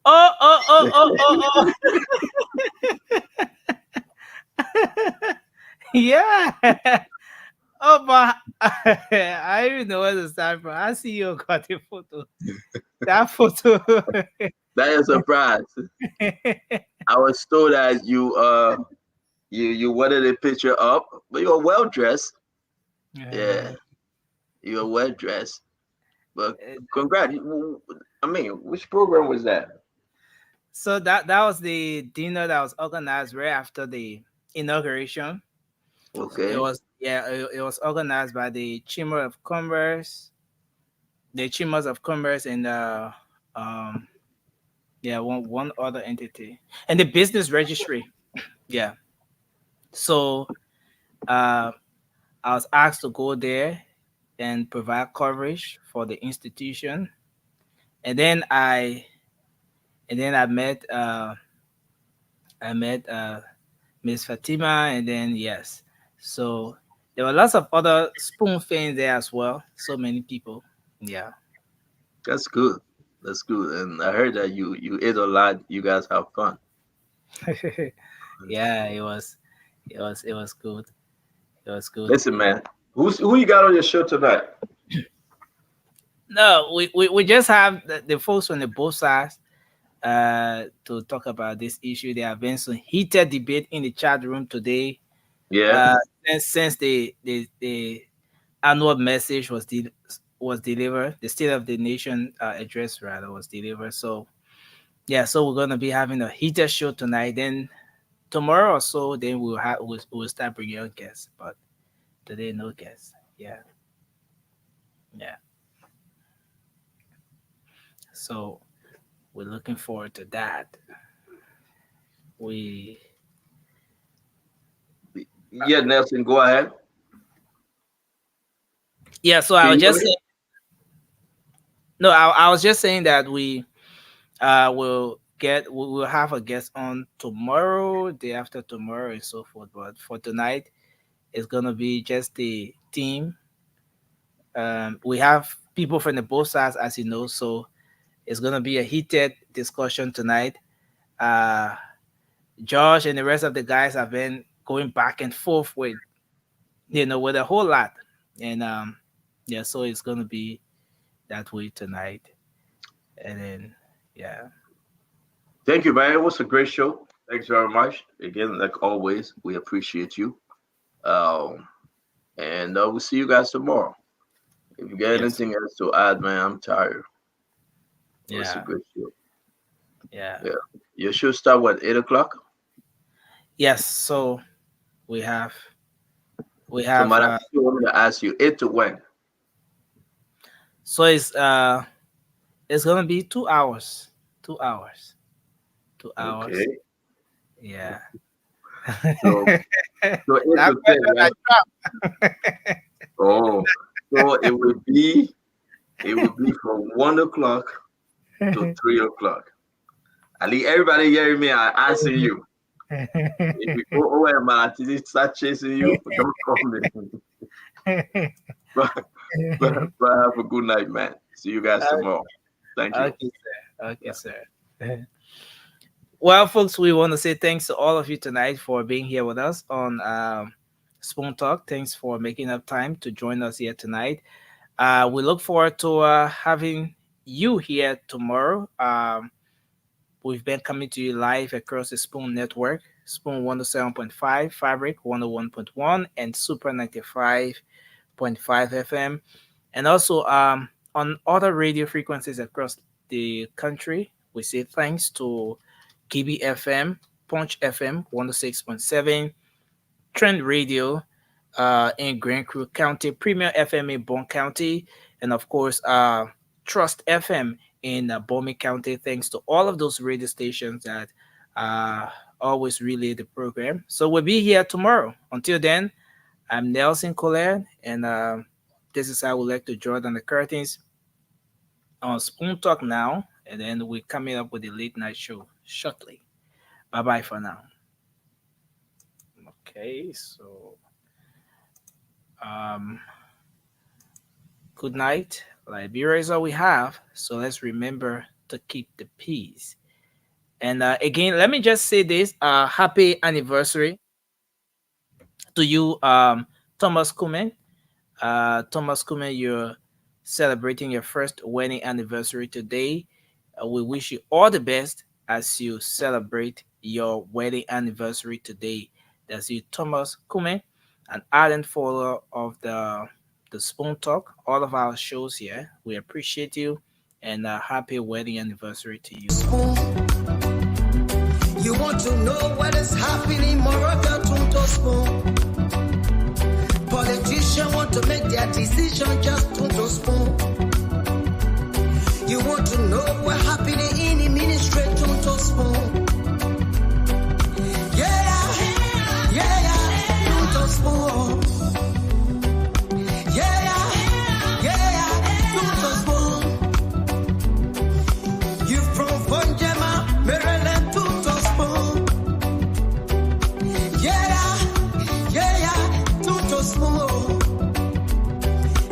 Oh, oh, oh, oh, oh, oh. Yeah. Oh, but I don't even know where to start from. I see you got the photo. That photo. That is a surprise. I was told that you wanted a picture up, but you're well dressed. Yeah, you're well dressed. But congrats. I mean, which program was that? So that was the dinner that was organized right after the inauguration. It Okay. was it was organized by the Chamber of Commerce, the Chambers of Commerce, and um one other entity, and the business registry. Yeah. So uh, I was asked to go there and provide coverage for the institution, and then I met Miss Fatima, and then yes, so there were lots of other spoon fans there as well. So many people. Yeah. That's good. That's good. And I heard that you ate a lot. You guys have fun. Yeah, it was good. It was good. Listen, man. Who you got on your show tonight? No, we just have the folks from the both sides to talk about this issue. There have been some heated debate in the chat room today. Yeah. Since the annual message was delivered, the State of the Nation address rather was delivered. So yeah, so we're gonna be having a heated show tonight. Then tomorrow or so, then we'll start bringing on guests. But today, no guests. Yeah, yeah. So we're looking forward to that. We Yeah, Nelson, go ahead. yeah. So Can I was you hear just me? saying, no, I was just saying that we we'll have a guest on tomorrow, day after tomorrow, and so forth. But for tonight, it's gonna be just the team. We have people from the both sides, as you know, so it's gonna be a heated discussion tonight. Uh, Josh and the rest of the guys have been going back and forth with with a whole lot, and yeah, so it's gonna be that way tonight, and then yeah. Thank you, man. It was a great show. Thanks very much. Again, like always, we appreciate you. Um, and we'll see you guys tomorrow. If you got Yes. anything else to add, man, I'm tired. It was a Yeah. good show. Yeah. Yeah. Your show start what, 8 o'clock? Yes. So we have we So have madam, I want me to ask you, 8 to when? so it's gonna be 2 hours. 2 hours. 2 hours. Okay. Yeah. So so 8 That to 10, question I right? Oh, so it will be from 1 o'clock to dropped. 3 o'clock. I think everybody hearing me, I answer you. If you go over man, until they start chasing you, don't call me. But have a good night, man. See you guys tomorrow. Thank you. Okay, sir. Okay, sir. Well, folks, we want to say thanks to all of you tonight for being here with us on Spoon Talk. Thanks for making up time to join us here tonight. We look forward to having you here tomorrow. We've been coming to you live across the Spoon Network, Spoon 107.5, Fabric 101.1, and Super 95.5 FM. And also on other radio frequencies across the country. We say thanks to KBFM, Punch FM 106.7, Trend Radio in Grand Creek County, Premier FM in Bond County, and of course Trust FM in Bomi County. Thanks to all of those radio stations that always relay the program. So we'll be here tomorrow. Until then, I'm Nelson Colette, and this is how we like to draw down the curtains on Spoon Talk now, and then we're coming up with the late night show shortly. Bye bye for now. Okay, so good night. Liberia is all we have, so let's remember to keep the peace. And again, let me just say this: happy anniversary to you, Thomas Kumen. Thomas Kumen, you're celebrating your first wedding anniversary today. We wish you all the best as you celebrate your wedding anniversary today. That's you, Thomas Kumen, an ardent follower of the Spoon Talk, all of our shows here. We appreciate you, and happy wedding anniversary to you. You want to know what is happening, Morocco to Spoon. Politicians want to make their decision just to Spoon. You want to know what happening in the ministry to Spoon. To Spoon. To Spoon. You from Fonjema, Maryland to Spoon. To Spoon.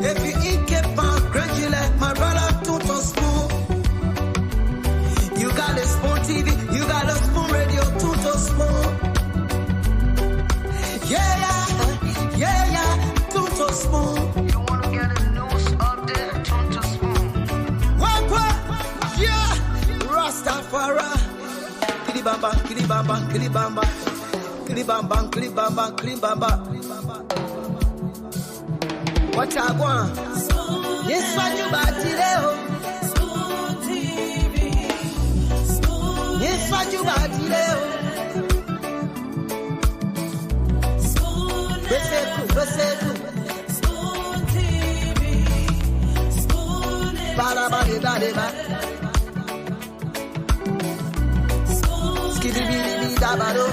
If you eat kepa, gradually, my brother to Spoon. You got a Spoon TV, you got a Spoon radio to Spoon. To Spoon. You want to get a news update, to Spoon. What? Yeah. Rastafari. Kilibamba, kilibamba, kilibamba. Kilibamba, kilibamba, kilibamba. What I want? Yes, what you got today? Spoon TV. Spoon. Yes, what you got today? Spoon. Spoon TV. Spoon. Spoon. Skibidi dabado.